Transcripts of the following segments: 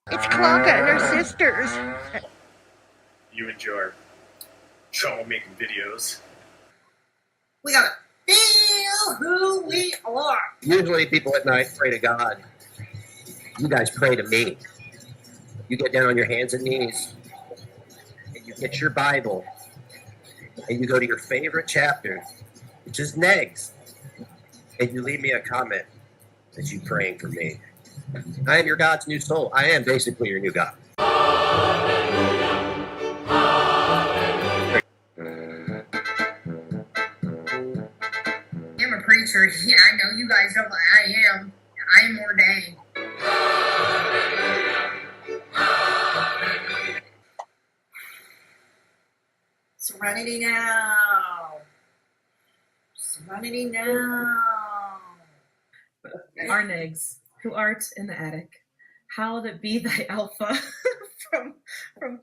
It's Clonka and her sisters. You and your troublemaking videos. We gotta feel who we are. Usually people at night pray to God. You guys pray to me. You get down on your hands and knees, and you get your Bible, and you go to your favorite chapter, which is negs, and you leave me a comment that you're praying for me. I am your God's new soul. I am basically your new God. I'm a preacher. Yeah, I know you guys don't, but I am. I am ordained. Serenity now. Serenity now. Our negs, who art in the attic, hallowed be thy alpha from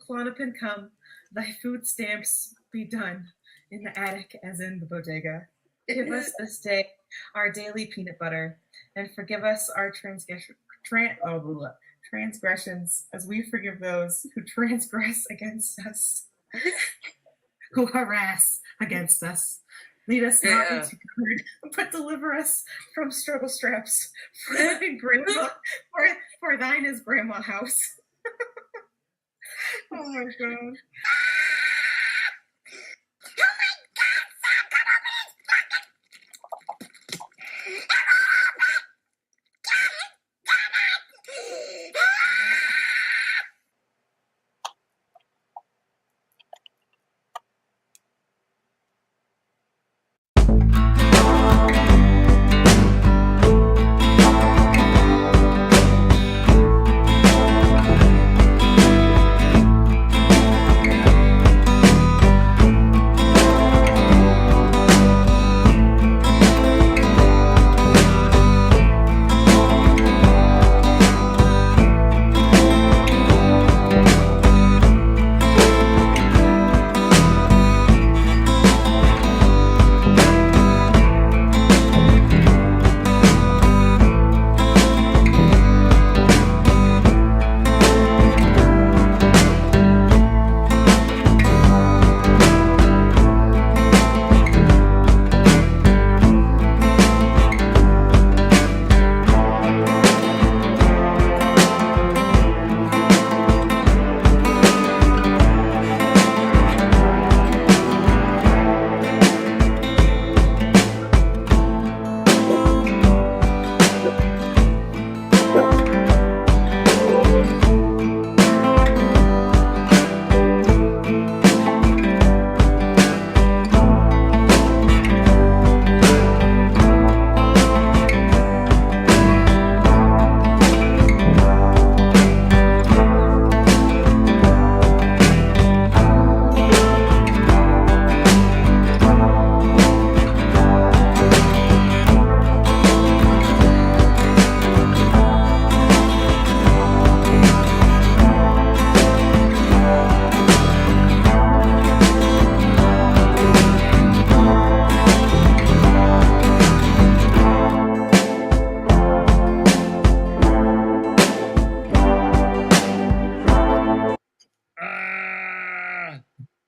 Clonopin come, thy food stamps be done in the attic as in the bodega. Give us this day our daily peanut butter, and forgive us our transgressions as we forgive those who transgress against us, who harass against us. Lead us not into good, but deliver us from struggle straps. For thine is grandma house. Oh my God.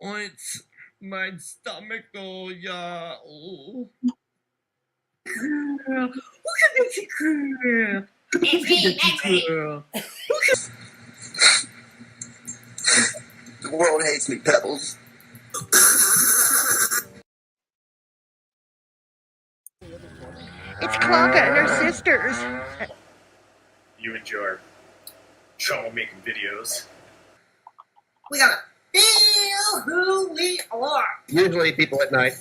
It's my stomach, oh yeah. Oh. The world hates me, Pebbles. It's Clonka and her sisters. You and your troublemaking videos. We gotta feel who we are. Usually people at night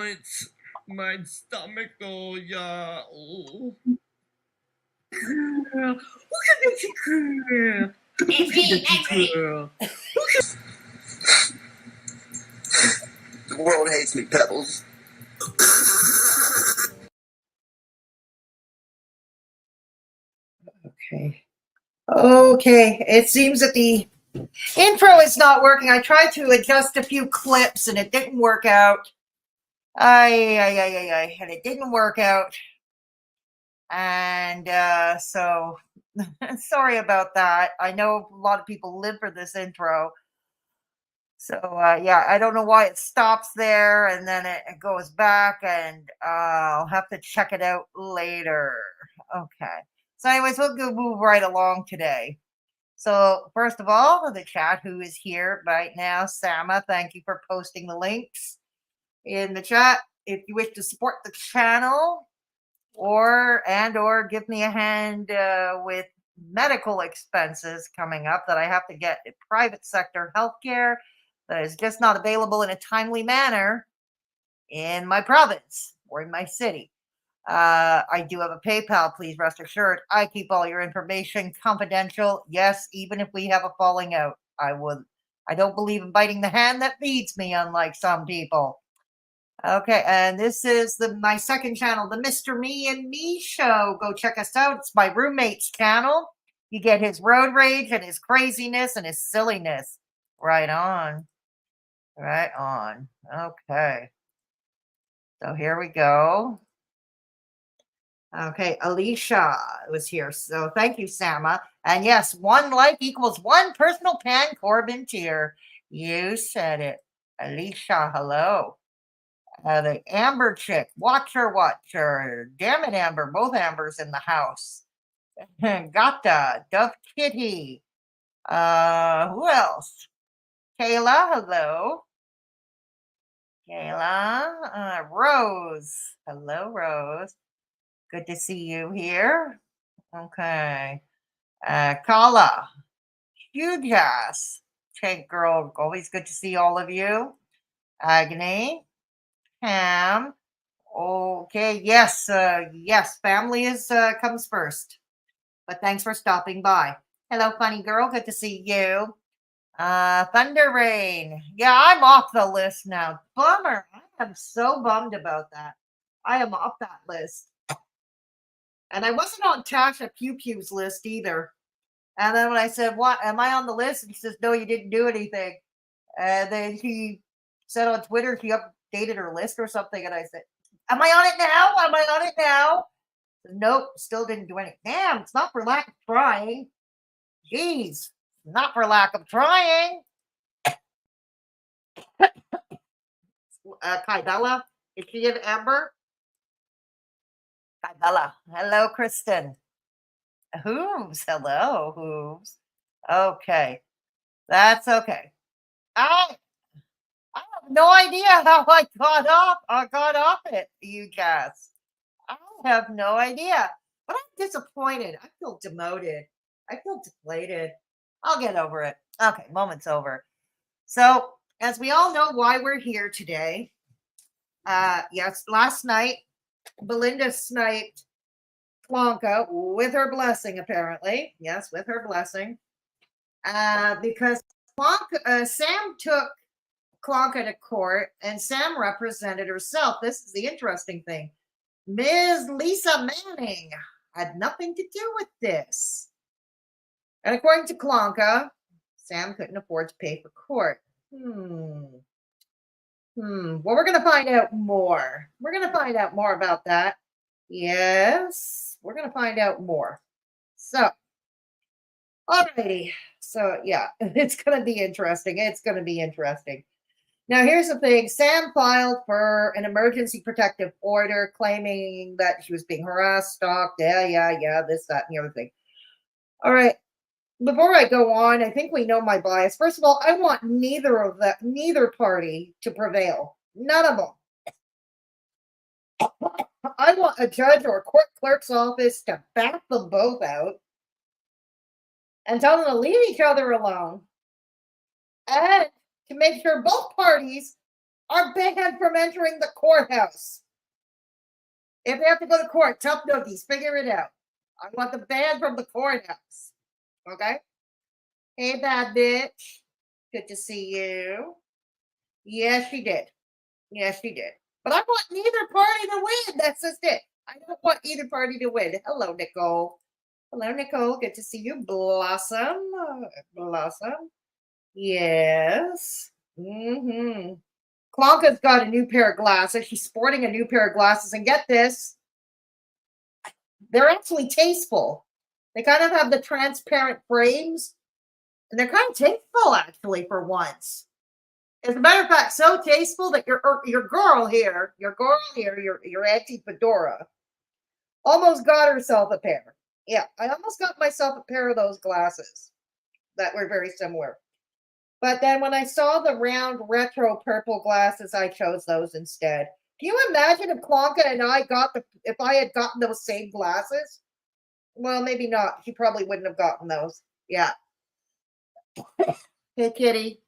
It's my stomach, oh yeah. Oh. Girl. Look at this girl. It's me, Nightwing. Girl. The world hates me, Pebbles. Okay, it seems that the intro is not working. I tried to adjust a few clips and it didn't work out. And it didn't work out. And so sorry about that. I know a lot of people live for this intro. So yeah, I don't know why it stops there and then it goes back, and I'll have to check it out later. Okay. So anyways, we'll go move right along today. So first of all, the chat who is here right now, Sama, thank you for posting the links in the chat. If you wish to support the channel or give me a hand with medical expenses coming up that I have to get private sector healthcare that is just not available in a timely manner in my province or in my city. I do have a PayPal, please rest assured. I keep all your information confidential. Yes, even if we have a falling out, I don't believe in biting the hand that feeds me, unlike some people. Okay, and this is my second channel, the Mr. Me and Me Show. Go check us out. It's my roommate's channel. You get his road rage and his craziness and his silliness. Right on. Right on. Okay. So here we go. Okay, Alicia was here. So thank you, Sama. And yes, 1 like equals 1 personal Pan Corbin tier. You said it. Alicia, hello. The Amber chick, watcher. Damn it, Amber. Both Ambers in the house. Gata, Dove Kitty. Who else? Kayla, hello. Kayla. Rose. Hello, Rose. Good to see you here. Okay. Kala. Huge ass. Tank girl. Always good to see all of you. Agony. Pam. Okay. Yes. Yes. Family comes first. But thanks for stopping by. Hello, funny girl. Good to see you. Thunder Rain. Yeah, I'm off the list now. Bummer. I am so bummed about that. I am off that list. And I wasn't on Tasha Pew Pew's list either. And then when I said, "What? Am I on the list?" And he says, "No, you didn't do anything." And then he said on Twitter he updated her list or something. And I said, "Am I on it now? Am I on it now?" Nope, still didn't do anything. Damn, it's not for lack of trying. Jeez, not for lack of trying. Kybella, is she an Amber? Kybella, hello, Kristen. Hooves, hello, Hooves. Okay, that's okay. I have no idea how I got off it, you guys. I have no idea. But I'm disappointed. I feel demoted. I feel deflated. I'll get over it. Okay, moment's over. So, as we all know why we're here today, yes, last night, Belinda sniped Clonka with her blessing, apparently. Yes, with her blessing. Because Sam took Clonka to court, and Sam represented herself. This is the interesting thing. Ms. Lisa Manning had nothing to do with this. And according to Clonka, Sam couldn't afford to pay for court. Well, we're going to find out more. We're going to find out more about that. Yes, we're going to find out more. So, alrighty. So, yeah, it's going to be interesting. It's going to be interesting. Now, here's the thing. Sam filed for an emergency protective order claiming that she was being harassed, stalked, this, that, and the other thing. All right. Before I go on, I think we know my bias. First of all, I want neither party to prevail. None of them. I want a judge or a court clerk's office to back them both out and tell them to leave each other alone and to make sure both parties are banned from entering the courthouse. If they have to go to court, tough noogies, figure it out. I want them banned from the courthouse. Okay? Hey, bad bitch. Good to see you. Yes, she did. Yes, she did. But I want neither party to win. That's just it. I don't want either party to win. Hello, Nicole. Hello, Nicole. Good to see you. Blossom. Blossom. Yes. Mm-hmm. Clonka's got a new pair of glasses. She's sporting a new pair of glasses. And get this, they're actually tasteful. They kind of have the transparent frames. And they're kind of tasteful, actually, for once. As a matter of fact, so tasteful that your girl here, your Auntie Fedora, almost got herself a pair. Yeah, I almost got myself a pair of those glasses that were very similar. But then when I saw the round retro purple glasses, I chose those instead. Can you imagine if Clonka and if I had gotten those same glasses? Well, maybe not. She probably wouldn't have gotten those. Yeah. Hey, kitty.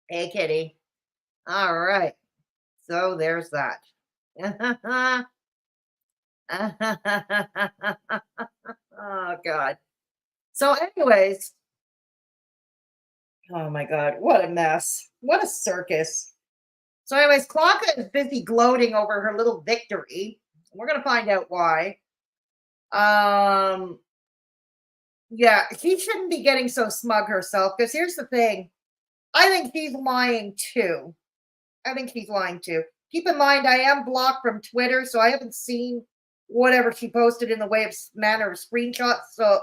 Hey, kitty. All right. So there's that. Oh, God. So, anyways, oh my God, what a mess. What a circus. So, anyways, Clonka is busy gloating over her little victory. We're going to find out why. Yeah, she shouldn't be getting so smug herself because here's the thing. I think she's lying too. I think she's lying too. Keep in mind, I am blocked from Twitter, so I haven't seen whatever she posted in the way of manner of screenshots. So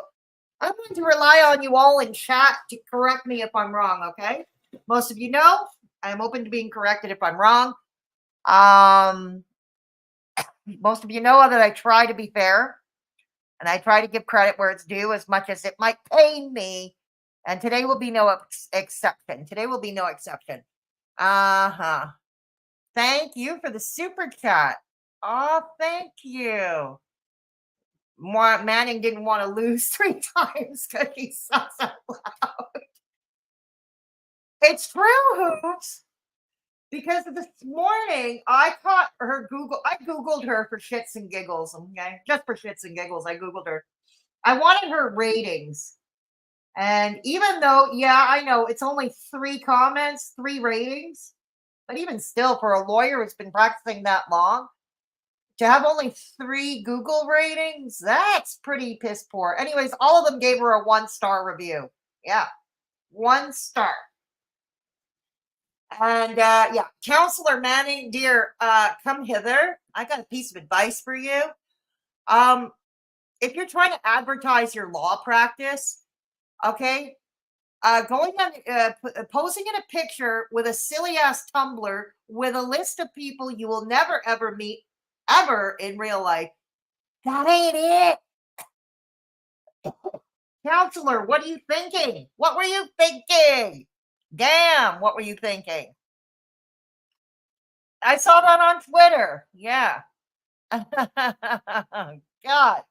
I'm going to rely on you all in chat to correct me if I'm wrong, okay? Most of you know I'm open to being corrected if I'm wrong. Most of you know that I try to be fair and I try to give credit where it's due as much as it might pain me. And today will be no exception. Today will be no exception. Uh-huh. Thank you for the super chat. Oh, thank you. Manning didn't want to lose 3 times because he sucks out loud. It's true, Hoops. Because this morning I caught her I Googled her for shits and giggles, okay? Just for shits and giggles, I Googled her. I wanted her ratings. And even though, yeah, I know it's only 3 comments, 3 ratings, but even still, for a lawyer who's been practicing that long, to have only 3 Google ratings, that's pretty piss poor. Anyways, all of them gave her a 1-star review. Yeah, 1 star. And yeah, Counselor Manning, dear, come hither. I got a piece of advice for you. If you're trying to advertise your law practice, okay, going on, posing in a picture with a silly ass Tumblr with a list of people you will never ever meet ever in real life. That ain't it. Counselor, what are you thinking? What were you thinking? Damn, what were you thinking? I saw that on Twitter. Yeah. God.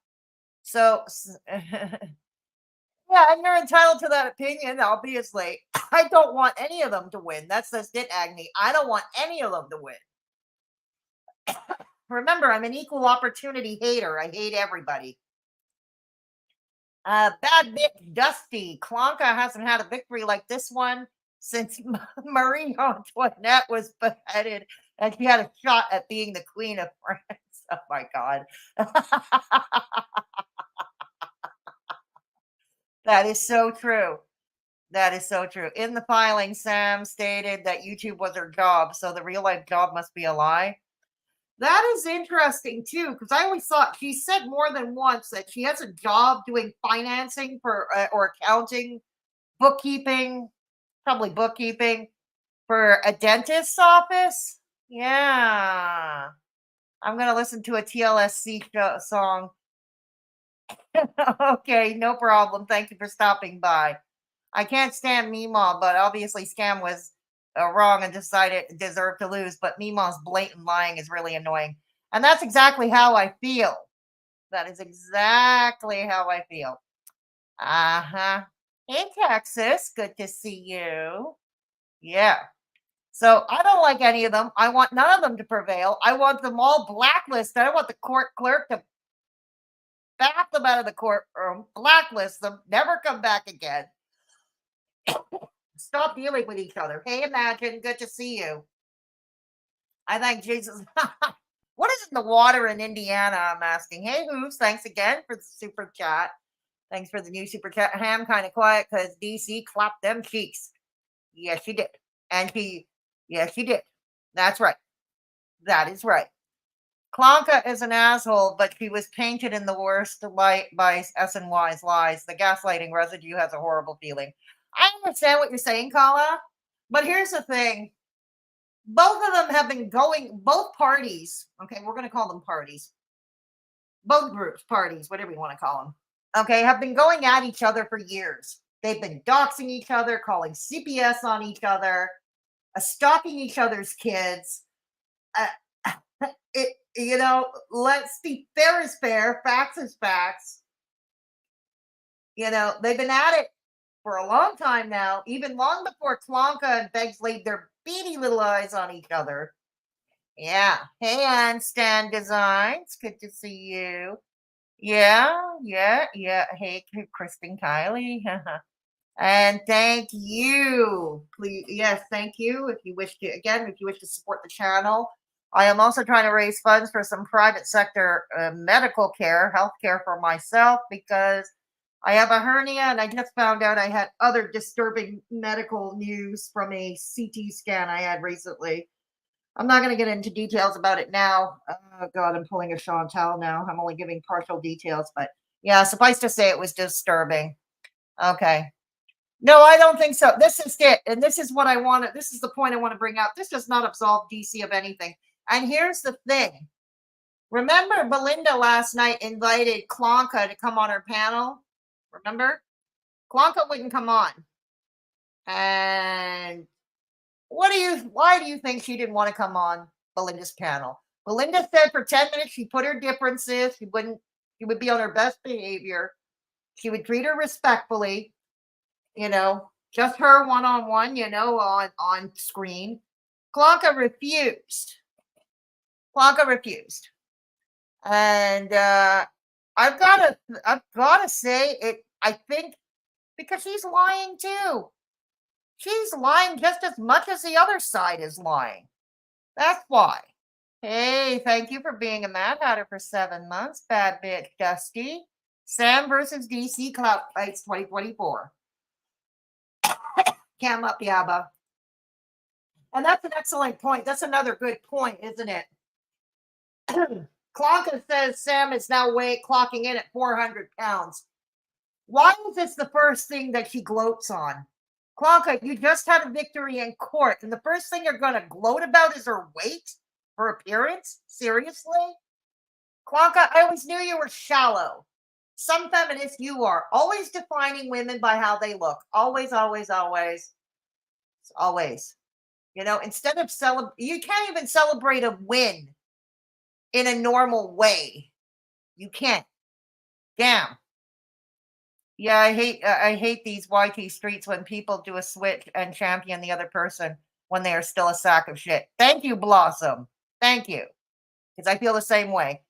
So, yeah, and you're entitled to that opinion, obviously. I don't want any of them to win. That's just it, Agni. I don't want any of them to win. Remember, I'm an equal opportunity hater. I hate everybody. Bad bitch Dusty. Clonka hasn't had a victory like this one since Marie Antoinette was beheaded and she had a shot at being the Queen of France. Oh my God. That is so true. That is so true. In the filing, Sam stated that YouTube was her job, so the real life job must be a lie. That is interesting too, because I always thought she said more than once that she has a job doing financing for or accounting, bookkeeping, probably bookkeeping for a dentist's office. Yeah, I'm gonna listen to a TLSC song. Okay, no problem. Thank you for stopping by. I can't stand Meemaw, but obviously Scam was wrong and deserved to lose. But Meemaw's blatant lying is really annoying. And that's exactly how I feel. That is exactly how I feel. Uh-huh. Hey, Texas. Good to see you. Yeah. So I don't like any of them. I want none of them to prevail. I want them all blacklisted. I want the court clerk to bat them out of the courtroom, blacklist them, never come back again. Stop dealing with each other. Hey, Imagine, good to see you. I think Jesus. What is in the water in Indiana? I'm asking. Hey, Hooves, thanks again for the super chat. Thanks for the new super chat. Ham kind of quiet because DC clapped them cheeks. Yes, she did. And yes, she did. That's right. That is right. Clonka is an asshole, but she was painted in the worst light by SNY's lies. The gaslighting residue has a horrible feeling. I understand what you're saying, Kala, but here's the thing. Both of them have been going, both parties, okay, we're going to call them parties. Both groups, parties, whatever you want to call them, okay, have been going at each other for years. They've been doxing each other, calling CPS on each other, stalking each other's kids. Let's be fair is fair, facts is facts. They've been at it for a long time now, even long before Clonka and Beggs laid their beady little eyes on each other. Yeah. Hey, Handstand Designs. Good to see you. Yeah. Hey, Kristen Kylie. And thank you. Please, yes, thank you. If you wish to support the channel, I am also trying to raise funds for some private sector medical care, health care for myself, because I have a hernia and I just found out I had other disturbing medical news from a CT scan I had recently. I'm not going to get into details about it now. Oh, God, I'm pulling a Chantal now. I'm only giving partial details, but yeah, suffice to say it was disturbing. Okay. No, I don't think so. This is it. And this is what I want. This is the point I want to bring out. This does not absolve DC of anything. And here's the thing. Remember, Belinda last night invited Clonka to come on her panel? Remember? Clonka wouldn't come on. And why do you think she didn't want to come on Belinda's panel? Belinda said for 10 minutes she put her differences. She would be on her best behavior. She would treat her respectfully. Just her one-on-one, on screen. Clonka refused. And I've gotta say it, I think, because she's lying too. She's lying just as much as the other side is lying. That's why. Hey, thank you for being a Mad Hatter for 7 months, bad bitch Dusty. Sam versus DC Clout Fights 2024. Cam up, Yabba. And that's an excellent point. That's another good point, isn't it? Clonka says Sam is now clocking in at 400 pounds. Why is this the first thing that she gloats on? Clonka, you just had a victory in court, and the first thing you're going to gloat about is her weight, her appearance? Seriously? Clonka, I always knew you were shallow. Some feminists you are, always defining women by how they look. Always. Instead of you can't even celebrate a win in a normal way. You can't. Damn. Yeah, I hate these YT streets when people do a switch and champion the other person when they are still a sack of shit. Thank you, Blossom. Thank you. Because I feel the same way.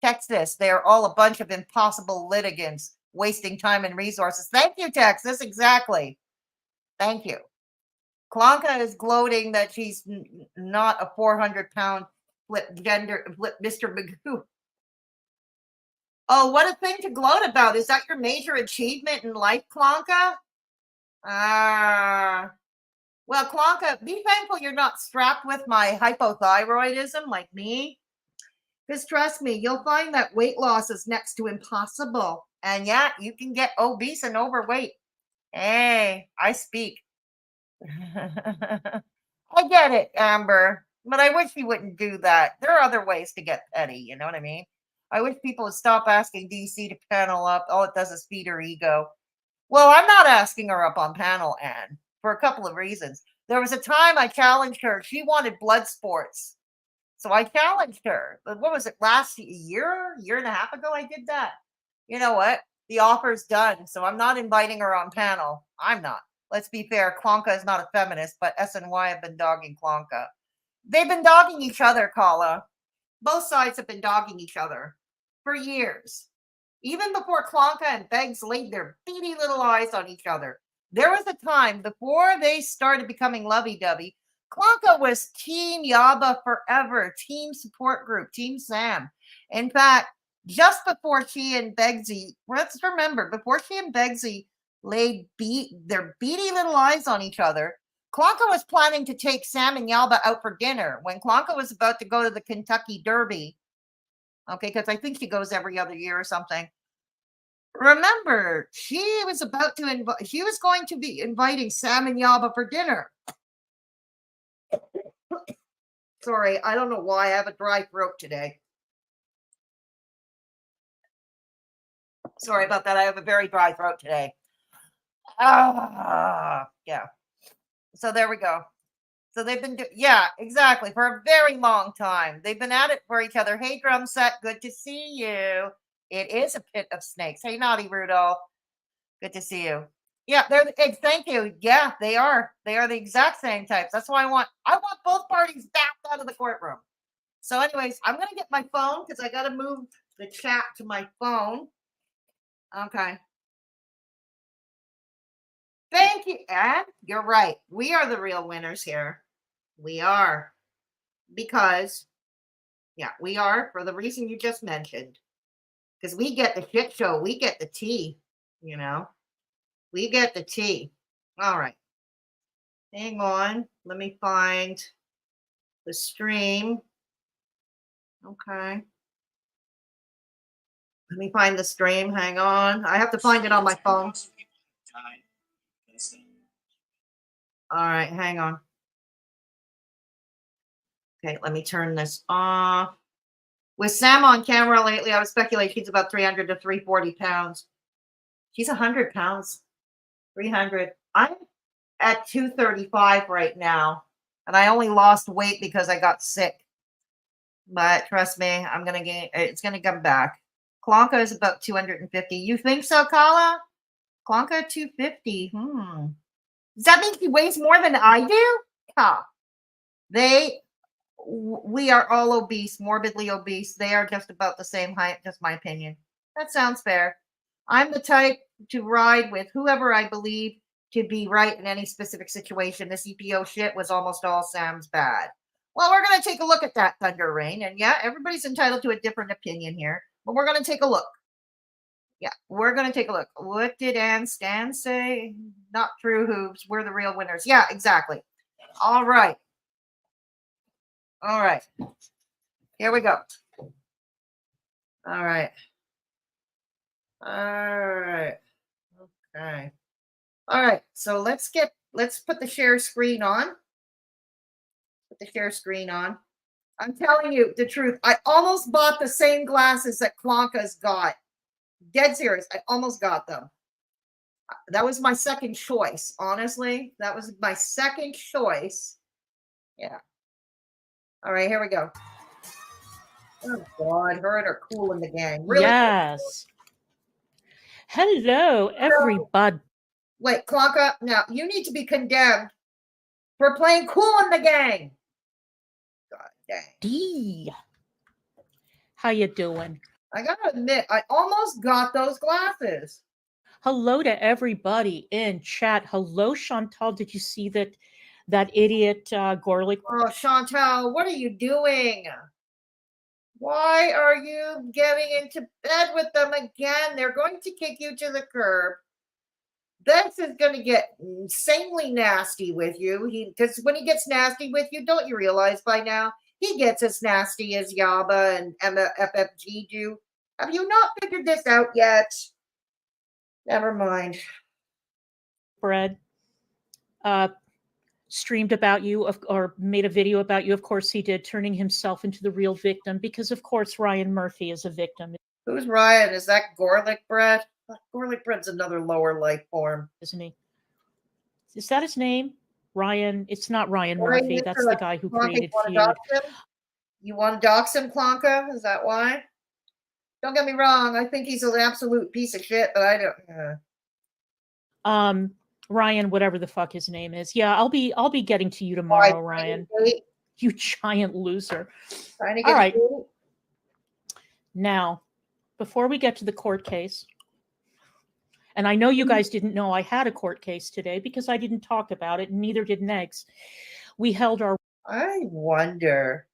Texas, they are all a bunch of impossible litigants wasting time and resources. Thank you, Texas. Exactly. Thank you. Clonka is gloating that she's not a 400-pound flip Mr. Magoo. Oh, what a thing to gloat about. Is that your major achievement in life, Clonka? Well, Clonka, be thankful you're not strapped with my hypothyroidism like me. Because trust me, you'll find that weight loss is next to impossible. And yeah, you can get obese and overweight. Hey, I speak. I get it, Amber. But I wish you wouldn't do that. There are other ways to get petty, you know what I mean? I wish people would stop asking DC to panel up. All it does is feed her ego. Well, I'm not asking her up on panel, Anne, for a couple of reasons. There was a time I challenged her. She wanted blood sports. So I challenged her. What was it, last year and a half ago I did that? You know what? The offer's done. So I'm not inviting her on panel. I'm not. let's be fair, Clonka is not a feminist, but SNY have been dogging Clonka. They've been dogging each other, Kala. Both sides have been dogging each other for years. Even before Clonka and Beggs laid their beady little eyes on each other. There was a time before they started becoming lovey-dovey, Clonka was Team Yaba forever, Team Support Group, Team Sam. In fact, just before she and Beggsy, let's remember, before she and Beggsy laid their beady little eyes on each other, Clonka was planning to take Sam and Yalba out for dinner when Clonka was about to go to the Kentucky Derby. Okay, because I think she goes every other year or something. Remember, she was going to be inviting Sam and Yalba for dinner. Sorry, I don't know why I have a dry throat today. Sorry about that. I have a very dry throat today. Yeah. So there we go. So they've been, yeah, exactly, for a very long time. They've been at it for each other. Hey, drum set, good to see you. It is a pit of snakes. Hey, Naughty Rudolph, good to see you. Yeah, thank you. Yeah, they are. They are the exact same types. That's why I want both parties backed out of the courtroom. So, anyways, I'm gonna get my phone because I gotta move the chat to my phone. Okay. Thank you, and you're right. We are the real winners here. We are. Because, yeah, we are for the reason you just mentioned. Because we get the shit show. We get the tea, you know. We get the tea. All right. Hang on. Let me find the stream. Okay. Let me find the stream. Hang on. I have to find it on my phone. All right. Hang on. Okay. Let me turn this off. With Sam on camera lately, I was speculating she's about 300 to 340 pounds. She's 100 pounds. 300. I'm at 235 right now. And I only lost weight because I got sick. But trust me, it's going to come back. Clonka is about 250. You think so, Kala? Clonka 250. Does that mean she weighs more than I do? Huh. We are all obese, morbidly obese. They are just about the same height, just my opinion. That sounds fair. I'm the type to ride with whoever I believe to be right in any specific situation. This EPO shit was almost all Sam's bad. Well, we're going to take a look at that, Thunder Rain. And yeah, everybody's entitled to a different opinion here. But we're going to take a look. Yeah, we're going to take a look. What did Ann Stan say? Not true, Hoops. We're the real winners. Yeah, exactly. All right. All right. Here we go. All right. All right. Okay. All right. So let's put the share screen on. Put the share screen on. I'm telling you the truth. I almost bought the same glasses that Clonka's got. Dead serious. I almost got them. That was my second choice. Honestly, that was my second choice. Yeah. All right, here we go. Oh God, her and her Cool in the Gang. Really? Yes. Hello, everybody. Wait, Clonka, now you need to be condemned for playing Cool in the Gang. God dang. D. How you doing? I gotta admit, I almost got those glasses. Hello to everybody in chat. Hello, Chantal. Did you see that idiot Gorlick? Oh, Chantal, what are you doing? Why are you getting into bed with them again? They're going to kick you to the curb. Bex is going to get insanely nasty with you. Because when he gets nasty with you, don't you realize by now, he gets as nasty as Yaba and FFG do. Have you not figured this out yet? Never mind. Fred streamed about you or made a video about you. Of course he did, turning himself into the real victim because, of course, Ryan Murphy is a victim. Who's Ryan? Is that Gorlick Bread? Gorlick Bread's another lower life form. Isn't he? Is that his name? Ryan? It's not Ryan Murphy. That's the guy who created Feud. You want to dox him, Clonka? Is that why? Don't get me wrong. I think he's an absolute piece of shit, but I don't. Ryan, whatever the fuck his name is. Yeah, I'll be getting to you Why, tomorrow, Ryan. wait, You giant loser. trying to All get right. a Now, before we get to the court case, and I know you guys didn't know I had a court case today because I didn't talk about it, and neither did Negs. We held our I wonder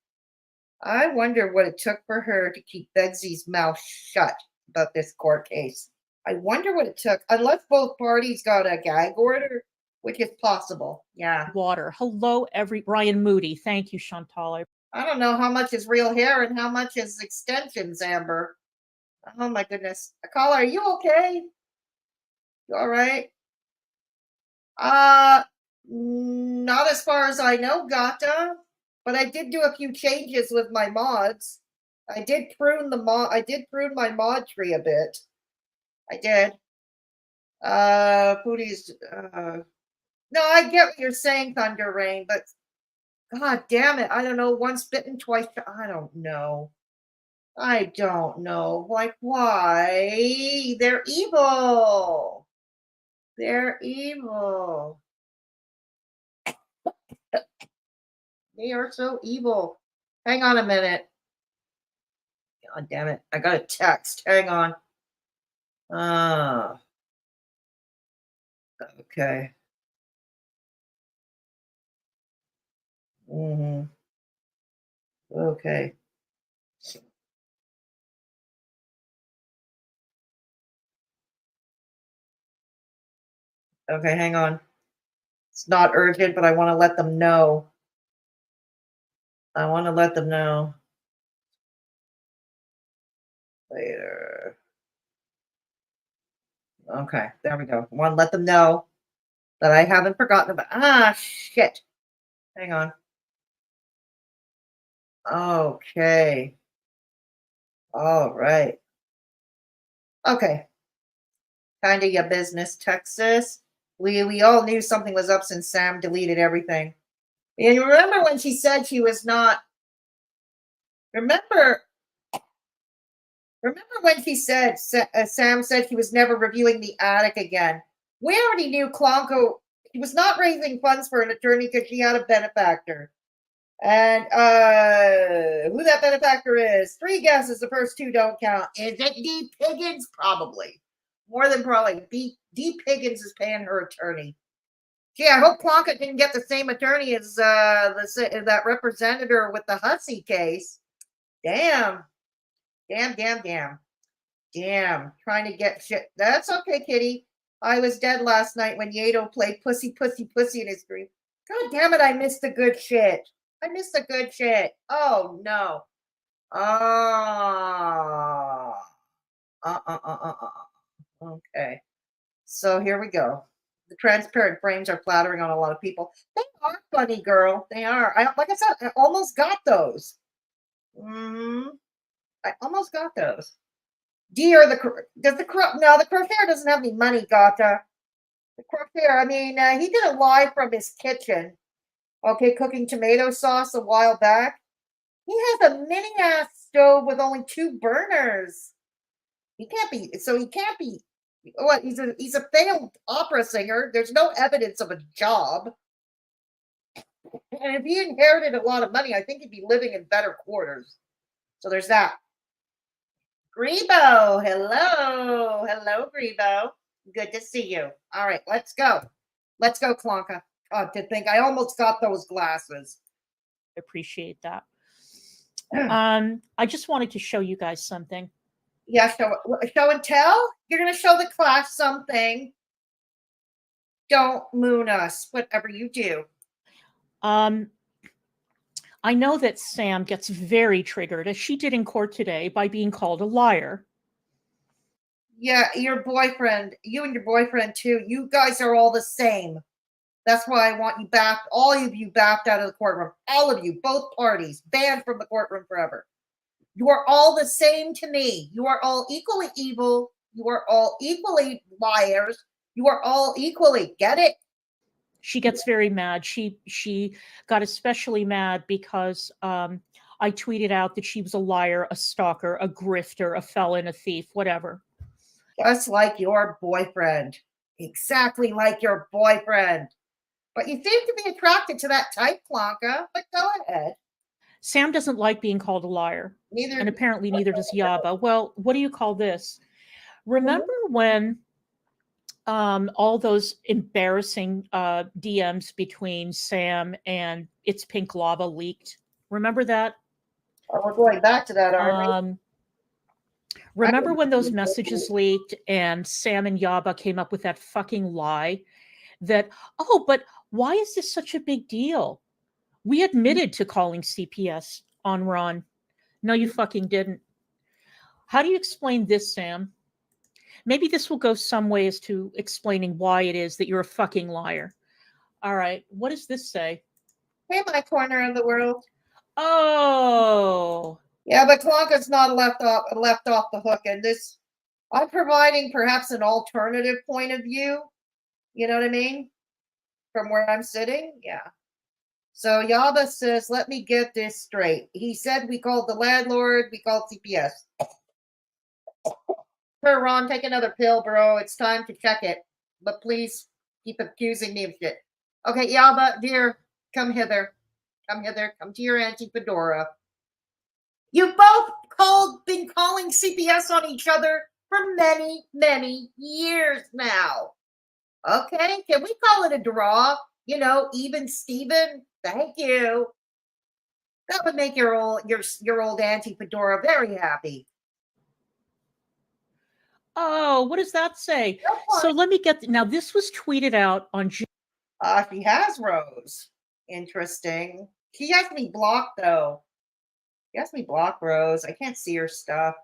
what it took for her to keep Begsy's mouth shut about this court case. I wonder what it took, unless both parties got a gag order, which is possible. Yeah. water. Hello, Ryan Moody. Thank you, Chantal. I don't know how much is real hair and how much is extensions, Amber. Oh my goodness. Caller, are you okay? You all right? Not as far as I know, Gata. But I did do a few changes with my mods. I did prune my mod tree a bit. I did. Foodie's no, I get what you're saying, Thunder Rain, but god damn it, I don't know, once bitten, twice I don't know. Like why? They're evil. They're evil. They are so evil. Hang on a minute. God damn it. I got a text. Hang on. Okay. Okay. Okay, hang on. It's not urgent, but I want to let them know. Later. Okay, there we go. I want to let them know that I haven't forgotten about. Shit. Hang on. Okay. All right. Okay. Kind of your business, Texas. We all knew something was up since Sam deleted everything. And you remember when she said she was not. Remember when she said Sam said he was never reviewing the attic again? We already knew Clonka. He was not raising funds for an attorney because she had a benefactor. And who that benefactor is? 3 guesses. The first 2 don't count. Is it D. Piggins? Probably. More than probably. D. Piggins is paying her attorney. Gee, I hope Clonka didn't get the same attorney as that representative with the Hussey case. Damn. Trying to get shit. That's okay, Kitty. I was dead last night when Yato played Pussy, Pussy, Pussy in his dream. God damn it, I missed the good shit. Oh, no. Okay. So here we go. The transparent frames are flattering on a lot of people. They are funny, girl. They are. Like I said, I almost got those. I almost got those. The crocheter doesn't have any money, Gata. The crocheter, I mean, he did a live from his kitchen. Okay, cooking tomato sauce a while back. He has a mini ass stove with only 2 burners. He can't be. What? He's a failed opera singer. There's no evidence of a job. And if he inherited a lot of money, I think he'd be living in better quarters. So there's that. Grebo, hello, Grebo. Good to see you. All right, let's go, Clonka. To think I almost got those glasses. Appreciate that. I just wanted to show you guys something. Yeah, show and tell. You're gonna show the class something. Don't moon us, whatever you do. I know that Sam gets very triggered, as she did in court today, by being called a liar. Yeah, your boyfriend, you and your boyfriend too. You guys are all the same. That's why I want you back, all of you backed out of the courtroom. All of you, both parties, banned from the courtroom forever. You are all the same to me. You are all equally evil. You are all equally liars. You are all equally. Get it? She gets very mad. She got especially mad because I tweeted out that she was a liar, a stalker, a grifter, a felon, a thief, whatever. Just like your boyfriend. exactly like your boyfriend. But you seem to be attracted to that type, Clonka. But go ahead. Sam doesn't like being called a liar, Neither. and apparently neither does Yaba. Well, what do you call this? Remember when all those embarrassing DMs between Sam and It's Pink Lava leaked? Remember that? Oh, we're going back to that, aren't we? Remember when those messages leaked and Sam and Yaba came up with that fucking lie that, oh, but why is this such a big deal? We admitted to calling CPS on Ron. No, you fucking didn't. How do you explain this, Sam? Maybe this will go some way as to explaining why it is that you're a fucking liar. All right. What does this say? Hey, my corner of the world. Oh. Yeah, but Clonka's not left off the hook in this. I'm providing perhaps an alternative point of view. You know what I mean? From where I'm sitting. Yeah. So Yaba says, let me get this straight. He said we called the landlord, we called CPS. Here, Ron, take another pill, bro. It's time to check it. But please keep accusing me of shit. Okay, Yaba, dear, come hither. Come hither. Come to your Auntie Fedora. You both been calling CPS on each other for many, many years now. Okay, can we call it a draw? You know, even Steven. Thank you. That would make your old Auntie Fedora very happy. Oh, what does that say? So let me get now. This was tweeted out on June. She has Rose. Interesting. She has me blocked though. She has me blocked, Rose. I can't see her stuff.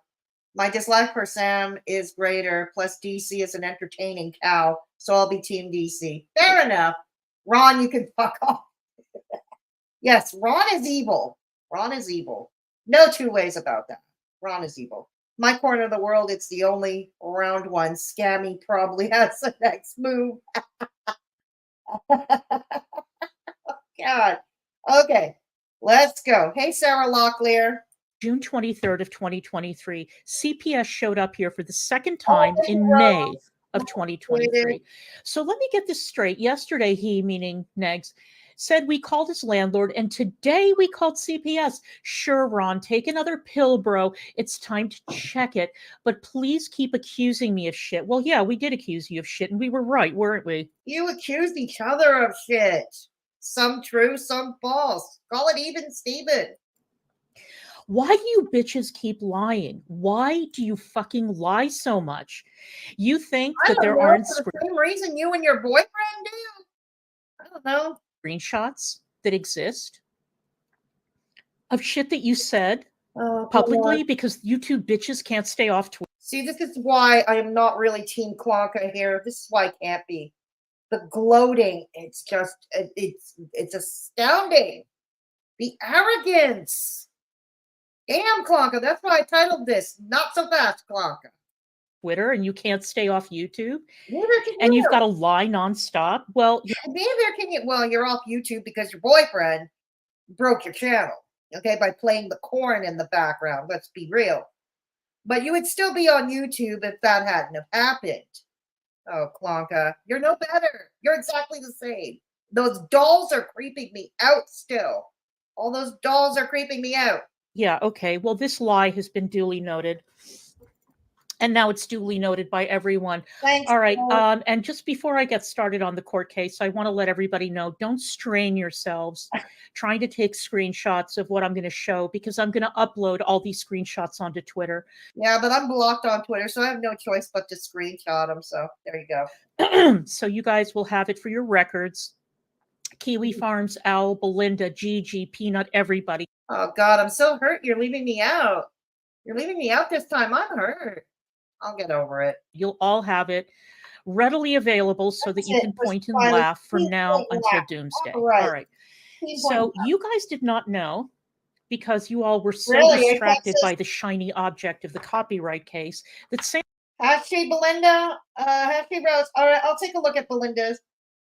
My dislike for Sam is greater. Plus, DC is an entertaining cow, so I'll be Team DC. Fair enough. Ron, you can fuck off. Yes, Ron is evil. Ron is evil. No two ways about that. Ron is evil. My corner of the world, it's the only round one. Scammy probably has the next move. God. Okay, let's go. Hey, Sarah Locklear. June 23rd of 2023, CPS showed up here for the second time in May of 2023. So let me get this straight. Yesterday, he, meaning Negs, said we called his landlord, and today we called CPS. Sure, Ron, take another pill, bro. It's time to check it. But please keep accusing me of shit. Well, yeah, we did accuse you of shit, and we were right, weren't we? You accused each other of shit. Some true, some false. Call it even, Steven. Why do you bitches keep lying? Why do you fucking lie so much? You think that there aren't for the same reason you and your boyfriend do? I don't know. Screenshots that exist of shit that you said publicly because you two bitches can't stay off Twitter. See, this is why I am not really Team Clonka here. This is why I can't be. The gloating, it's just, it's astounding. The arrogance. Damn, Clonka, that's why I titled this, Not So Fast, Clonka. Twitter, and you can't stay off YouTube. Neither can and you. You've got to lie nonstop. Well, neither can you. Well, you're off YouTube because your boyfriend broke your channel, okay, by playing the corn in the background. Let's be real. But you would still be on YouTube if that hadn't have happened. Oh, Clonka, you're no better. You're exactly the same. Those dolls are creeping me out still. All those dolls are creeping me out. Yeah, okay. Well, this lie has been duly noted. And now it's duly noted by everyone. Thanks, all right. And just before I get started on the court case, I want to let everybody know, don't strain yourselves trying to take screenshots of what I'm going to show, because I'm going to upload all these screenshots onto Twitter. Yeah, but I'm blocked on Twitter, so I have no choice but to screenshot them. So there you go. So you guys will have it for your records. Kiwi Farms, Al, Belinda, Gigi, Peanut, everybody. Oh, God, I'm so hurt. You're leaving me out. You're leaving me out this time. I'm hurt. I'll get over it. You'll all have it readily available so that you can point and laugh from now until doomsday. Right. All right. So you guys did not know, because you all were so distracted by the shiny object of the copyright case, that Sam... Hashtag Belinda, hashtag Rose. All right, I'll take a look at Belinda's.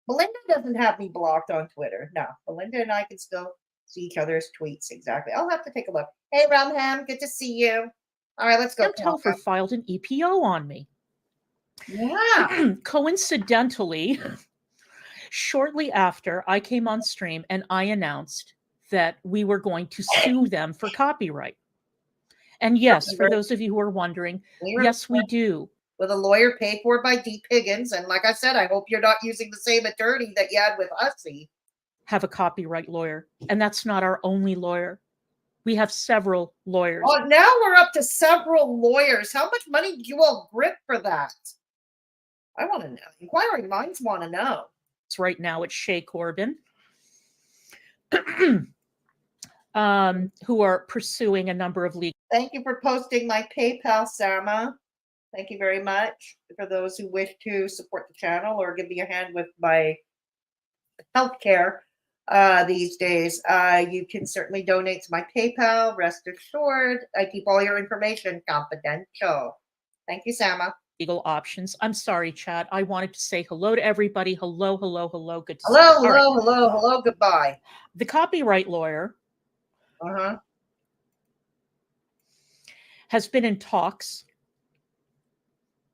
Belinda doesn't have me blocked on Twitter. No, Belinda and I can still see each other's tweets. Exactly. I'll have to take a look. Hey, Ramham, good to see you. All right, let's go. Sam Telfer filed an EPO on me. Yeah. Coincidentally, shortly after I came on stream and I announced that we were going to sue them for copyright. And yes, for those of you who are wondering, yes, we do. With a lawyer paid for by Deep Higgins. And like I said, I hope you're not using the same attorney that you had with Hussey. Have a copyright lawyer. And that's not our only lawyer. We have several lawyers. Oh, now we're up to several lawyers. How much money did you all grip for that? I want to know. Inquiring minds want to know. Right now it's Shay Corbin, who are pursuing a number of legal. Thank you for posting my PayPal, Sama. Thank you very much. For those who wish to support the channel or give me a hand with my healthcare these days, you can certainly donate to my PayPal. Rest assured, I keep all your information confidential. Thank you, Sama. Legal options. I'm sorry, chat. I wanted to say hello to everybody. Hello, hello, hello. Good to Hello, see you. hello, hello, hello. Goodbye. The copyright lawyer has been in talks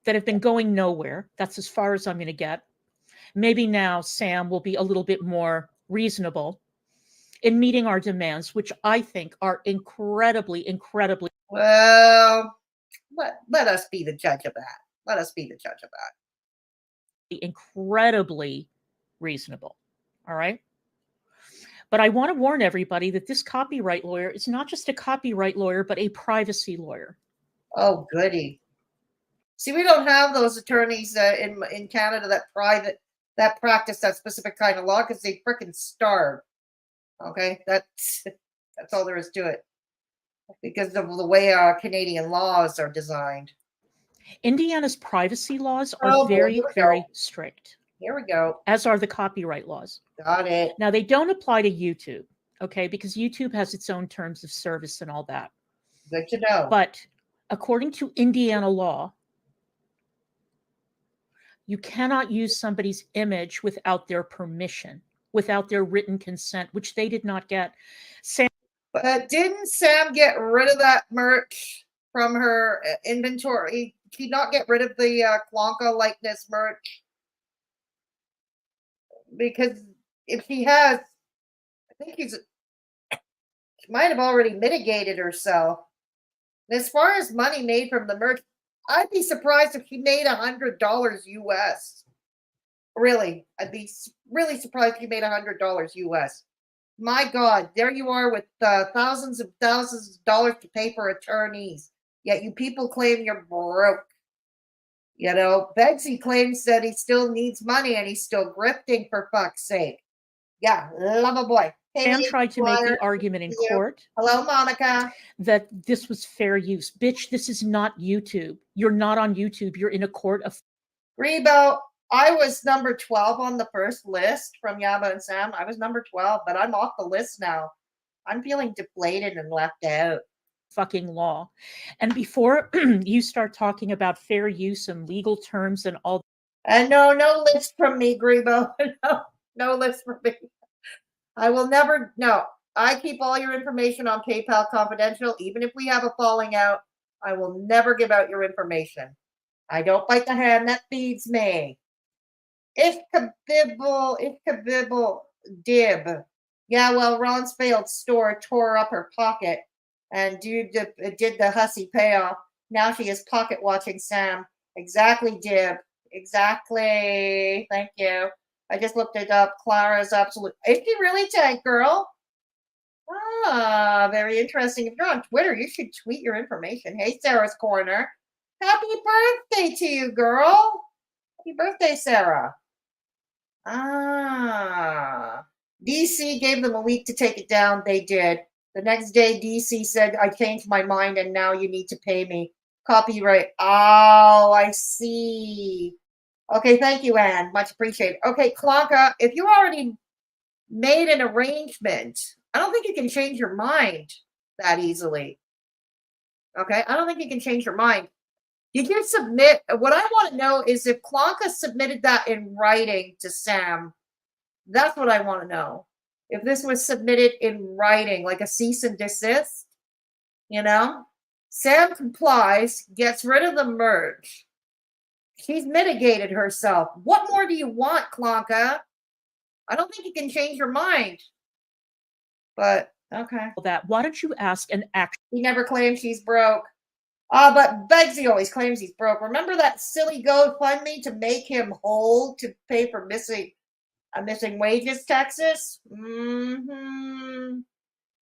that have been going nowhere. That's as far as I'm going to get. Maybe now Sam will be a little bit more reasonable in meeting our demands, which I think are incredibly. Well, let us be the judge of that. Let us be the judge of that. Incredibly reasonable. All right. But I want to warn everybody that this copyright lawyer is not just a copyright lawyer, but a privacy lawyer. Oh, goody. See, we don't have those attorneys in Canada that practice that specific kind of law because they freaking starve. Okay, that's all there is to it. Because of the way our Canadian laws are designed. Indiana's privacy laws are very strict. Here we go. As are the copyright laws. Got it. Now, they don't apply to YouTube, okay, because YouTube has its own terms of service and all that. Good to know. But according to Indiana law, you cannot use somebody's image without their permission, without their written consent, which they did not get. But didn't Sam get rid of that merch from her inventory? Did she not get rid of the Clonka likeness merch? Because if she has, I think she might have already mitigated herself. And as far as money made from the merch, I'd be surprised if she made $100 US. Really, I'd be really surprised if she made $100 US. My God, there you are with thousands of dollars to pay for attorneys. Yet you people claim you're broke. You know, Begsy claims that he still needs money and he's still grifting, for fuck's sake. Yeah, love a boy. Sam tried to make the argument in court. Hello, Monica. That this was fair use. Bitch, this is not YouTube. You're not on YouTube. You're in a court of... Rebo, I was number 12 on the first list from Yaba and Sam. I was number 12, but I'm off the list now. I'm feeling deflated and left out. Fucking law. And before you start talking about fair use and legal terms and all... And no list from me, Grebo. No list from me. I will never... No, I keep all your information on PayPal confidential. Even if we have a falling out, I will never give out your information. I don't bite the hand that feeds me. Ishkabibble, dib. Yeah, well, Ron's failed store tore up her pocket and did the hussy payoff. Now she is pocket watching Sam. Exactly, dib. Exactly. Thank you. I just looked it up. Clara's absolute. Is she really, Tank Girl? Ah, very interesting. If you're on Twitter, you should tweet your information. Hey, Sarah's Corner. Happy birthday to you, girl. Happy birthday, Sarah. Ah. DC gave them a week to take it down. They did. The next day, DC said, I changed my mind and now you need to pay me. Copyright. Oh, I see. Okay, thank you, Anne. Much appreciated. Okay, Clonka, if you already made an arrangement, I don't think you can change your mind that easily. Okay, I don't think you can change your mind. Did you submit? What I want to know is if Clonka submitted that in writing to Sam. That's what I want to know. If this was submitted in writing, like a cease and desist, you know? Sam complies, gets rid of the merge. She's mitigated herself. What more do you want, Clonka? I don't think you can change your mind. But okay. That why don't you ask an actual He never claims she's broke. But Begsy always claims he's broke. Remember that silly GoFundMe to make him whole to pay for missing wages taxes? Mm-hmm.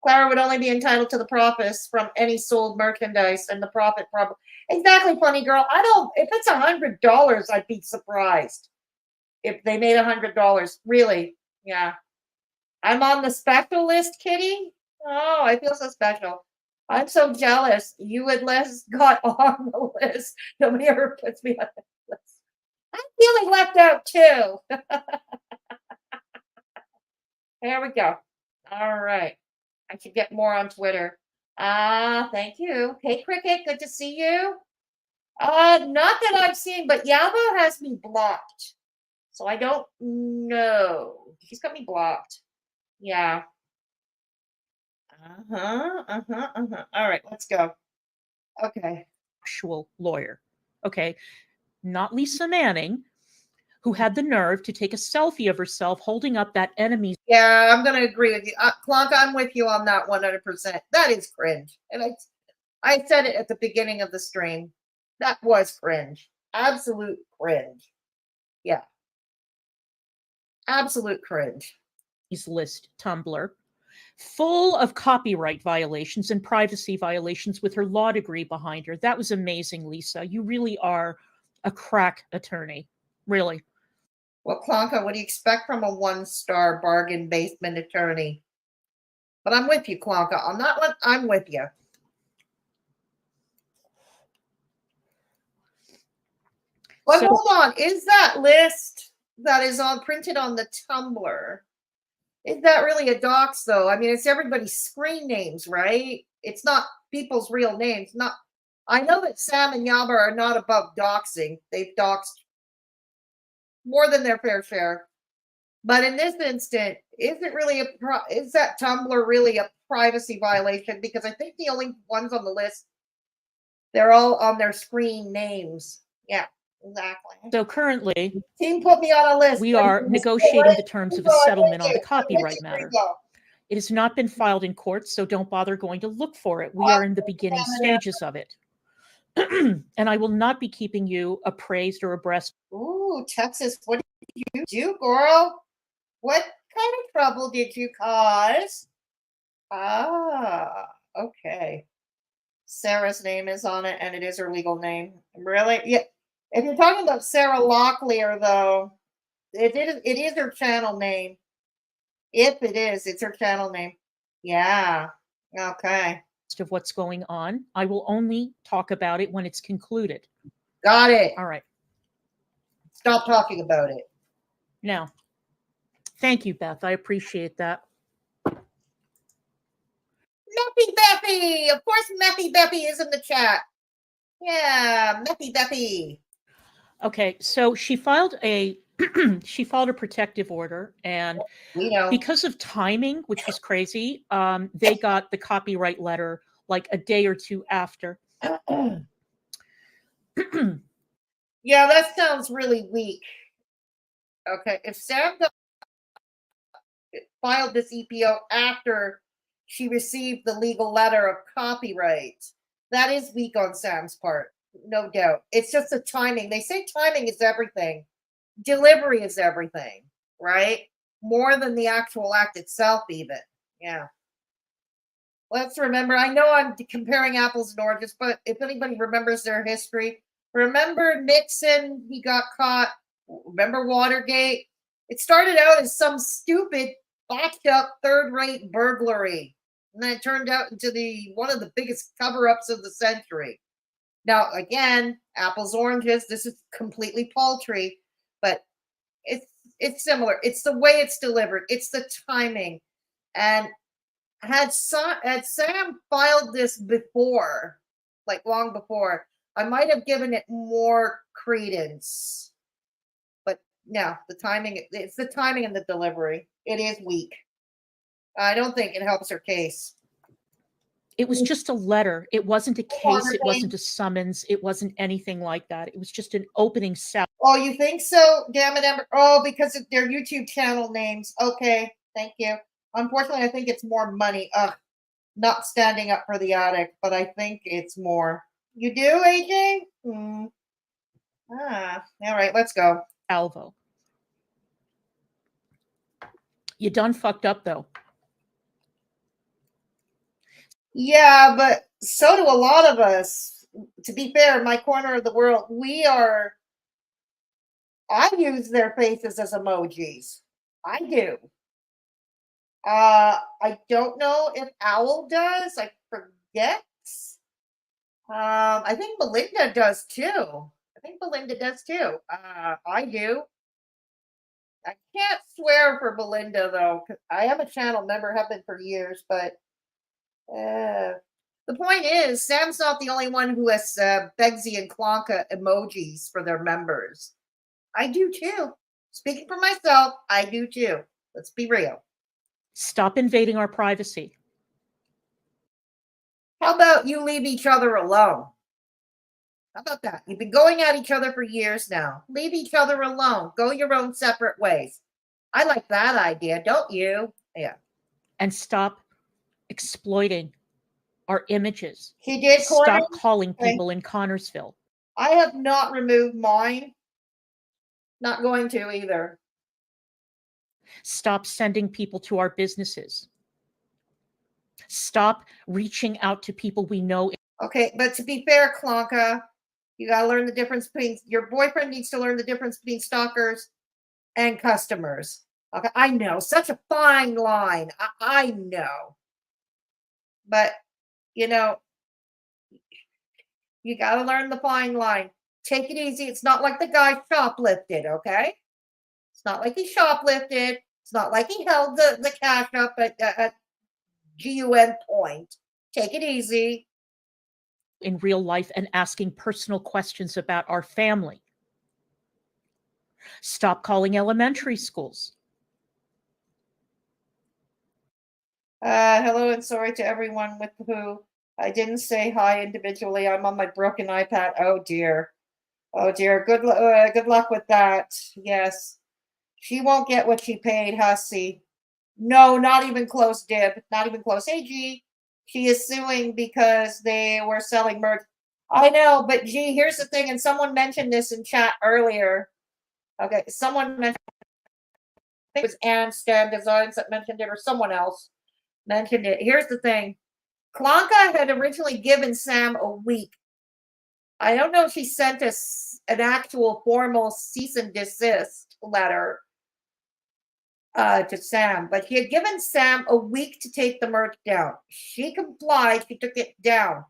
Clara would only be entitled to the profits from any sold merchandise, and the profit probably exactly, funny girl. I don't. If it's $100, I'd be surprised if they made $100. Really? Yeah. I'm on the special list, Kitty. Oh, I feel so special. I'm so jealous. You and Liz got on the list. Nobody ever puts me on the list. I'm feeling left out too. There we go. All right. I should get more on Twitter. Thank you. Hey, Cricket, good to see you. Not that I've seen, but Yaba has me blocked. So I don't know. She's got me blocked. Yeah. All right, let's go. Okay. actual lawyer. Okay. Not Lisa Manning, who had the nerve to take a selfie of herself holding up that enemy's Yeah, I'm going to agree with you. Clonka, I'm with you on that 100%. That is cringe. And I said it at the beginning of the stream. That was cringe. Absolute cringe. Yeah. Absolute cringe. list Tumblr, full of copyright violations and privacy violations with her law degree behind her. That was amazing, Lisa. You really are a crack attorney. Really. Well, Clonka, what do you expect from a one-star bargain basement attorney? But I'm with you, Clonka. On that one, I'm with you. But So- hold on. Is that list that is printed on the Tumblr, is that really a dox, though? I mean, it's everybody's screen names, right? It's not people's real names. Not. I know that Sam and Yaba are not above doxing. They've doxed more than their fair share. But in this instant, is that Tumblr really a privacy violation? Because I think the only ones on the list, they're all on their screen names. Yeah, exactly. So currently, Team put me on a list. we are negotiating the terms of a settlement on the copyright matter. It has not been filed in court, so don't bother going to look for it. We are in the beginning stages of it. And I will not be keeping you appraised or abreast. Ooh, Texas, what did you do, girl? What kind of trouble did you cause? Okay. Sarah's name is on it, and it is her legal name. Really? Yeah. If you're talking about Sarah Locklear, though, it is her channel name. If it is, it's her channel name. Yeah. Okay. Of what's going on. I will only talk about it when it's concluded. Got it. All right. Stop talking about it. Now, thank you, Beth. I appreciate that. Meffy Beffy. Of course, Meffy Beffy is in the chat. Yeah, Meffy Beffy. Okay, so she filed a protective order, and because of timing, which was crazy, they got the copyright letter like a day or two after. Yeah, that sounds really weak. Okay, if Sam filed this EPO after she received the legal letter of copyright, that is weak on Sam's part, no doubt. It's just the timing. They say timing is everything. Delivery is everything, right? More than the actual act itself, even. Yeah. Let's remember, I know I'm comparing apples and oranges, but if anybody remembers their history, remember Nixon, he got caught. Remember Watergate? It started out as some stupid, botched up, third-rate burglary. And then it turned out into one of the biggest cover-ups of the century. Now, again, apples, oranges, this is completely paltry, but it's similar. It's the way it's delivered. It's the timing. And had Sam filed this before, like long before, I might have given it more credence. But no, it's the timing and the delivery. It is weak. I don't think it helps her case. It was just a letter. It wasn't a case. It wasn't Thing. a summons. It wasn't anything like that. It was just an opening salvo. Oh, you think so? Damn it, Amber. Oh, because of their YouTube channel names. Okay, thank you. Unfortunately, I think it's more money. Ugh, not standing up for the attic, but I think it's more. You do, AJ? Hmm. Ah, all right, let's go. Salvo. You done fucked up though. Yeah, but so do a lot of us. To be fair, in my corner of the world, I use their faces as emojis. I do. I don't know if Owl does. I forget. I think Belinda does too. I do. I can't swear for Belinda though, 'cause I am a channel member, have been for years, but the point is, Sam's not the only one who has Begsy and Clonka emojis for their members. I do too. Speaking for myself, I do too. Let's be real. Stop invading our privacy. How about you leave each other alone? How about that? You've been going at each other for years now. Leave each other alone. Go your own separate ways. I like that idea, don't you? Yeah. And stop exploiting our images. He did, Courtney. Stop calling Okay. people in Connorsville. I have not removed mine. Not going to either. Stop sending people to our businesses. Stop reaching out to people we know. Okay, but to be fair, Clonka, you gotta learn the difference between your boyfriend needs to learn the difference between stalkers and customers. Okay, I know, such a fine line. I know. But you know, you gotta learn the fine line. Take it easy. It's not like the guy shoplifted, okay? It's not like he shoplifted. It's not like he held the cash up at GUN point. Take it easy. In real life and asking personal questions about our family. Stop calling elementary schools. Hello and sorry to everyone with who I didn't say hi individually. I'm on my broken iPad. Oh dear. Oh dear. Good luck with that. Yes. She won't get what she paid, Hussy. No, not even close, Dib. Not even close. Hey, G. She is suing because they were selling merch. I know, but G, here's the thing, and someone mentioned this in chat earlier. Okay, someone mentioned, I think it was Ann Stem Designs that mentioned it, or someone else mentioned it. Here's the thing. Clonka had originally given Sam a week. I don't know if she sent us an actual formal cease and desist letter to Sam, but he had given Sam a week to take the merch down. She complied. She took it down.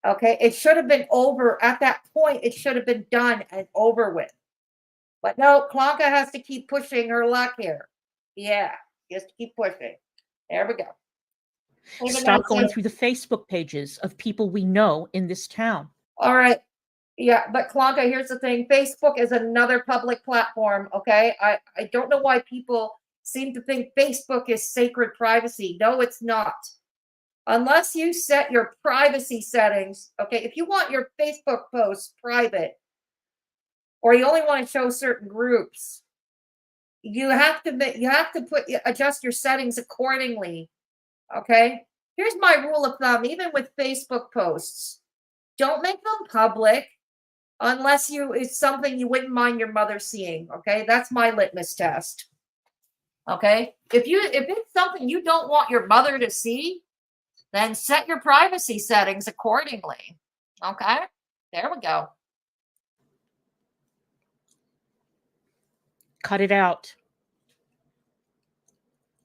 Okay, it should have been over at that point. It should have been done and over with. But no, Clonka has to keep pushing her luck here. Yeah, she has to keep pushing. There we go. Stop going through the Facebook pages of people we know in this town. All right. Yeah, but Clonka, here's the thing. Facebook is another public platform, okay? I don't know why people seem to think Facebook is sacred privacy. No, it's not. Unless you set your privacy settings, okay? If you want your Facebook posts private, or you only want to show certain groups, you have to adjust your settings accordingly, okay? Here's my rule of thumb, even with Facebook posts. Don't make them public unless it's something you wouldn't mind your mother seeing, okay? That's my litmus test. Okay? If it's something you don't want your mother to see, then set your privacy settings accordingly. Okay? There we go. Cut it out.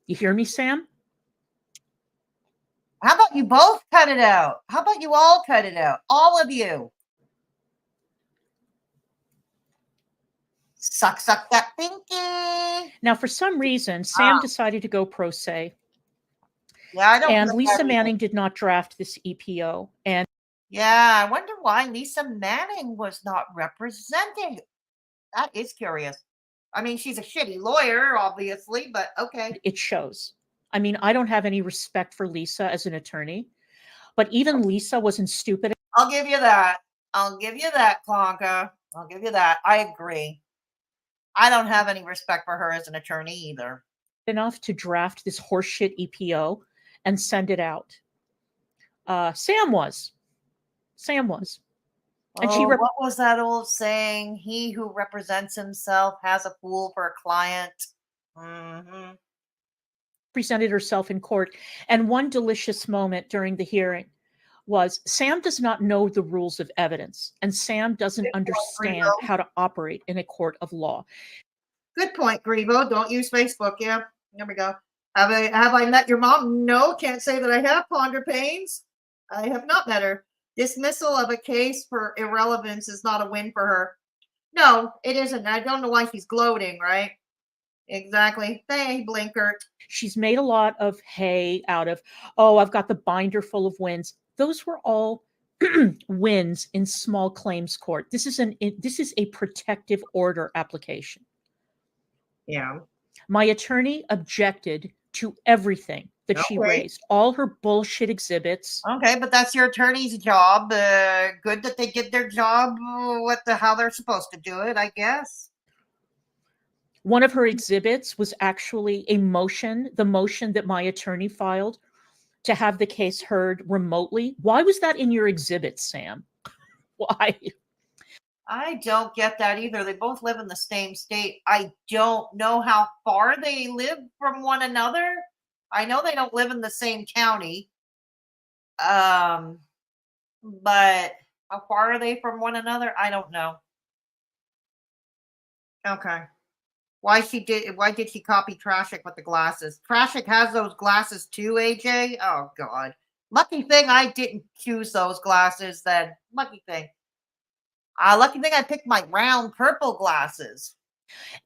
You hear me, Sam? How about you both cut it out? How about you all cut it out? All of you. Suck that pinky. Now, for some reason, Sam decided to go pro se. Yeah, I don't. And Lisa Manning did not draft this EPO. And yeah, I wonder why Lisa Manning was not represented. That is curious. I mean, she's a shitty lawyer, obviously, but okay. It shows. I mean, I don't have any respect for Lisa as an attorney. But even Lisa wasn't stupid I'll give you that. I'll give you that, Clonka. I'll give you that. I agree. I don't have any respect for her as an attorney either. enough to draft this horseshit EPO and send it out. Sam was. And she what was that old saying? He who represents himself has a fool for a client. Mm-hmm. represented herself in court. And one delicious moment during the hearing was Sam does not know the rules of evidence, and Sam doesn't understand how to operate in a court of law. Good point, Grebo. Don't use Facebook. Yeah, there we go. Have I met your mom? No, can't say that I have. Ponder pains. I have not met her. Dismissal of a case for irrelevance is not a win for her. No, it isn't. I don't know why she's gloating, right? Exactly. Hey, Blinker. She's made a lot of hay out of, oh, I've got the binder full of wins. Those were all wins in small claims court. This is a protective order application. Yeah. My attorney objected to everything that she raised, all her bullshit exhibits. Okay, but that's your attorney's job. Good that they did their job. How they're supposed to do it, I guess. One of her exhibits was actually the motion that my attorney filed to have the case heard remotely. Why was that in your exhibit, Sam? Why? I don't get that either. They both live in the same state. I don't know how far they live from one another. I know they don't live in the same county. But how far are they from one another? I don't know. Okay. Why did she copy Trashik with the glasses? Trashik has those glasses too, AJ? Oh God. Lucky thing I didn't choose those glasses then. Lucky thing. Lucky thing I picked my round purple glasses.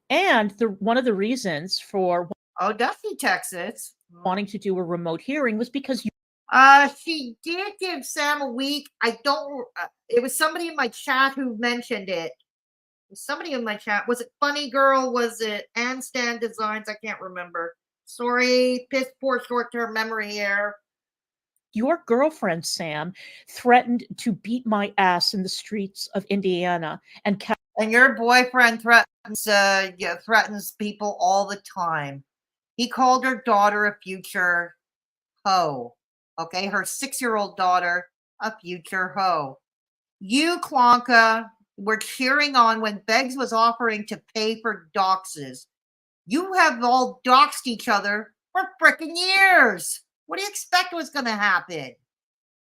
And one of the reasons for Dusty, Texas, wanting to do a remote hearing was because she did give Sam a week. I don't. It was somebody in my chat who mentioned it. Somebody in my chat. Was it Funny Girl? Was it Handstand Designs? I can't remember. Sorry, piss poor short-term memory here. Your girlfriend, Sam, threatened to beat my ass in the streets of Indiana. And your boyfriend threatens people all the time. He called her daughter a future hoe. Okay, her 6-year-old daughter a future hoe. You, Clonka, were cheering on when Beggs was offering to pay for doxes. You have all doxed each other for frickin' years. What do you expect was going to happen?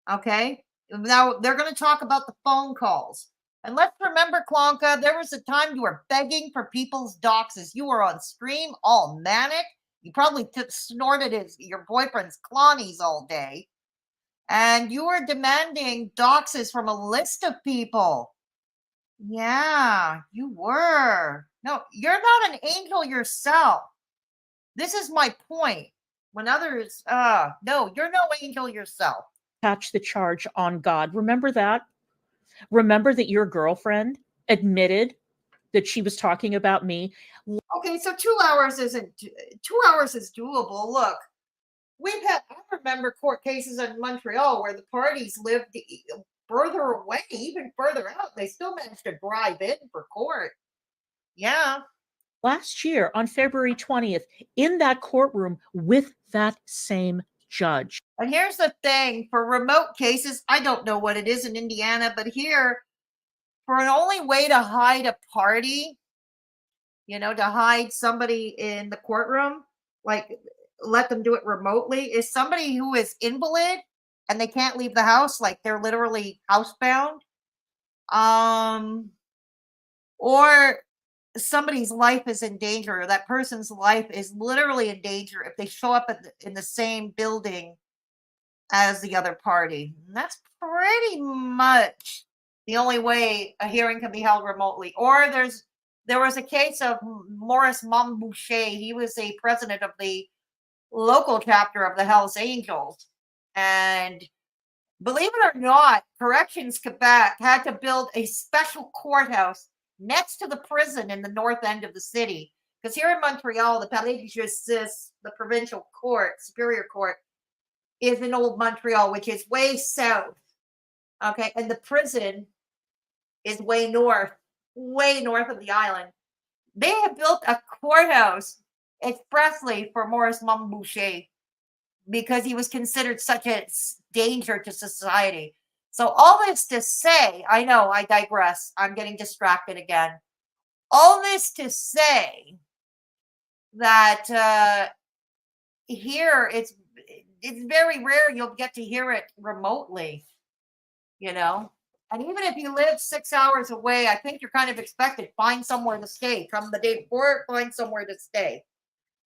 Okay? Now, they're going to talk about the phone calls. And let's remember, Clonka, there was a time you were begging for people's doxes. You were on stream all manic. You probably snorted your boyfriend's clonies all day. And you were demanding doxes from a list of people. Yeah, you were. No, you're not an angel yourself. This is my point. When others, no, you're no angel yourself. Attach the charge on God. Remember that? Remember that your girlfriend admitted that she was talking about me. Okay, so 2 hours is doable. Look, I remember court cases in Montreal where the parties lived further away, even further out. They still managed to drive in for court. Yeah. Last year on February 20th, in that courtroom with that same judge. And here's the thing, for remote cases, I don't know what it is in Indiana, but here, for an only way to hide a party, to hide somebody in the courtroom, like let them do it remotely, is somebody who is invalid and they can't leave the house, like they're literally housebound. Or somebody's life is in danger, or that person's life is literally in danger if they show up in the same building as the other party. And that's pretty much the only way a hearing can be held remotely. Or there was a case of Maurice Montboucher. He was a president of the local chapter of the Hells Angels. And believe it or not, Corrections Quebec had to build a special courthouse next to the prison in the north end of the city. Because here in Montreal, the Palais de Justice, the provincial court, Superior Court, is in Old Montreal, which is way south. Okay. And the prison is way north of the island. They have built a courthouse expressly for Maurice Montboucher because he was considered such a danger to society. So all this to say, I know I digress. I'm getting distracted again. All this to say that here it's very rare you'll get to hear it remotely, you know. And even if you live 6 hours away, I think you're kind of expected find somewhere to stay. Come the day before, find somewhere to stay.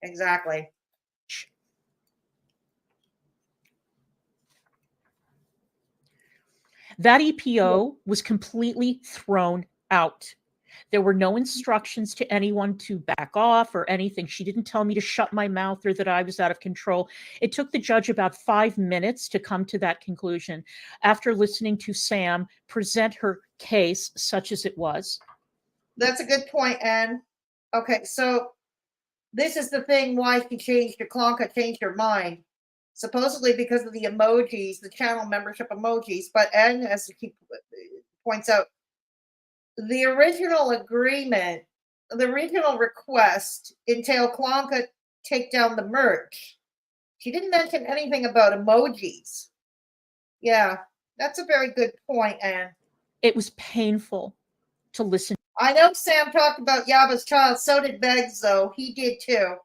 Exactly. That EPO was completely thrown out. There were no instructions to anyone to back off or anything. She didn't tell me to shut my mouth or that I was out of control. It took the judge about 5 minutes to come to that conclusion after listening to Sam present her case such as it was. That's a good point, Anne. Okay, so this is the thing why she changed her Clonka changed her mind. Supposedly because of the emojis, the channel membership emojis. But Anne, as he points out, the original agreement, the original request entailed Clonka take down the merch. She didn't mention anything about emojis. Yeah, that's a very good point, Anne. It was painful to listen. I know Sam talked about Yaba's child. So did Beggs, though. He did too.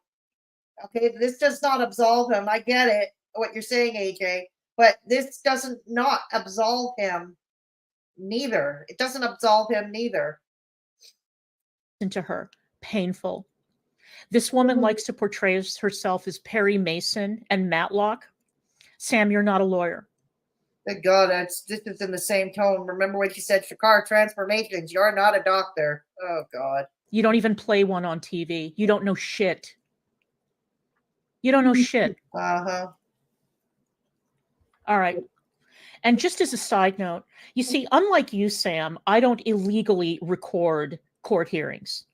Okay, this does not absolve him. I get it, what you're saying, AJ. But this doesn't not absolve him neither. It doesn't absolve him neither. To her, painful. This woman likes to portray herself as Perry Mason and Matlock. Sam, you're not a lawyer. Good God, this is in the same tone. Remember what you said, Shakar, transformations. You're not a doctor. Oh, God. You don't even play one on TV. You don't know shit. You don't know shit. Uh-huh. All right. And just as a side note, you see, unlike you, Sam, I don't illegally record court hearings.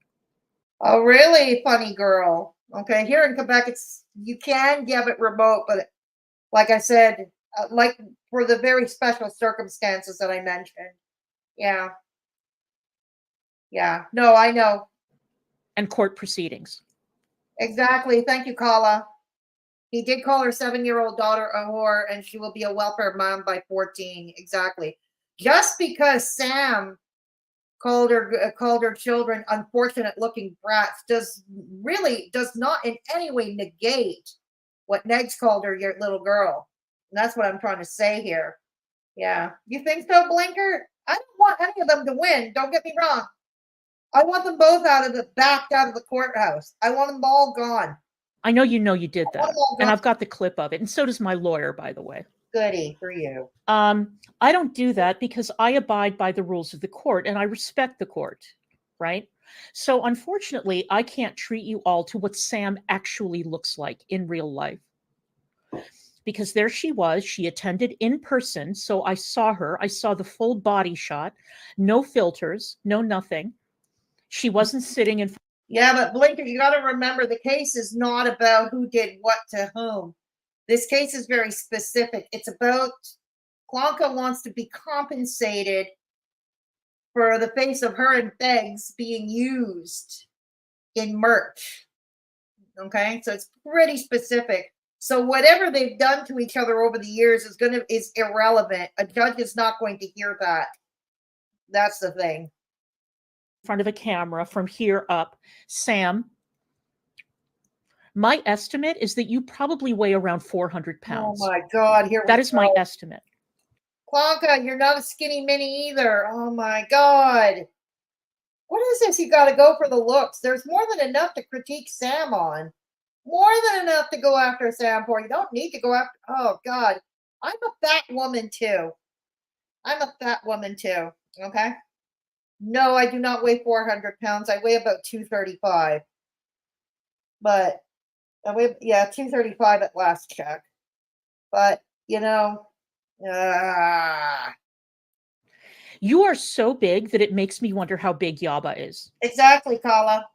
Oh, really? Funny girl. Okay, here in Quebec, you can give it remote, but like I said, like for the very special circumstances that I mentioned. Yeah. Yeah. No, I know. And court proceedings. Exactly. Thank you, Kala. He did call her 7-year-old daughter a whore, and she will be a welfare mom by 14. Exactly. Just because Sam called her children unfortunate-looking brats does not in any way negate what Negs called her your little girl. And that's what I'm trying to say here. Yeah. You think so, Blinker? I don't want any of them to win. Don't get me wrong. I want them both backed out of the courthouse. I want them all gone. I know you did that. And I've got the clip of it. And so does my lawyer, by the way. Goody for you. I don't do that because I abide by the rules of the court and I respect the court, right? So unfortunately, I can't treat you all to what Sam actually looks like in real life. Because there she was, she attended in person. So I saw her, I saw the full body shot, no filters, no nothing. She wasn't sitting in. Yeah, but Blinker, you got to remember the case is not about who did what to whom. This case is very specific. It's about Clonka wants to be compensated for the face of her and Beggs being used in merch. Okay, so it's pretty specific. So whatever they've done to each other over the years is irrelevant. A judge is not going to hear that. That's the thing. Front of a camera from here up. Sam, my estimate is that you probably weigh around 400 pounds. Oh my God, that is my estimate. Clonka, you're not a skinny mini either. Oh my God. What is this? You got to go for the looks. There's more than enough to critique Sam on. More than enough to go after Sam for. You don't need to go after. Oh God. I'm a fat woman too. Okay. No, I do not weigh 400 pounds. I weigh about 235. But I weigh, 235 at last check. But, you are so big that it makes me wonder how big Yaba is. Exactly, Kala.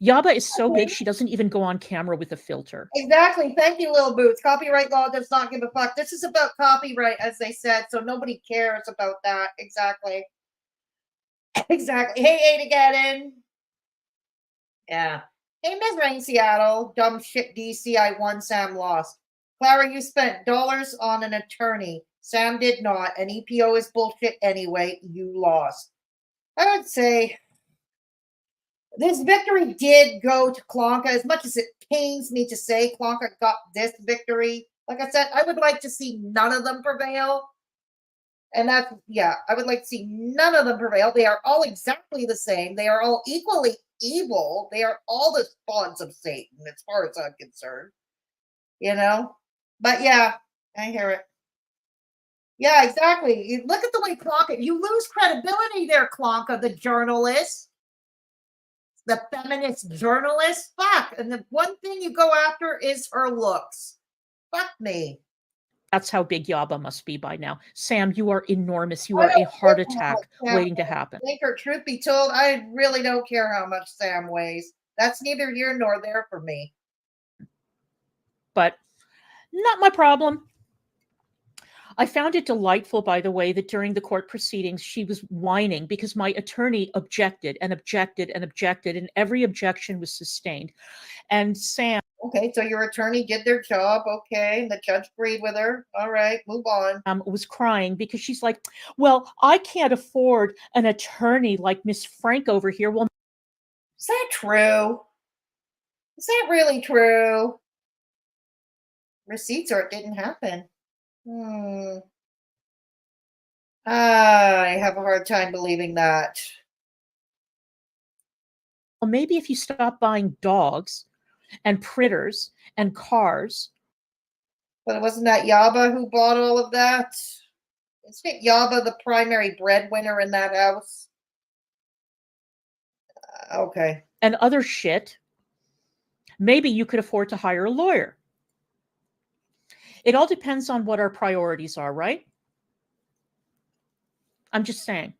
Yaba is so big she doesn't even go on camera with a filter. Exactly. Thank you, Little Boots. Copyright law does not give a fuck. This is about copyright, as they said, so nobody cares about that. Exactly. Exactly. Hey, Adageddon. Yeah. Hey, Miss Rain Seattle. Dumb shit DC. I won. Sam lost. Clara, you spent dollars on an attorney. Sam did not. An EPO is bullshit anyway. You lost. I would say this victory did go to Clonka. As much as it pains me to say Clonka got this victory, like I said, I would like to see none of them prevail. And that's, yeah, I would like to see none of them prevail. They are all exactly the same. They are all equally evil. They are all the spawns of Satan, as far as I'm concerned. You know? But yeah, I hear it. Yeah, exactly. You look at the way Clonka, you lose credibility there, Clonka, the journalist, the feminist journalist. Fuck. And the one thing you go after is her looks. Fuck me. That's how big Yaba must be by now. Sam, you are enormous. You are a heart attack waiting to happen. Baker, truth be told, I really don't care how much Sam weighs. That's neither here nor there for me. But not my problem. I found it delightful, by the way, that during the court proceedings, she was whining because my attorney objected and objected and objected, and every objection was sustained. And Sam. Okay, so your attorney did their job. Okay, and the judge agreed with her. All right, move on. Was crying because she's like, well, I can't afford an attorney like Miss Frank over here. Well, is that true? Is that really true? Receipts or it didn't happen. I have a hard time believing that. Well, maybe if you stop buying dogs and critters and cars. But wasn't that Yaba who bought all of that? Isn't it Yaba the primary breadwinner in that house? Okay. And other shit. Maybe you could afford to hire a lawyer. It all depends on what our priorities are, right? I'm just saying.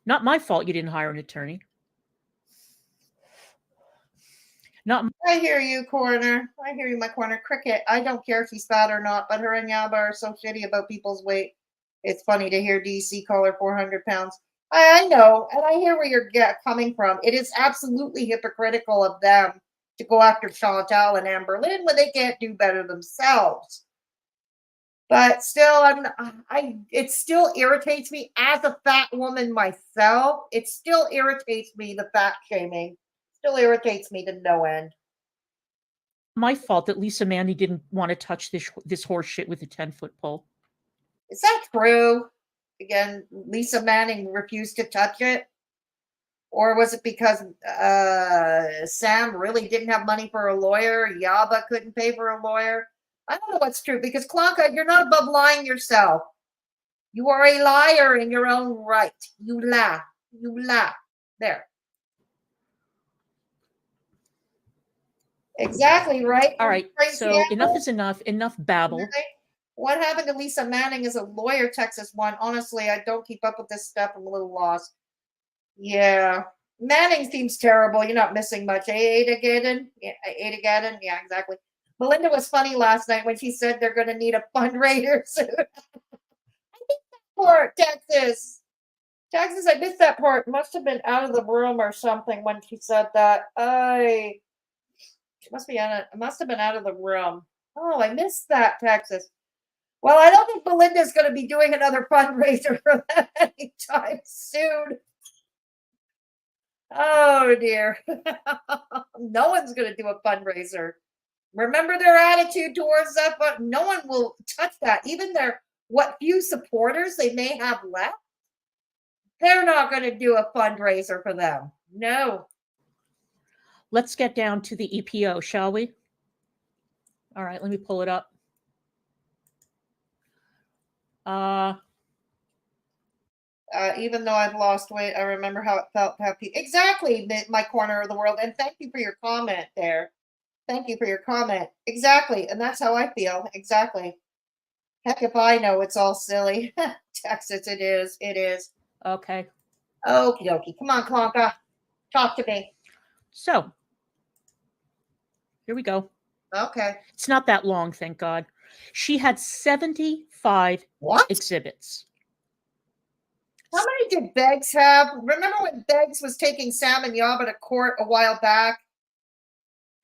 Not my fault you didn't hire an attorney. I hear you, Corner. I hear you, my Corner. Cricket, I don't care if he's fat or not, but her and Yaba are so shitty about people's weight. It's funny to hear DC call her 400 pounds. I know, and I hear where you're coming from. It is absolutely hypocritical of them to go after Chantal and Amber Lynn when they can't do better themselves. But still, it still irritates me as a fat woman myself. It still irritates me, the fat shaming. Still irritates me to no end. My fault that Lisa Mandy didn't want to touch this horse shit with a 10-foot pole. Is that true? Again, Lisa Manning refused to touch it? Or was it because Sam really didn't have money for a lawyer? Yaba couldn't pay for a lawyer? I don't know what's true, because Clonka, you're not above lying yourself. You are a liar in your own right. You lie. You lie. There. Exactly, right? All right, so enough is enough. Enough babble. What happened to Lisa Manning as a lawyer, Texas one? Honestly, I don't keep up with this stuff. I'm a little lost. Yeah. Manning seems terrible. You're not missing much. Adageddon? Yeah, Adageddon? Yeah, exactly. Melinda was funny last night when she said they're going to need a fundraiser soon. I missed that part, Texas. Texas, I missed that part. Must have been out of the room or something when she said that. She must have been out of the room. Oh, I missed that, Texas. Well, I don't think Belinda's going to be doing another fundraiser for that anytime soon. Oh, dear. No one's going to do a fundraiser. Remember their attitude towards that, but no one will touch that. Even what few supporters they may have left, they're not going to do a fundraiser for them. No. Let's get down to the EPO, shall we? All right, let me pull it up. Even though I've lost weight, I remember how it felt to have exactly my corner of the world. And thank you for your comment there. Thank you for your comment. Exactly. And that's how I feel. Exactly. Heck if I know, it's all silly. Texas, it is. It is. Okay. Okie dokie. Come on, Clonka. Talk to me. So, Here we go. Okay. It's not that long, thank God. She had 75 What? exhibits. How many did Beggs have? Remember when Beggs was taking Sam and Yaba to court a while back?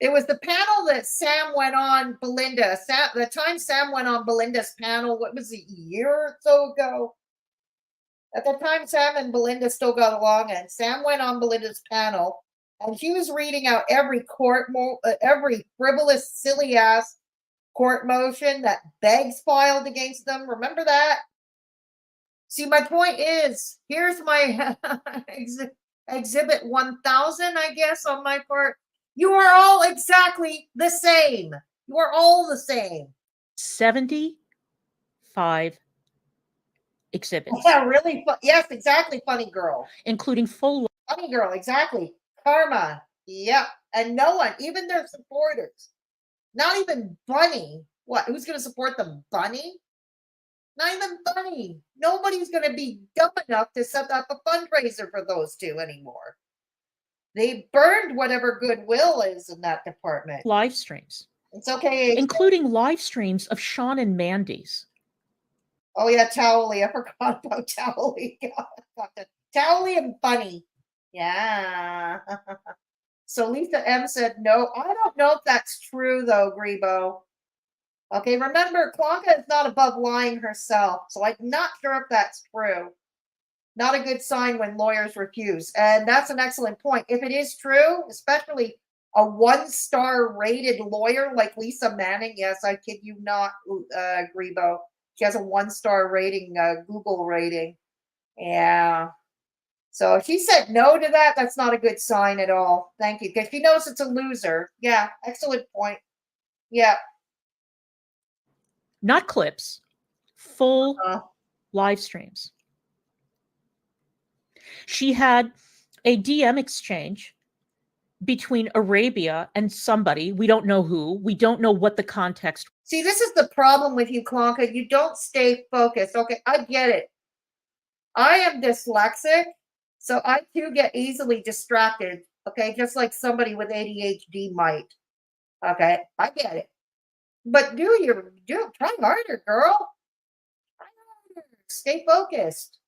It was the panel that Sam went on Belinda. The time Sam went on Belinda's panel, what was it, a year or so ago? At the time, Sam and Belinda still got along, and Sam went on Belinda's panel, and she was reading out every every frivolous, silly-ass court motion that Beggs filed against them. Remember that? See, my point is, here's my exhibit 1000, I guess, on my part. You are all exactly the same. You are all the same. 75 exhibits. Yeah, really. Yes, exactly. Funny girl. Including full. Funny girl, exactly. Karma. Yep. And no one, even their supporters, not even Bunny. What? Who's going to support them? Bunny? Not even Bunny. Nobody's going to be dumb enough to set up a fundraiser for those two anymore. They burned whatever goodwill is in that department. Live streams. It's okay. Including live streams of Sean and Mandy's. Oh, yeah, Towley. I forgot about Towley. Towley and Bunny. Yeah. So Lisa M said no. I don't know if that's true, though, Grebo. Okay, remember, Clonka is not above lying herself, so I'm not sure if that's true. Not a good sign when lawyers refuse. And that's an excellent point. If it is true, especially a 1-star rated lawyer like Lisa Manning, yes, I kid you not, Grebo. She has a 1-star rating, Google rating. Yeah. So if she said no to that, that's not a good sign at all. Thank you. Because she knows it's a loser. Yeah, excellent point. Yeah. Not clips, full live streams. She had a DM exchange between Arabia and somebody. We don't know who. We don't know what the context. See, this is the problem with you, Clonka. You don't stay focused. Okay, I get it. I am dyslexic, so I too get easily distracted. Okay, just like somebody with ADHD might. Okay, I get it. But try harder, girl. Try harder. Stay focused.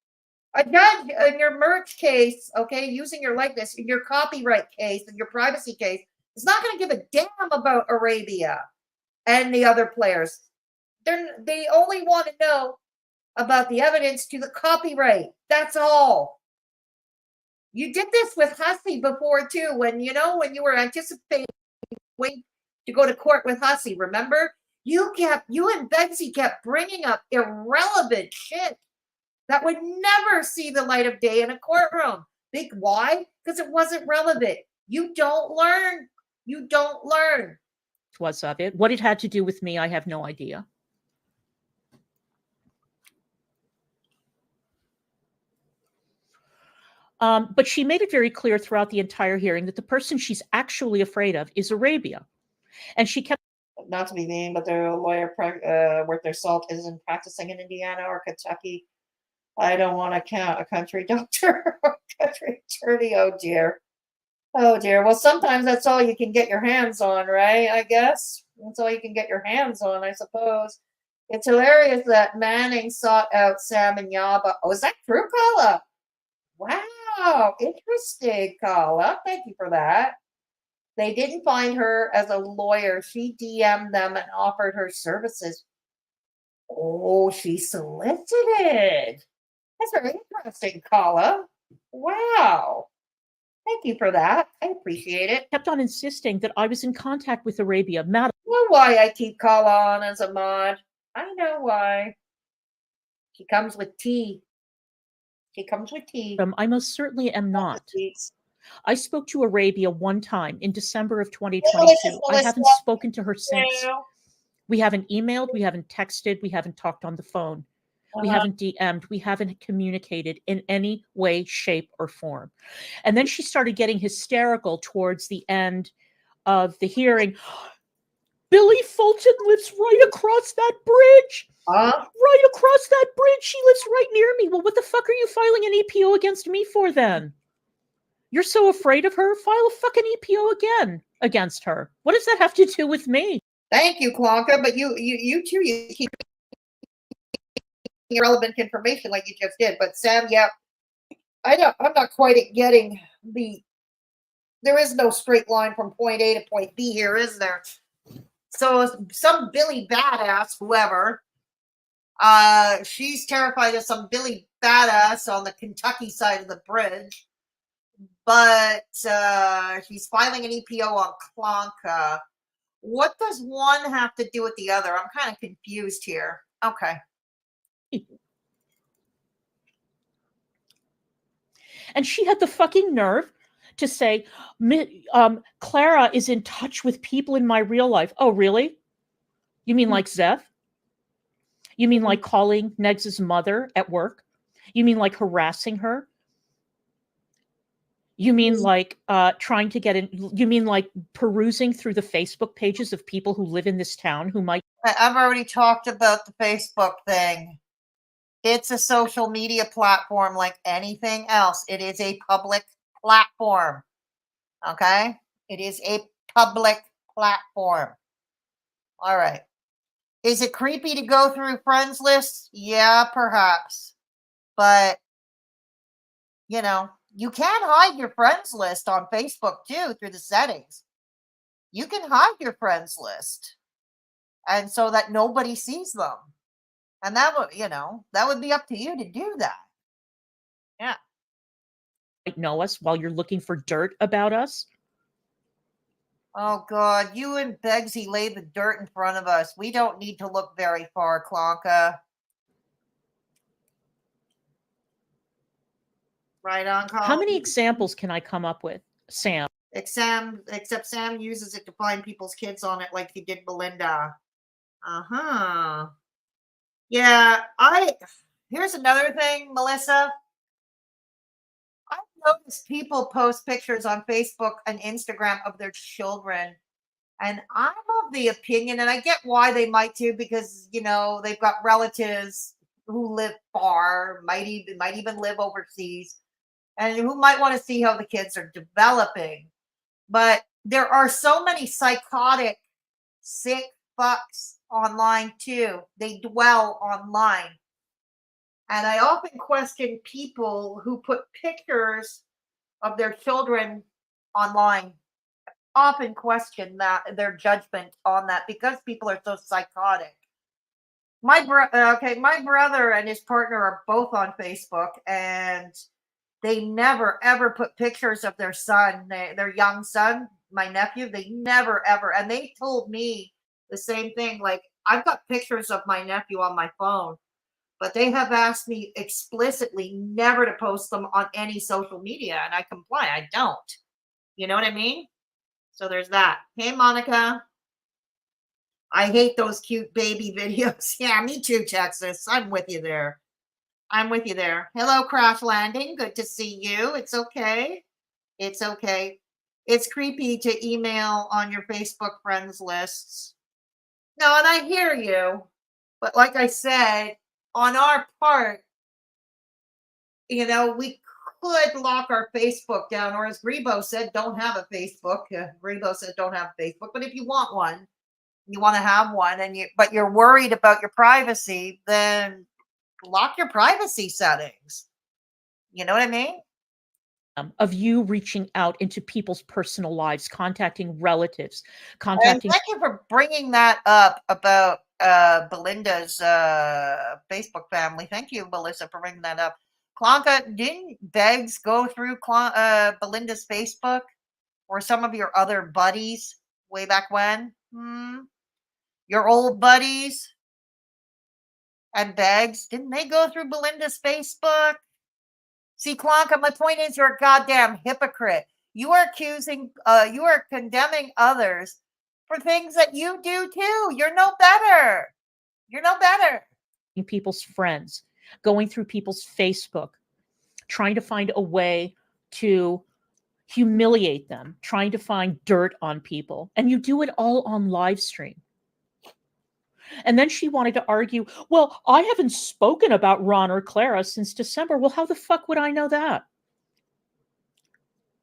A judge in your merch case, okay, using your likeness, in your copyright case, in your privacy case, is not going to give a damn about Arabia and the other players. They only want to know about the evidence to the copyright. That's all. You did this with Hussey before too, when you were anticipating to go to court with Hussey. Remember, you and Betsy kept bringing up irrelevant shit that would never see the light of day in a courtroom. Why? Because it wasn't relevant. You don't learn. You don't learn. Was of it. What it had to do with me, I have no idea. But she made it very clear throughout the entire hearing that the person she's actually afraid of is Arabia. And she kept... Not to be mean, but their lawyer worth their salt isn't practicing in Indiana or Kentucky. I don't want to count a country doctor or country attorney. Oh, dear. Oh, dear. Well, sometimes that's all you can get your hands on, right? I guess. That's all you can get your hands on, I suppose. It's hilarious that Manning sought out Sam and Yaba. Oh, is that true, Kala? Wow. Interesting, Kala. Thank you for that. They didn't find her as a lawyer. She DM'd them and offered her services. Oh, she solicited. That's very interesting, Kala. Wow. Thank you for that. I appreciate it. Kept on insisting that I was in contact with Arabia. Madam, I know why I keep Kala on as a mod. I know why. She comes with tea. She comes with tea. I most certainly am not. I spoke to Arabia one time in December of 2022. I haven't spoken to her since. We haven't emailed, we haven't texted, we haven't talked on the phone. We haven't DM'd, we haven't communicated in any way, shape, or form. And then she started getting hysterical towards the end of the hearing. Billy Fulton lives right across that bridge. Right across that bridge. She lives right near me. Well, what the fuck are you filing an EPO against me for then? You're so afraid of her? File a fucking EPO again. against her. What does that have to do with me? Thank you, Clonka. But you too, you keep irrelevant information like you just did. But Sam, yeah, I'm not quite getting the. There is no straight line from point A to point B here, is there? So some Billy badass, whoever, she's terrified of some Billy badass on the Kentucky side of the bridge, but she's filing an EPO on Clonka. What does one have to do with the other? I'm kind of confused here. Okay. And she had the fucking nerve to say, Clara is in touch with people in my real life. Oh, really? You mean like Zeph? You mean like calling Negs' mother at work? You mean like harassing her? You mean like trying to get in? You mean like perusing through the Facebook pages of people who live in this town who might? I've already talked about the Facebook thing. It's a social media platform like anything else. It is a public platform. Okay? It is a public platform. All right. Is it creepy to go through friends lists? Yeah, perhaps. But, you know, you can hide your friends list on Facebook too through the settings. You can hide your friends list. And so that nobody sees them. And that would, that would be up to you to do that. Yeah. Know us while you're looking for dirt about us. Oh, God. You and Begsy lay the dirt in front of us. We don't need to look very far, Clonka. Right on, Colin. How many examples can I come up with, Sam? Except Sam uses it to find people's kids on it like he did Belinda. Uh-huh. Yeah, here's another thing, Melissa. I've noticed people post pictures on Facebook and Instagram of their children. And I'm of the opinion, and I get why they might too, because, they've got relatives who live far, might even live overseas, and who might want to see how the kids are developing. But there are so many psychotic, sick fucks online too. They dwell online. And I often question people who put pictures of their children online. Often question their judgment on that because people are so psychotic. My brother and his partner are both on Facebook, and they never ever put pictures of their son, their young son, my nephew. They never ever, and they told me the same thing. Like, I've got pictures of my nephew on my phone, but they have asked me explicitly never to post them on any social media, and I comply. I don't. You know what I mean? So there's that. Hey, Monica. I hate those cute baby videos. Yeah, me too, Texas. I'm with you there. Hello, Crash Landing. Good to see you. It's okay. It's okay. It's creepy to email on your Facebook friends lists. No, and I hear you. But like I said, on our part, we could lock our Facebook down, or as Rebo said, don't have a Facebook. Rebo said don't have Facebook. But if you want one, you want to have one, but you're worried about your privacy, then lock your privacy settings. You know what I mean? Of you reaching out into people's personal lives, contacting relatives, And thank you for bringing that up about Belinda's Facebook family. Thank you, Melissa, for bringing that up. Clonka, didn't Beggs go through Belinda's Facebook or some of your other buddies way back when? Your old buddies and Beggs, didn't they go through Belinda's Facebook? See, Clonka, my point is you're a goddamn hypocrite. You are condemning others for things that you do too. You're no better. People's friends, going through people's Facebook, trying to find a way to humiliate them, trying to find dirt on people. And you do it all on live stream. And then she wanted to argue, well, I haven't spoken about Ron or Clara since December. Well, how the fuck would I know that?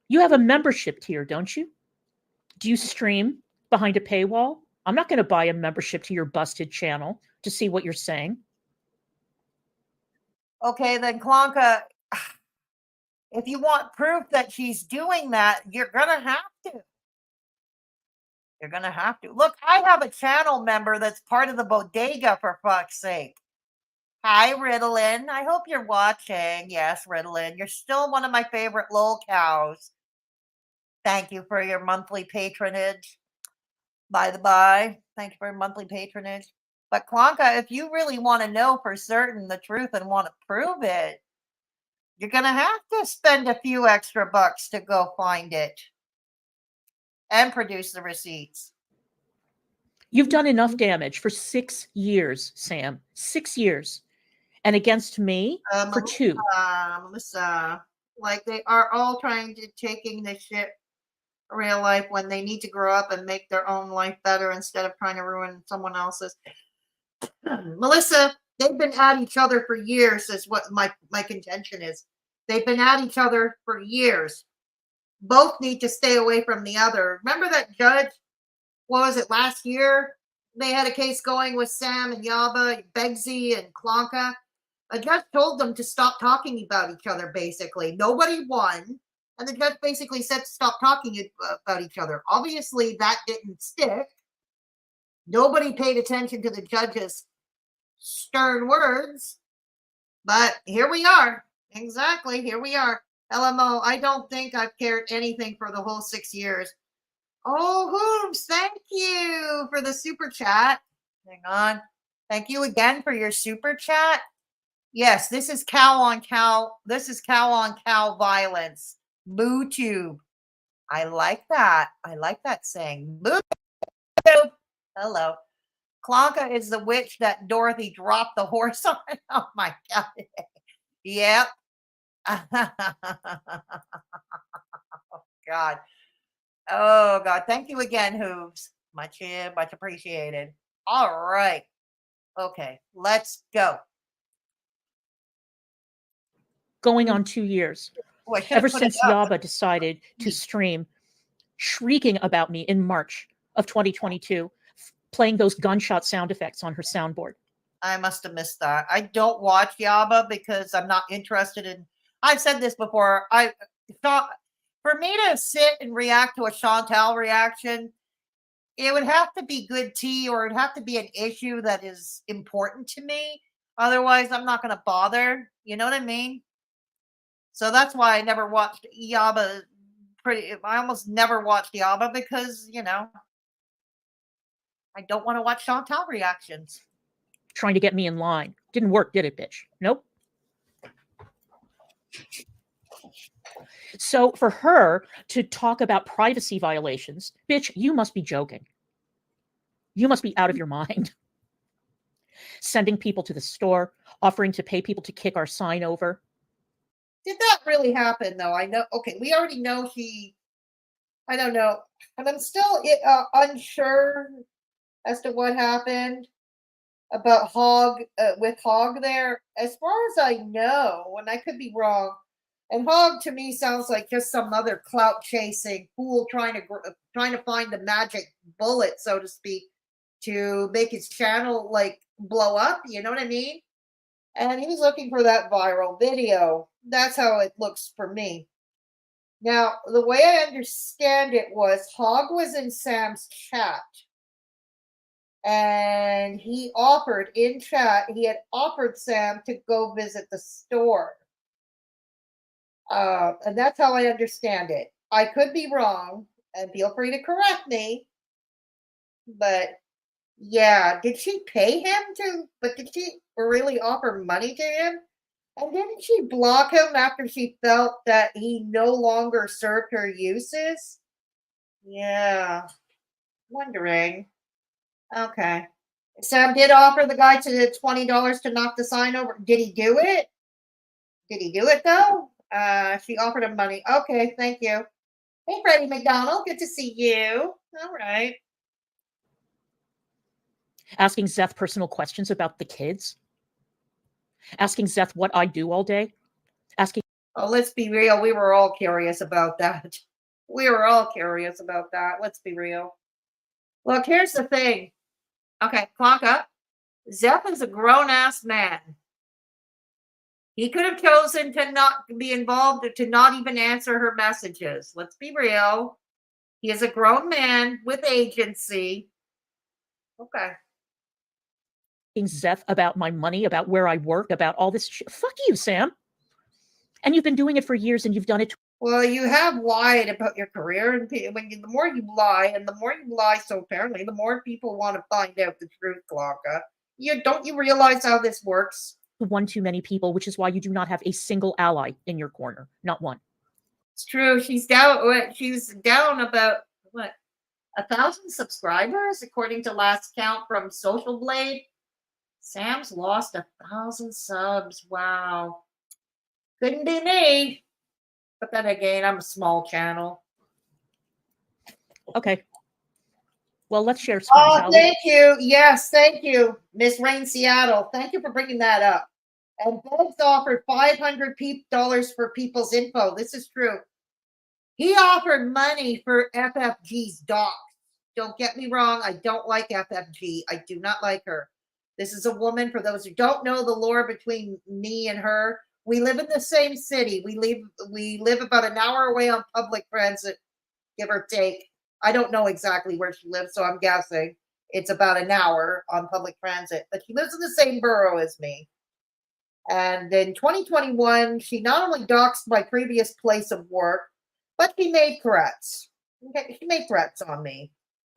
You have a membership tier, don't you? Do you stream behind a paywall? I'm not going to buy a membership to your busted channel to see what you're saying. Okay, then Clonka, if you want proof that she's doing that, you're going to have to. You're going to have to. Look, I have a channel member that's part of the bodega, for fuck's sake. Hi, Ritalin. I hope you're watching. Yes, Ritalin. You're still one of my favorite lol cows. Thank you for your monthly patronage. By the by, thank you for your monthly patronage. But Clonka, if you really want to know for certain the truth and want to prove it, you're going to have to spend a few extra bucks to go find it and produce the receipts. You've done enough damage for 6 years, Sam. 6 years. And against me for 2. Melissa, like they are all trying to taking this shit real life when they need to grow up and make their own life better instead of trying to ruin someone else's. Melissa, they've been at each other for years, is what my contention is. They've been at each other for years. Both need to stay away from the other. Remember that judge? What was it, last year? They had a case going with Sam and Yaba, Begsy and Clonka. A judge told them to stop talking about each other, basically. Nobody won. And the judge basically said to stop talking about each other. Obviously, that didn't stick. Nobody paid attention to the judge's stern words. But here we are. Exactly, here we are. LMO, I don't think I've cared anything for the whole 6 years. Oh, Hoops, thank you for the super chat. Hang on. Thank you again for your super chat. Yes, this is cow on cow. This is cow on cow violence. Moo tube. I like that. I like that saying. Moo tube. Hello. Clonka is the witch that Dorothy dropped the horse on. Oh my God. Yep. Oh God. Oh God. Thank you again, Hooves. Much appreciated. All right. Okay, let's go. Going on 2 years. Oh, Ever since Yaba decided to stream shrieking about me in March of 2022, playing those gunshot sound effects on her soundboard. I must have missed that. I don't watch Yaba because I'm not interested in. I've said this before. I thought for me to sit and react to a Chantal reaction, it would have to be good tea or it'd have to be an issue that is important to me. Otherwise, I'm not going to bother. You know what I mean? So that's why I never watched Yaba. I almost never watched Yaba because, I don't want to watch Chantal reactions. Trying to get me in line. Didn't work, did it, bitch? Nope. So for her to talk about privacy violations, bitch, you must be joking. You must be out of your mind. Sending people to the store, offering to pay people to kick our sign over. Did that really happen, though? I know. Okay, we already know I don't know. And I'm still unsure as to what happened about Hog, with Hog there. As far as I know, and I could be wrong, and Hog to me sounds like just some other clout chasing fool trying to find the magic bullet, so to speak, to make his channel like blow up. You know what I mean? And he was looking for that viral video. That's how it looks for me. Now, the way I understand it was Hog was in Sam's chat. And he offered in chat, he had offered Sam to go visit the store. And that's how I understand it. I could be wrong, and feel free to correct me. But yeah, did she pay him to? But did she really offer money to him? And didn't she block him after she felt that he no longer served her uses? Yeah, wondering. Okay. Sam did offer the guy to $20 to knock the sign over. Did he do it? Did he do it though? She offered him money. Okay, thank you. Hey, Freddie McDonald, good to see you. All right. Asking Zeth personal questions about the kids. Asking Zeth what I do all day. Asking. Oh, let's be real. We were all curious about that. We were all curious about that. Let's be real. Look, here's the thing. Okay, Clonka. Zep is a grown ass man. He could have chosen to not be involved or to not even answer her messages. Let's be real. He is a grown man with agency. Okay. Zeph about my money, about where I work, about all this. Fuck you, Sam. And you've been doing it for years, and you've done it. Well, you have lied about your career, and the more you lie, and the more you lie, so apparently, the more people want to find out the truth, Clonka. Don't you realize how this works? One too many people, which is why you do not have a single ally in your corner, not one. It's true. She's down. She's down about what 1,000 subscribers, according to last count from Social Blade. Sam's lost 1,000 subs. Wow. Couldn't be me. But then again, I'm a small channel. Okay. Well, let's share screen. Oh, thank you. Yes, thank you, Miss Rain Seattle. Thank you for bringing that up. And Bugs offered $500 for people's info. This is true. He offered money for FFG's docs. Don't get me wrong. I don't like FFG. I do not like her. This is a woman, for those who don't know the lore between me and her. We live in the same city. We live about an hour away on public transit, give or take. I don't know exactly where she lives, so I'm guessing it's about an hour on public transit. But she lives in the same borough as me. And in 2021, she not only doxed my previous place of work, but she made threats. Okay, she made threats on me.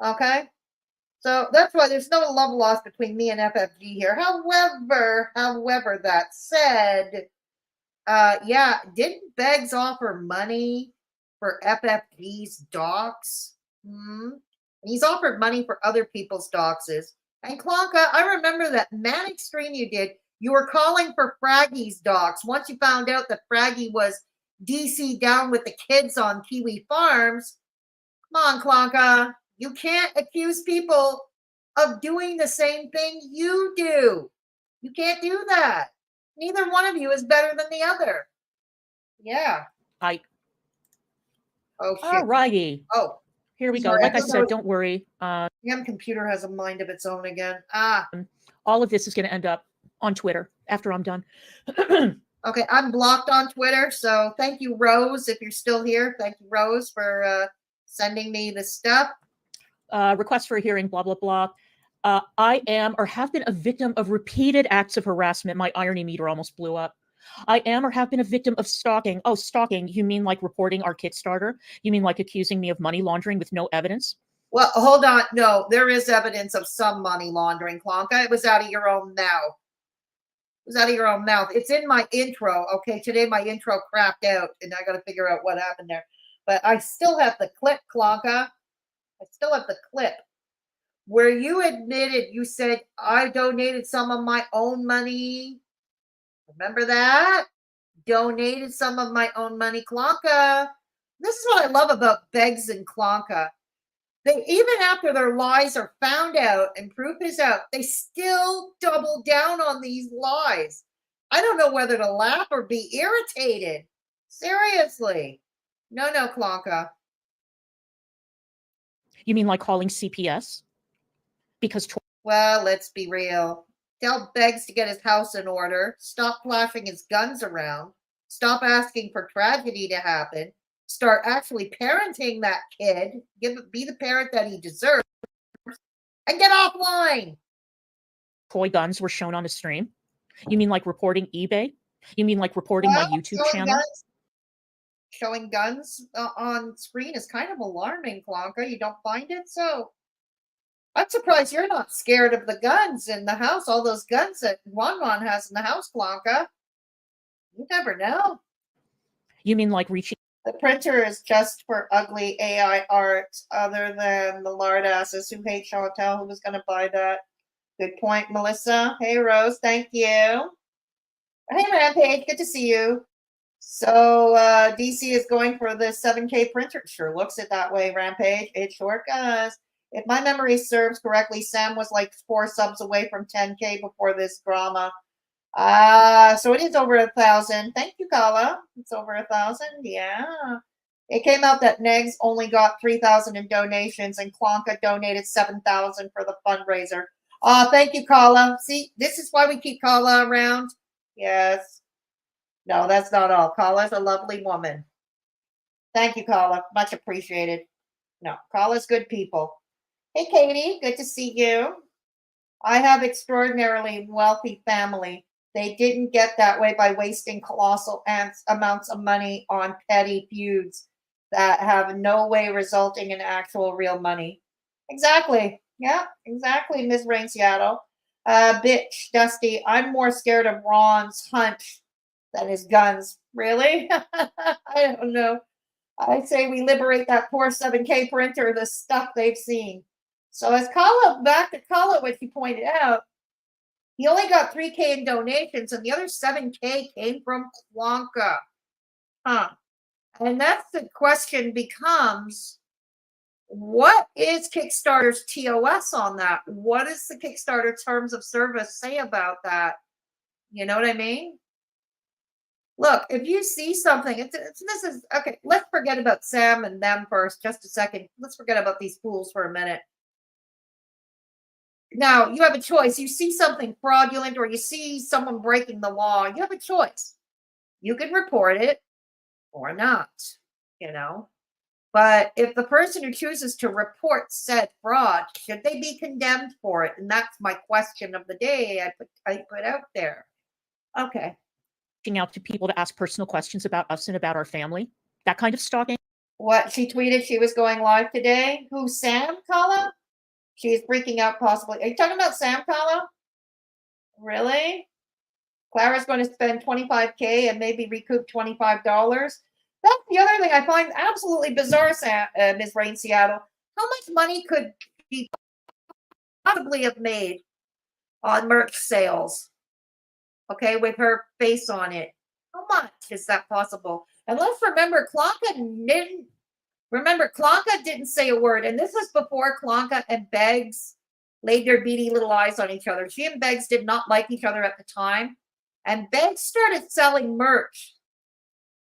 Okay, so that's why there's no love lost between me and FFG here. However, that said, yeah, didn't Beggs offer money for FFG's docs? And he's offered money for other people's doxes. And Clonka, I remember that manic stream you did. You were calling for Fraggy's docs. Once you found out that Fraggy was DC down with the kids on Kiwi Farms, come on, Clonka. You can't accuse people of doing the same thing you do. You can't do that. Neither one of you is better than the other. Yeah. Oh, shit. All righty. Oh. Here we go. Like I said, don't worry. Damn computer has a mind of its own again. All of this is going to end up on Twitter after I'm done. Okay, I'm blocked on Twitter, so thank you, Rose, if you're still here. Thank you, Rose, for sending me the stuff. Request for a hearing, blah, blah, blah. I am or have been a victim of repeated acts of harassment. My irony meter almost blew up. I am or have been a victim of stalking. Oh, stalking. You mean like reporting our Kickstarter? You mean like accusing me of money laundering with no evidence? Well, hold on. No, there is evidence of some money laundering, Clonka. It was out of your own mouth. It was out of your own mouth. It's in my intro. Okay, today my intro crapped out, and I got to figure out what happened there. But I still have the clip, Clonka. I still have the clip where you admitted, you said, I donated some of my own money. Remember that? Donated some of my own money, Clonka. This is what I love about Beggs and Clonka. They, even after their lies are found out and proof is out, they still double down on these lies. I don't know whether to laugh or be irritated. Seriously. No, Clonka. You mean like calling CPS? Because well, let's be real. Tell Beggs to get his house in order. Stop flashing his guns around. Stop asking for tragedy to happen. Start actually parenting that kid. Be the parent that he deserves. And get offline. Toy guns were shown on a stream. You mean like reporting eBay? You mean like reporting my YouTube channel? Showing guns on screen is kind of alarming, Clonka. You don't find it? So I'm surprised you're not scared of the guns in the house. All those guns that Ron has in the house, Clonka. You never know. You mean like reaching? The printer is just for ugly AI art, other than the lard asses who hate show and tell. Who was going to buy that? Good point, Melissa. Hey, Rose. Thank you. Hey, Rampage. Good to see you. So DC is going for the 7K printer. Sure looks it that way, Rampage. It sure does. If my memory serves correctly, Sam was like 4 subs away from 10K before this drama. So it is over 1,000. Thank you, Kala. It's over 1,000. Yeah. It came out that Negs only got 3,000 in donations, and Clonka donated 7,000 for the fundraiser. Thank you, Kala. See, this is why we keep Kala around. Yes. No, that's not all. Kala's a lovely woman. Thank you, Kala. Much appreciated. No, Kala's good people. Hey, Katie. Good to see you. I have extraordinarily wealthy family. They didn't get that way by wasting colossal amounts of money on petty feuds that have no way resulting in actual real money. Exactly. Yeah, exactly, Ms. Rain Seattle. Bitch, Dusty, I'm more scared of Ron's hunch than his guns. Really? I don't know. I say we liberate that poor 7K printer, the stuff they've seen. So as Kala, back to Kala, what he pointed out, he only got 3K in donations, and the other 7K came from Clonka. Huh. And that's the question becomes, what is Kickstarter's TOS on that? What does the Kickstarter terms of service say about that? You know what I mean? Look, if you see something, this is okay. Let's forget about Sam and them first, just a second. Let's forget about these fools for a minute. Now, you have a choice. You see something fraudulent or you see someone breaking the law, you have a choice. You can report it or not, you know. But if the person who chooses to report said fraud, should they be condemned for it? And that's my question of the day I put out there. Okay. Reaching out to people to ask personal questions about us and about our family. That kind of stalking. What, she tweeted she was going live today? Who, Sam Kala? She's freaking out possibly. Are you talking about Sam Kala? Really? Clara's going to spend $25K and maybe recoup $25. That's the other thing I find absolutely bizarre, Ms. Rain Seattle. How much money could she possibly have made on merch sales? Okay, with her face on it. How much is that possible? And let's remember, Clonka didn't say a word. And this was before Clonka and Beggs laid their beady little eyes on each other. She and Beggs did not like each other at the time. And Beggs started selling merch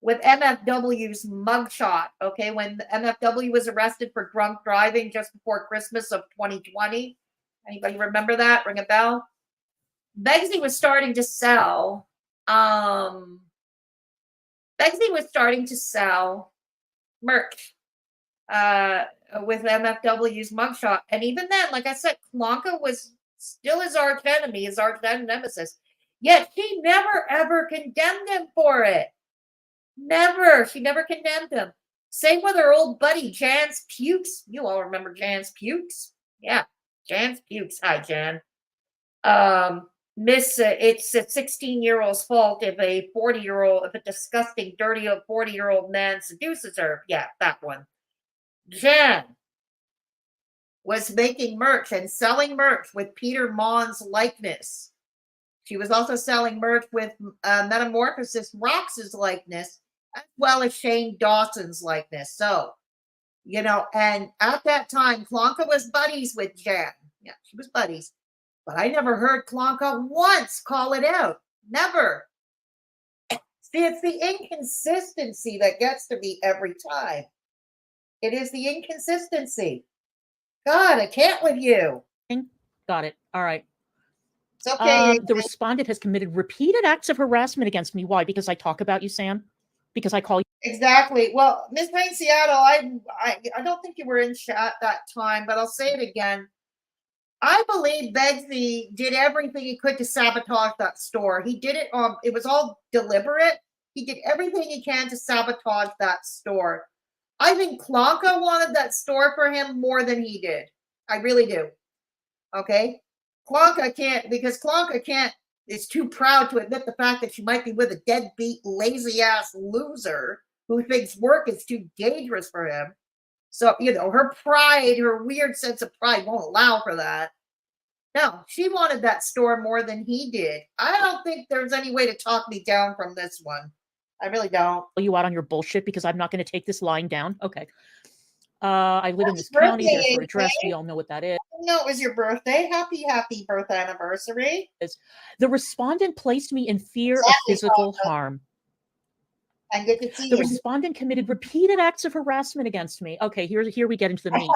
with MFW's mugshot, okay, when MFW was arrested for drunk driving just before Christmas of 2020. Anybody remember that? Ring a bell? Beggsy was starting to sell merch with MFW's mugshot. And even then, like I said, Clonka was still his arch enemy, his arch nemesis. Yet she never ever condemned him for it. Never. She never condemned him. Same with her old buddy, Jan's Pukes. You all remember Jan's Pukes? Yeah, Jan's Pukes. Hi, Jan. It's a 16-year-old's fault if a 40-year-old, if a disgusting, dirty 40-year-old man seduces her. Yeah, that one. Jan was making merch and selling merch with Peter Mon's likeness. She was also selling merch with Metamorphosis Rox's likeness, as well as Shane Dawson's likeness. So, you know, and at that time, Clonka was buddies with Jan. Yeah, she was buddies. But I never heard Clonka once call it out. Never. See, it's the inconsistency that gets to me every time. It is the inconsistency. God, I can't with you. Got it. All right. It's okay. The respondent has committed repeated acts of harassment against me. Why? Because I talk about you, Sam? Because I call you? Exactly. Well, Ms. Rain Seattle, I don't think you were in chat that time, but I'll say it again. I believe Beggsy did everything he could to sabotage that store. He did it it was all deliberate. He did everything he can to sabotage that store. I think Clonka wanted that store for him more than he did. I really do. Okay? Clonka is too proud to admit the fact that she might be with a deadbeat, lazy-ass loser who thinks work is too dangerous for him. So, you know, her pride, her weird sense of pride won't allow for that. No, she wanted that store more than he did. I don't think there's any way to talk me down from this one. I really don't. You out on your bullshit because I'm not going to take this lying down. Okay. I live in this county. There's her address. We all know what that is. No, it was your birthday. Happy birth anniversary. The respondent placed me in fear of physical harm. And good to see The you. respondent committed repeated acts of harassment against me. Okay, here we get into the meat.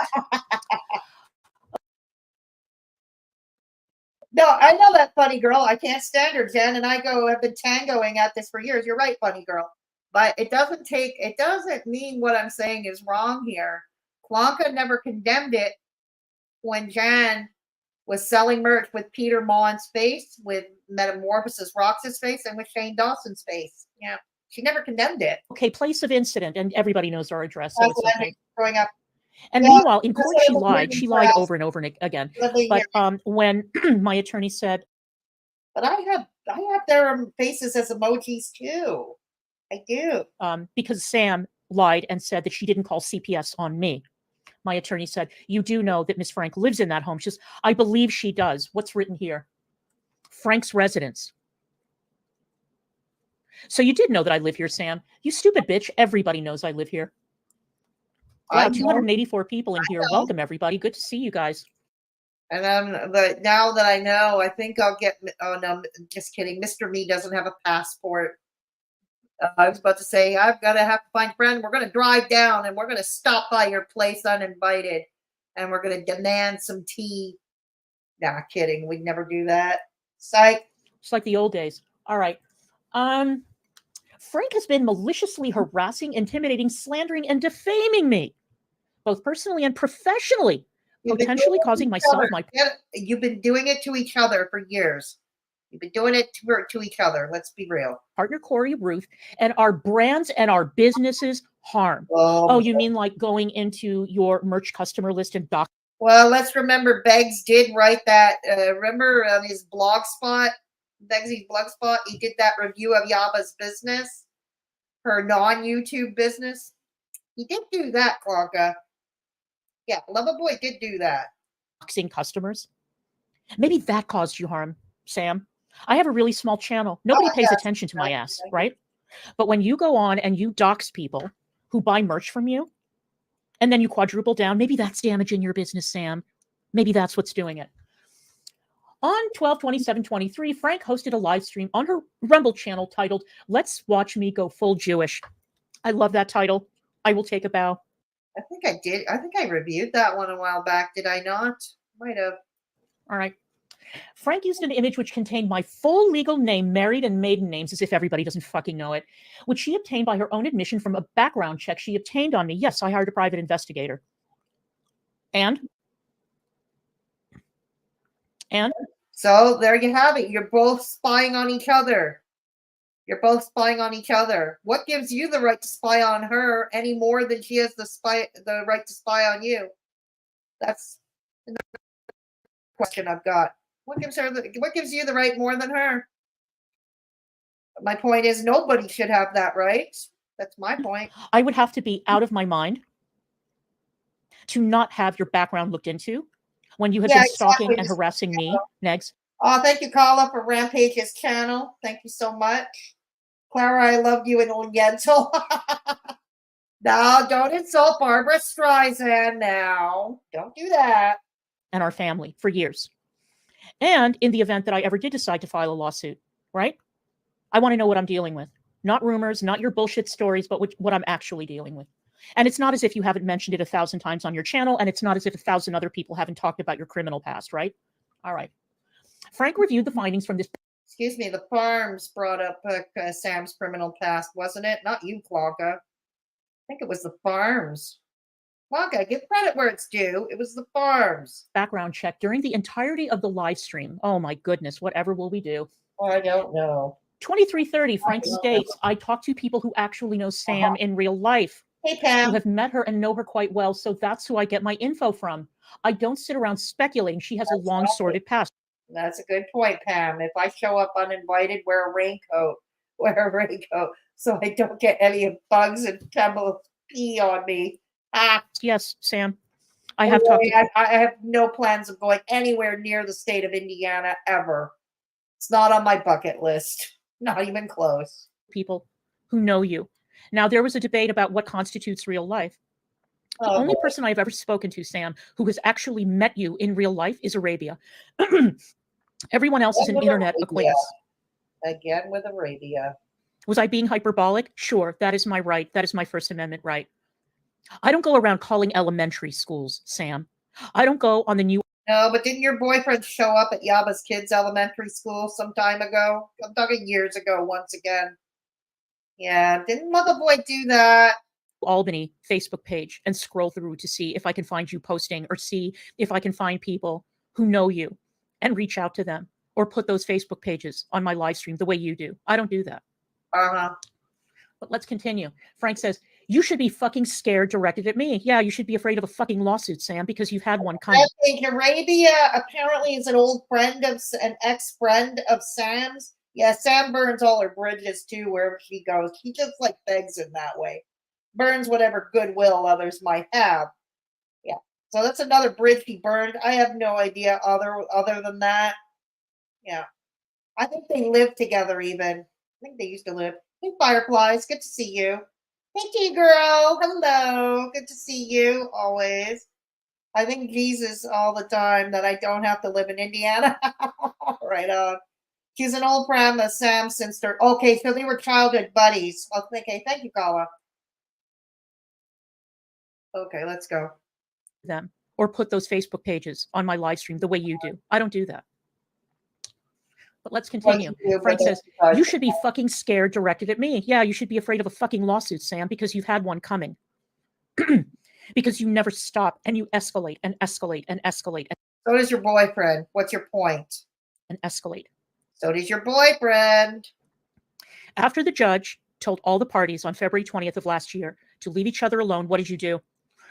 No, I know that funny girl. I can't stand her, Jen, and I've been tangoing at this for years. You're right, funny girl. But it doesn't mean what I'm saying is wrong here. Clonka never condemned it when Jan was selling merch with Peter Maughan's face, with Metamorphosis Rox's face, and with Shane Dawson's face. Yeah. She never condemned it. Okay, place of incident, and everybody knows our address, so That's it's what I okay. mean growing up. And Yeah, meanwhile, in that's court, what she I was lied. living She for lied us. over and over again. Living But here. when my attorney said, But I have their faces as emojis too. I do. because Sam lied and said that she didn't call CPS on me. My attorney said, you do know that Miss Frank lives in that home. She says, I believe she does. What's written here? Frank's residence. So you did know that I live here, Sam. You stupid bitch. Everybody knows I live here. Wow, 284 people in here. Welcome, everybody. Good to see you guys. And but now that I know, I think I'll get. Oh no, just kidding. Mr. Me doesn't have a passport. I was about to say I've got to have to find a friend. We're going to drive down and we're going to stop by your place uninvited, and we're going to demand some tea. Nah, kidding. We'd never do that. Psych. It's like the old days. All right. Frank has been maliciously harassing, intimidating, slandering, and defaming me, both personally and professionally, potentially causing myself You've been doing it to each other for years. You've been doing it to each other. Let's be real. Partner Corey Ruth, and our brands and our businesses harm. Oh, you mean like going into your merch customer list and doc? Well, let's remember Beggs did write that. Remember on his blog spot, Beggsy's blog spot, he did that review of Yaba's business, her non-YouTube business. He did do that, Clonka. Yeah, Loverboy did do that. Boxing customers. Maybe that caused you harm, Sam. I have a really small channel. Nobody pays attention to my ass, right? But when you go on and you dox people who buy merch from you, and then you quadruple down, maybe that's damaging your business, Sam. Maybe that's what's doing it. On 12/27/23, Frank hosted a live stream on her Rumble channel titled, Let's Watch Me Go Full Jewish. I love that title. I will take a bow. I think I did. I think I reviewed that one a while back. Did I not? Might have. All right. Frank used an image which contained my full legal name, married and maiden names, as if everybody doesn't fucking know it, which she obtained by her own admission from a background check she obtained on me. Yes, I hired a private investigator. And so there you have it. You're both spying on each other. You're both spying on each other. What gives you the right to spy on her any more than she has the right to spy on you? That's the question I've got. What gives you the right more than her? My point is nobody should have that right. That's my point. I would have to be out of my mind to not have your background looked into when you have been stalking and harassing me, Negs. Oh, thank you, Carla, for Rampage's channel. Thank you so much. Clara, I love you in Oriental. No, don't insult Barbara Streisand now. Don't do that. And our family for years. And in the event that I ever did decide to file a lawsuit, right? I want to know what I'm dealing with. Not rumors, not your bullshit stories, but what I'm actually dealing with. And it's not as if you haven't mentioned it 1,000 times on your channel, and it's not as if 1,000 other people haven't talked about your criminal past, right? All right. Frank reviewed the findings from this. Excuse me, the Farms brought up Sam's criminal past, wasn't it? Not you, Clonka. I think it was the Farms. Clonka, give credit where it's due. It was the Farms. Background check during the entirety of the live stream. Oh my goodness, whatever will we do? Oh, I don't know. 23:30, Frank states, I talk to people who actually know Sam in real life. Hey, Pam. Who have met her and know her quite well, so that's who I get my info from. I don't sit around speculating. She has a long sordid past. That's a good point, Pam. If I show up uninvited, wear a raincoat. Wear a raincoat so I don't get any bugs and pebble pee on me. Yes, Sam. I have talked. I have no plans of going anywhere near the state of Indiana ever. It's not on my bucket list. Not even close. People who know you. Now, there was a debate about what constitutes real life. The only person I've ever spoken to, Sam, who has actually met you in real life is Arabia. Everyone else is an internet acquaintance. Again with Arabia. Was I being hyperbolic? Sure, that is my right. That is my First Amendment right. I don't go around calling elementary schools, Sam. I don't go on the new. No, but didn't your boyfriend show up at Yaba's kids' elementary school some time ago? I'm talking years ago once again. Yeah, didn't Mother Boy do that? Albany Facebook page and scroll through to see if I can find you posting or see if I can find people who know you and reach out to them or put those Facebook pages on my live stream the way you do. I don't do that. Uh-huh. But let's continue. Frank says, you should be fucking scared directed at me. Yeah, you should be afraid of a fucking lawsuit, Sam, because you've had one coming. I think Arabia apparently is an old friend of an ex-friend of Sam's. Yeah, Sam burns all her bridges too, wherever she goes. She just like begs in that way. Burns whatever goodwill others might have. Yeah. So that's another bridge he burned. I have no idea other than that. Yeah. I think they live together even. I think they used to live. Hey, Fireflies, good to see you. Hey, T-Girl, hello. Good to see you, always. I think Jesus all the time that I don't have to live in Indiana. Right on. She's an old friend of Sam since they're... Okay, so they were childhood buddies. Okay, thank you, Kala. Okay, let's go. Them or put those Facebook pages on my live stream the way you do. I don't do that. But let's continue. Frank says, you should be fucking scared directed at me. Yeah, you should be afraid of a fucking lawsuit, Sam, because you've had one coming. Because you never stop and you escalate and escalate and escalate. So does your boyfriend. What's your point? And escalate. So does your boyfriend. After the judge told all the parties on February 20th of last year to leave each other alone, what did you do?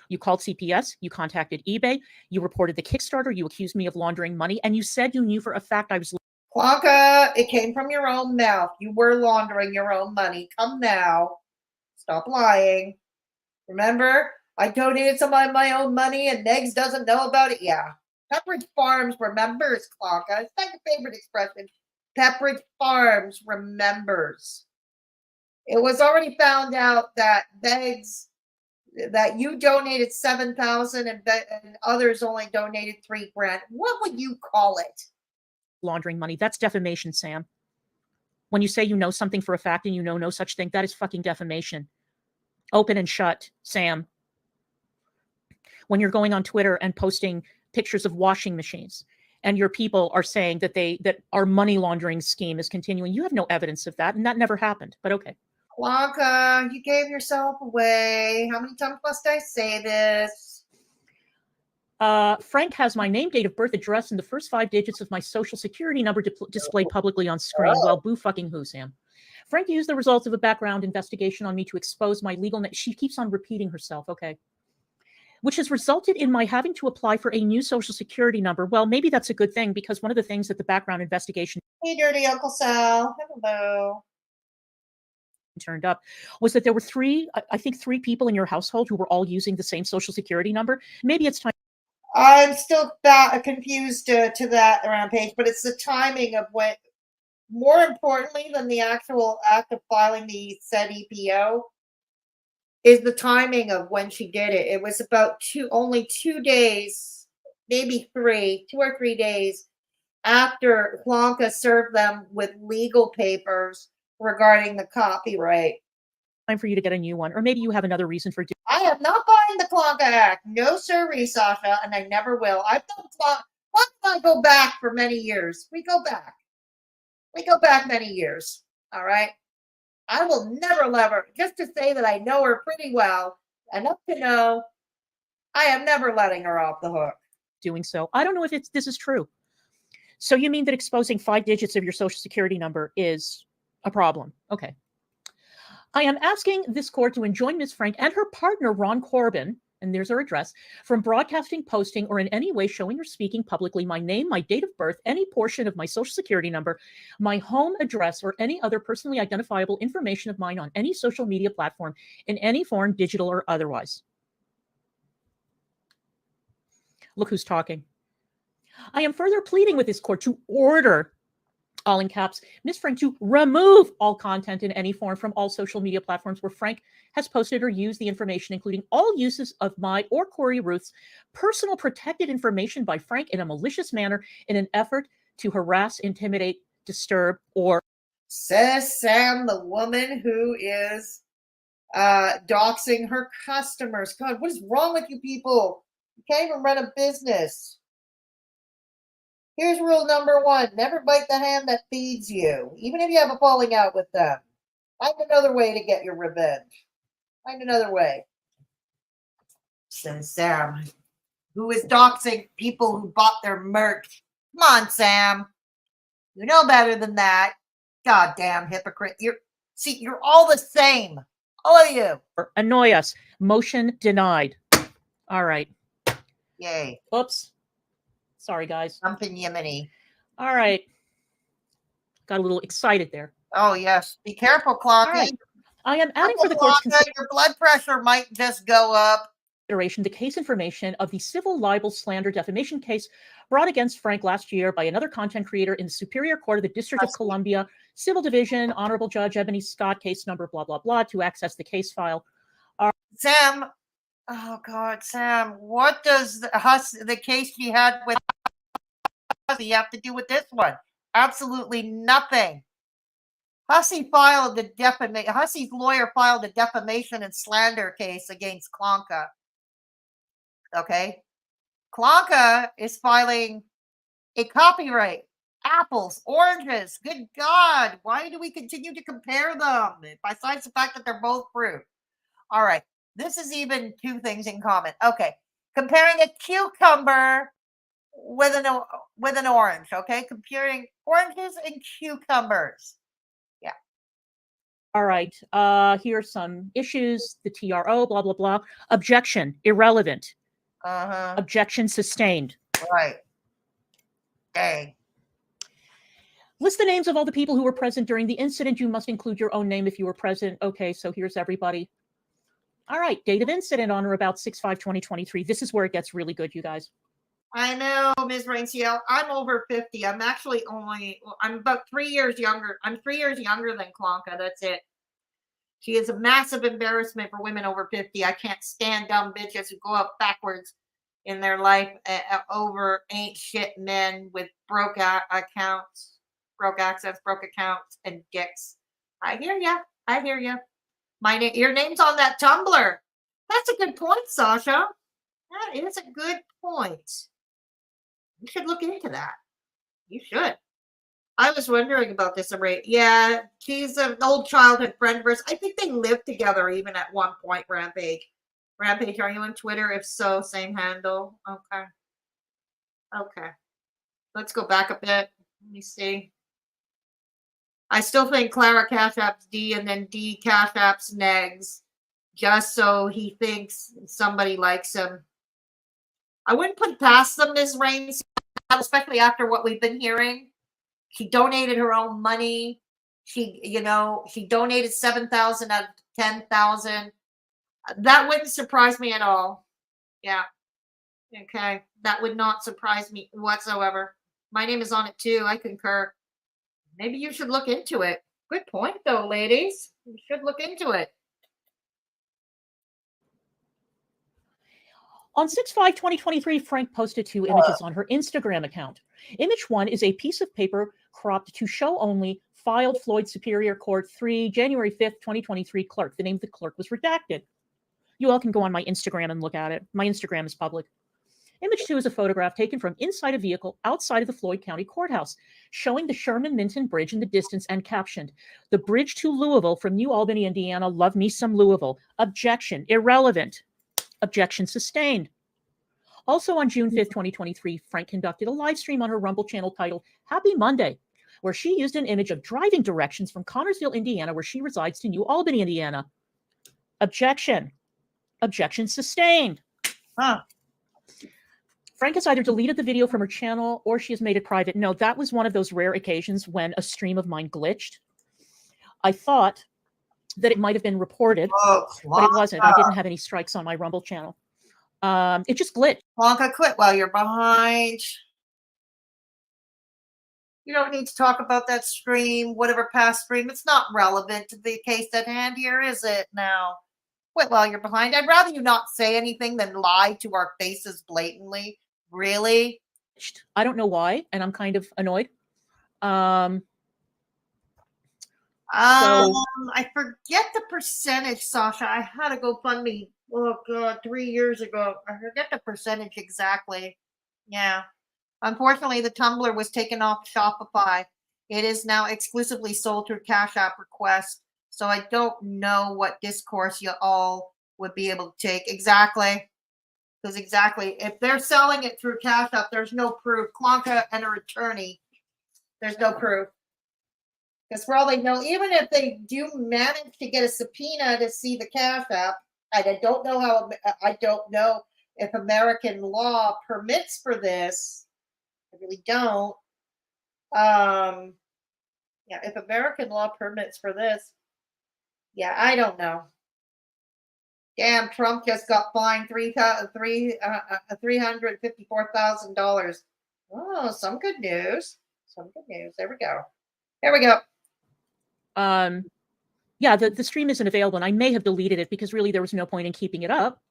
You called CPS, you contacted eBay, you reported the Kickstarter, you accused me of laundering money, and you said you knew for a fact I was... Clonka, it came from your own mouth. You were laundering your own money. Come now. Stop lying. Remember, I donated some of my own money and Negs doesn't know about it? Yeah. Pepperidge Farms remembers, Clonka. It's not your favorite expression. Pepperidge Farms remembers. It was already found out that Negs, that you donated $7,000 and others only donated $3,000. What would you call it? Laundering money. That's defamation, Sam. When you say you know something for a fact and you know no such thing, that is fucking defamation. Open and shut, Sam. When you're going on Twitter and posting pictures of washing machines and your people are saying that our money laundering scheme is continuing, you have no evidence of that, and that never happened. But okay. Clonka, you gave yourself away. How many times must I say this? Frank has my name, date of birth, address, and the first 5 digits of my social security number displayed publicly on screen. Well, boo fucking who, Sam? Frank used the results of a background investigation on me to expose my legal name. She keeps on repeating herself, okay. Which has resulted in my having to apply for a new social security number. Well, maybe that's a good thing, because one of the things that the background investigation... Hey, dirty Uncle Sal. Hello. Turned up was that there were three people in your household who were all using the same social security number. Maybe it's time. I'm still confused to that rampage, but it's the timing of when, more importantly than the actual act of filing the said EPO, is the timing of when she did it. It was about only 2 days, maybe 2 or 3 days after Clonka served them with legal papers regarding the copyright. Time for you to get a new one, or maybe you have another reason for doing. I am not buying the Clonka Act. No, sirree, Sasha, and I never will. I've done Clonka. I go back for many years. We go back. We go back many years. All right. I will never let her, just to say that I know her pretty well, enough to know I am never letting her off the hook. Doing so. I don't know if this is true. So you mean that exposing 5 digits of your social security number is a problem? Okay. I am asking this court to enjoin Ms. Frank and her partner, Ron Corbin, and there's her address, from broadcasting, posting, or in any way showing or speaking publicly my name, my date of birth, any portion of my social security number, my home address, or any other personally identifiable information of mine on any social media platform in any form, digital or otherwise. Look who's talking. I am further pleading with this court to order, all in caps, Ms. Frank to remove all content in any form from all social media platforms where Frank has posted or used the information, including all uses of my or Corey Ruth's personal protected information by Frank in a malicious manner in an effort to harass, intimidate, disturb, or... Says Sam, the woman who is doxing her customers. God, what is wrong with you people? You can't even run a business. Here's rule number 1. Never bite the hand that feeds you, even if you have a falling out with them. Find another way to get your revenge. Find another way. Says Sam, who is doxing people who bought their merch. Come on, Sam. You know better than that. Goddamn hypocrite. You're all the same. All of you. Annoy us. Motion denied. All right. Yay. Oops. Sorry, guys. Jumping Yemeni. All right. Got a little excited there. Oh, yes. Be careful, Clonka. All right. I am adding for the court's your blood pressure might just go up. consideration the case information of the civil libel slander defamation case brought against Frank last year by another content creator in the Superior Court of the District of Columbia, Civil Division, Honorable Judge Ebony Scott, case number blah, blah, blah, to access the case file. Sam, oh God, Sam, what does the case she had with Hussey have to do with this one? Absolutely nothing. Hussey's lawyer filed a defamation and slander case against Clonka. Okay? Clonka is filing a copyright. Apples, oranges. Good God. Why do we continue to compare them? Besides the fact that they're both fruit. All right. This is even 2 things in common. Okay. Comparing a cucumber with an orange. Okay. Comparing oranges and cucumbers. Yeah. All right. Here are some issues. The TRO, blah, blah, blah. Objection, irrelevant. Objection sustained. Right. Dang. List the names of all the people who were present during the incident. You must include your own name if you were present. Okay, so here's everybody. All right, date of incident on or about 6/5/2023. This is where it gets really good, you guys. I know, Ms. Rainciel. I'm over 50. I'm actually I'm about 3 years younger. I'm 3 years younger than Clonka. That's it. She is a massive embarrassment for women over 50. I can't stand dumb bitches who go up backwards in their life over ain't shit men with broke accounts, broke access, broke accounts, and dicks. I hear ya. I hear ya. Your name's on that Tumblr. That's a good point, Sasha. That is a good point. You should look into that. You should. I was wondering about this array. Yeah, she's an old childhood friend of hers. I think they lived together even at one point, Rampage. Rampage, are you on Twitter? If so, same handle. Okay. Okay. Let's go back a bit. Let me see. I still think Clara Cash App's D and then D Cash App's Negs, just so he thinks somebody likes him. I wouldn't put past them, Ms. Rains, especially after what we've been hearing. She donated her own money. She donated 7,000 out of 10,000. That wouldn't surprise me at all. Yeah. Okay. That would not surprise me whatsoever. My name is on it too. I concur. Maybe you should look into it. Good point, though, ladies. You should look into it. On 6/5/2023, Frank posted 2 images on her Instagram account. Image 1 is a piece of paper cropped to show only, filed Floyd Superior Court 3, January 5th, 2023 clerk. The name of the clerk was redacted. You all can go on my Instagram and look at it. My Instagram is public. Image 2 is a photograph taken from inside a vehicle outside of the Floyd County Courthouse, showing the Sherman-Minton Bridge in the distance and captioned, "The bridge to Louisville from New Albany, Indiana. Love me some Louisville. Objection, irrelevant. Objection sustained." Also on June 5th, 2023, Frank conducted a live stream on her Rumble channel titled Happy Monday, where she used an image of driving directions from Connorsville, Indiana, where she resides, to New Albany, Indiana. Objection. Objection sustained. Frank has either deleted the video from her channel or she has made it private. No, that was one of those rare occasions when a stream of mine glitched. I thought that it might have been reported, but it wasn't. I didn't have any strikes on my Rumble channel. It just glitched. Clonka, quit while you're behind. You don't need to talk about that stream, whatever past stream. It's not relevant to the case at hand here, is it now? Quit while you're behind. I'd rather you not say anything than lie to our faces blatantly. Really? I don't know why, and I'm kind of annoyed. So I forget the percentage, Sasha. I had a GoFundMe, oh God, 3 years ago. I forget the percentage exactly. Yeah. Unfortunately, the Tumblr was taken off Shopify. It is now exclusively sold through Cash App Request. So I don't know what discourse you all would be able to take. Exactly. Because exactly, if they're selling it through Cash App, there's no proof. Clonka and her attorney, there's no proof. Because for all they know, even if they do manage to get a subpoena to see the Cash App, and I don't know if American law permits for this. I really don't. Yeah, if American law permits for this, yeah, I don't know. Damn, Trump just got fined $354,000. Oh, some good news. Some good news. There we go. There we go. yeah, the stream isn't available, and I may have deleted it because really there was no point in keeping it up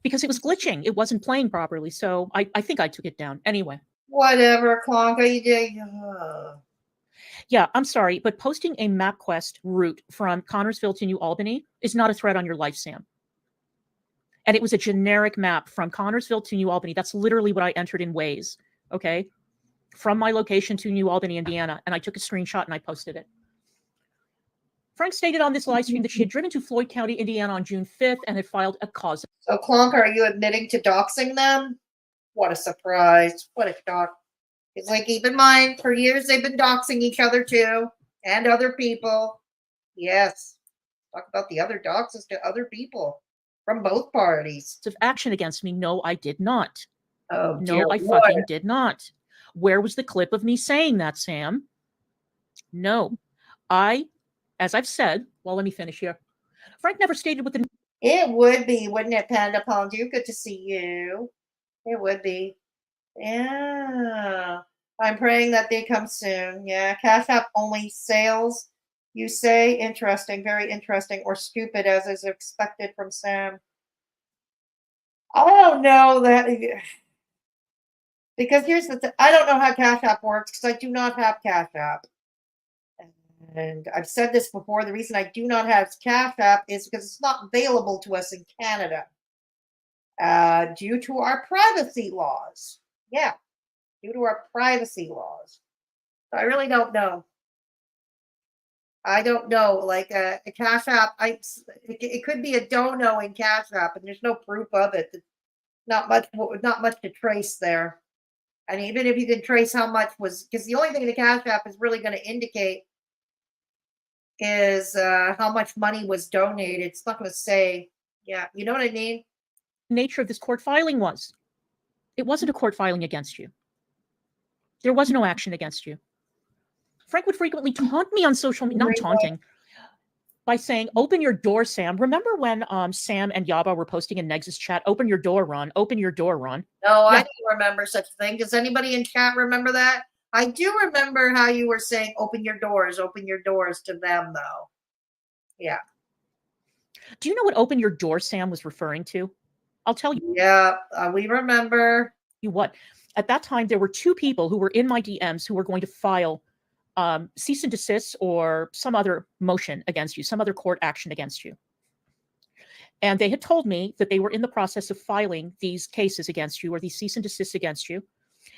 because it was glitching. It wasn't playing properly. So I think I took it down. Anyway. Whatever, Clonka, you did. Yeah, I'm sorry, but posting a MapQuest route from Connorsville to New Albany is not a threat on your life, Sam. And it was a generic map from Connorsville to New Albany. That's literally what I entered in Waze, okay? From my location to New Albany, Indiana, and I took a screenshot and I posted it. Frank stated on this live stream that she had driven to Floyd County, Indiana on June 5th and had filed a cause. So, Clonka, are you admitting to doxing them? What a surprise. What a shock. It's like, keep in mind, for years they've been doxing each other too, and other people. Yes. Talk about the other doxes to other people from both parties. Of action against me. No, I did not. Oh, no, I fucking did not. Where was the clip of me saying that, Sam? No. As I've said, well, let me finish here. Frank never stated what the... It would be, wouldn't it, Panda Pondu? Good to see you. It would be. Yeah. I'm praying that they come soon. Yeah. Cash App only sales. You say interesting, very interesting, or stupid as is expected from Sam. I don't know that because here's the thing. I don't know how Cash App works because I do not have Cash App. And I've said this before. The reason I do not have Cash App is because it's not available to us in Canada due to our privacy laws. Yeah, due to our privacy laws. So I really don't know. I don't know. Like a Cash App, it could be a dono in Cash App, and there's no proof of it. Not much to trace there. And even if you can trace how much was, because the only thing the Cash App is really going to indicate is how much money was donated. It's not going to say, yeah, you know what I mean? Nature of this court filing was. It wasn't a court filing against you. There was no action against you. Frank would frequently taunt me on social media, not taunting, by saying, open your door, Sam. Remember when Sam and Yaba were posting in Negs' chat, open your door, Ron, open your door, Ron? No, I don't remember such a thing. Does anybody in chat remember that? I do remember how you were saying, open your doors to them, though. Yeah. Do you know what open your door, Sam, was referring to? I'll tell you. Yeah, we remember. You what? At that time, there were two people who were in my DMs who were going to file cease and desist or some other motion against you, some other court action against you. And they had told me that they were in the process of filing these cases against you or these cease and desist against you.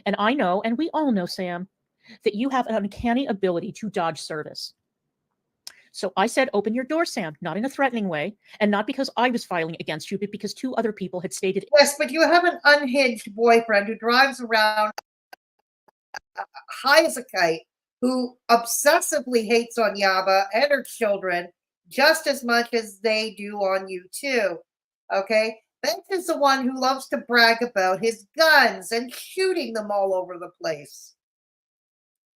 And I know, and we all know, Sam, that you have an uncanny ability to dodge service. So I said, open your door, Sam, not in a threatening way, and not because I was filing against you, but because two other people had stated. Yes, but you have an unhinged boyfriend who drives around high as a kite, who obsessively hates on Yaba and her children just as much as they do on you too. Okay? Bench is the one who loves to brag about his guns and shooting them all over the place.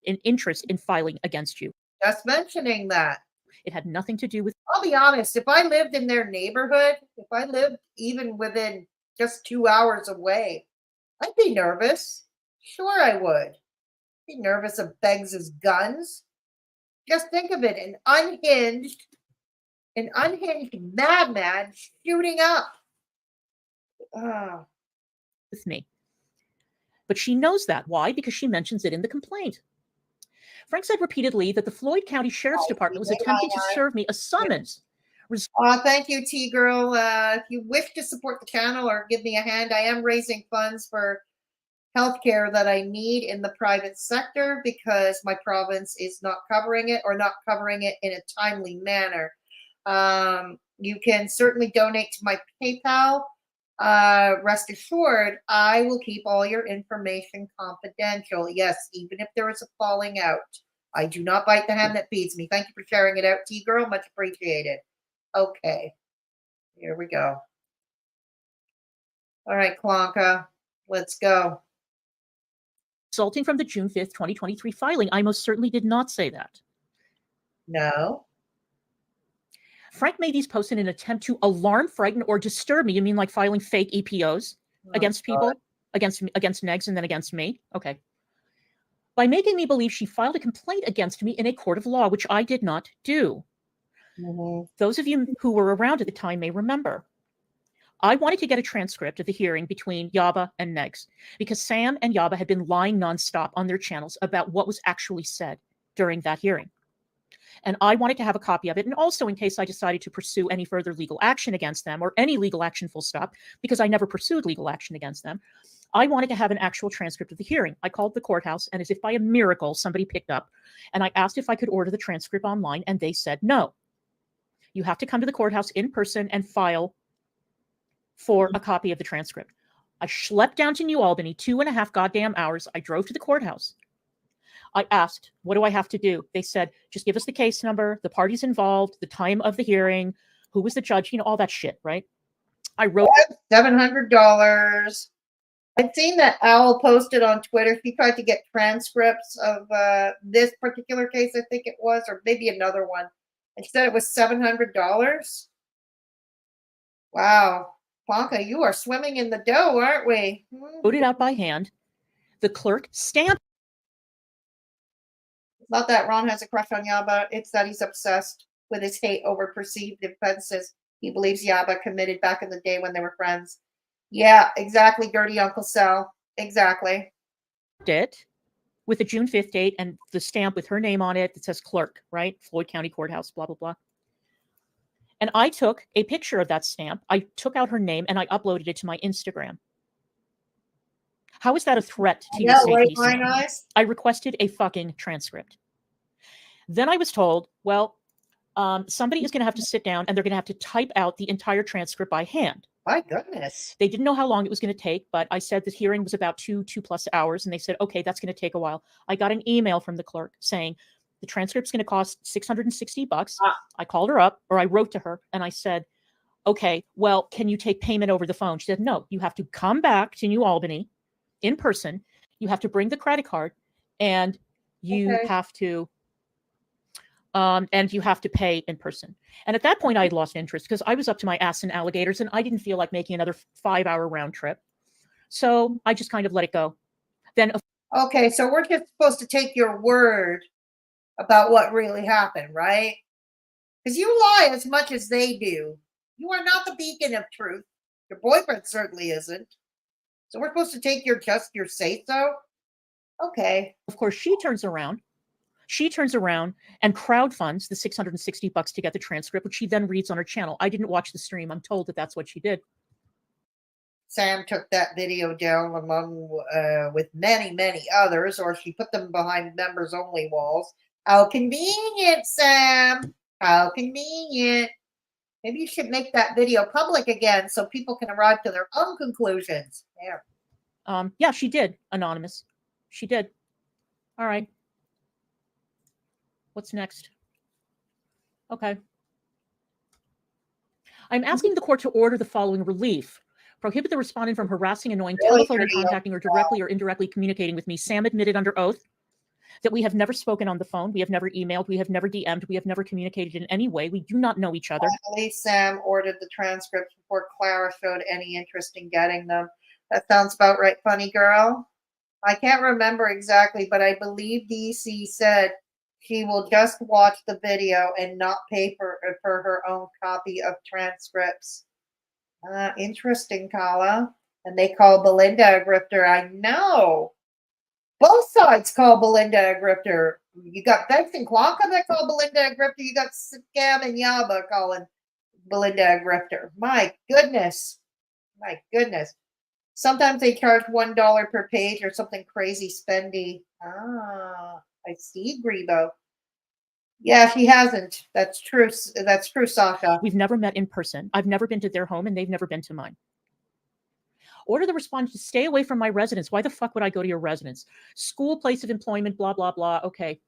An interest in filing against you. Just mentioning that. It had nothing to do with... I'll be honest, if I lived in their neighborhood, if I lived even within just 2 hours away, I'd be nervous. Sure I would. Be nervous of Beggs' guns. Just think of it, an unhinged madman shooting up. With me. But she knows that. Why? Because she mentions it in the complaint. Frank said repeatedly that the Floyd County Sheriff's Department was attempting to serve me a summons. Thank you, T-Girl. If you wish to support the channel or give me a hand, I am raising funds for healthcare that I need in the private sector because my province is not covering it or not covering it in a timely manner. You can certainly donate to my PayPal. Rest assured, I will keep all your information confidential. Yes, even if there is a falling out. I do not bite the hand that feeds me. Thank you for sharing it out, T-Girl. Much appreciated. Okay, here we go. All right, Clonka, let's go. Resulting from the June 5th, 2023 filing. I most certainly did not say that. No. Frank made these posts in an attempt to alarm, frighten, or disturb me. You mean like filing fake EPOs against people, against Negs, and then against me? Okay. By making me believe she filed a complaint against me in a court of law, which I did not do. Those of you who were around at the time may remember. I wanted to get a transcript of the hearing between Yaba and Negs because Sam and Yaba had been lying nonstop on their channels about what was actually said during that hearing. And I wanted to have a copy of it. And also in case I decided to pursue any further legal action against them or any legal action full stop, because I never pursued legal action against them, I wanted to have an actual transcript of the hearing. I called the courthouse and as if by a miracle, somebody picked up and I asked if I could order the transcript online and they said no. You have to come to the courthouse in person and file for a copy of the transcript. I schlepped down to New Albany, 2.5 goddamn hours. I drove to the courthouse. I asked, what do I have to do? They said, just give us the case number, the parties involved, the time of the hearing, who was the judge, all that shit, right? I wrote $700. I've seen that Owl posted on Twitter. She tried to get transcripts of this particular case, I think it was, or maybe another one. And she said it was $700. Wow. Clonka, you are swimming in the dough, aren't we? Wrote it out by hand. The clerk stamped. It's not that Ron has a crush on Yaba. It's that he's obsessed with his hate over perceived offenses he believes Yaba committed back in the day when they were friends. Yeah, exactly, dirty Uncle Sal. Exactly. It with the June 5th date and the stamp with her name on it that says clerk, right? Floyd County Courthouse, blah, blah, blah. And I took a picture of that stamp. I took out her name and I uploaded it to my Instagram. How is that a threat to your safety? Right, nice. I requested a fucking transcript. Then I was told, well, somebody is going to have to sit down and they're going to have to type out the entire transcript by hand. My goodness. They didn't know how long it was going to take, but I said the hearing was about 2+ hours. And they said, okay, that's going to take a while. I got an email from the clerk saying the transcript's going to cost $660. I called her up, or I wrote to her and I said, okay, well, can you take payment over the phone? She said, no, you have to come back to New Albany in person. You have to bring the credit card and you have to pay in person. And at that point I had lost interest because I was up to my ass in alligators and I didn't feel like making another 5-hour round trip. So I just kind of let it go. Then okay, so we're just supposed to take your word about what really happened, right? Because you lie as much as they do. You are not the beacon of truth. Your boyfriend certainly isn't. So we're supposed to take your say-so? Okay. Of course, she turns around and crowdfunds the $660 to get the transcript, which she then reads on her channel. I didn't watch the stream. I'm told that that's what she did. Sam took that video down with many, many others, or she put them behind members-only walls. How convenient, Sam. How convenient. Maybe you should make that video public again so people can arrive to their own conclusions. There. Yeah, she did, Anonymous. She did. All right. What's next? Okay. I'm asking the court to order the following relief. Prohibit the respondent from harassing, annoying, telephoning, contacting, or directly or indirectly communicating with me. Sam admitted under oath that we have never spoken on the phone. We have never emailed. We have never DM'd. We have never communicated in any way. We do not know each other. I believe Sam ordered the transcripts before Clara showed any interest in getting them. That sounds about right, funny girl. I can't remember exactly, but I believe DC said she will just watch the video and not pay for her own copy of transcripts. Interesting, Kala. And they call Belinda a grifter. I know. Both sides call Belinda a grifter. You got Bex and Clonka that call Belinda a grifter. You got Scam and Yaba calling Belinda a grifter. My goodness. My goodness. Sometimes they charge $1 per page or something crazy spendy. Ah, I see, Grebo. Yeah, she hasn't. That's true. That's true, Sasha. We've never met in person. I've never been to their home, and they've never been to mine. Order the respondent to stay away from my residence. Why the fuck would I go to your residence? School, place of employment, blah, blah, blah. Okay.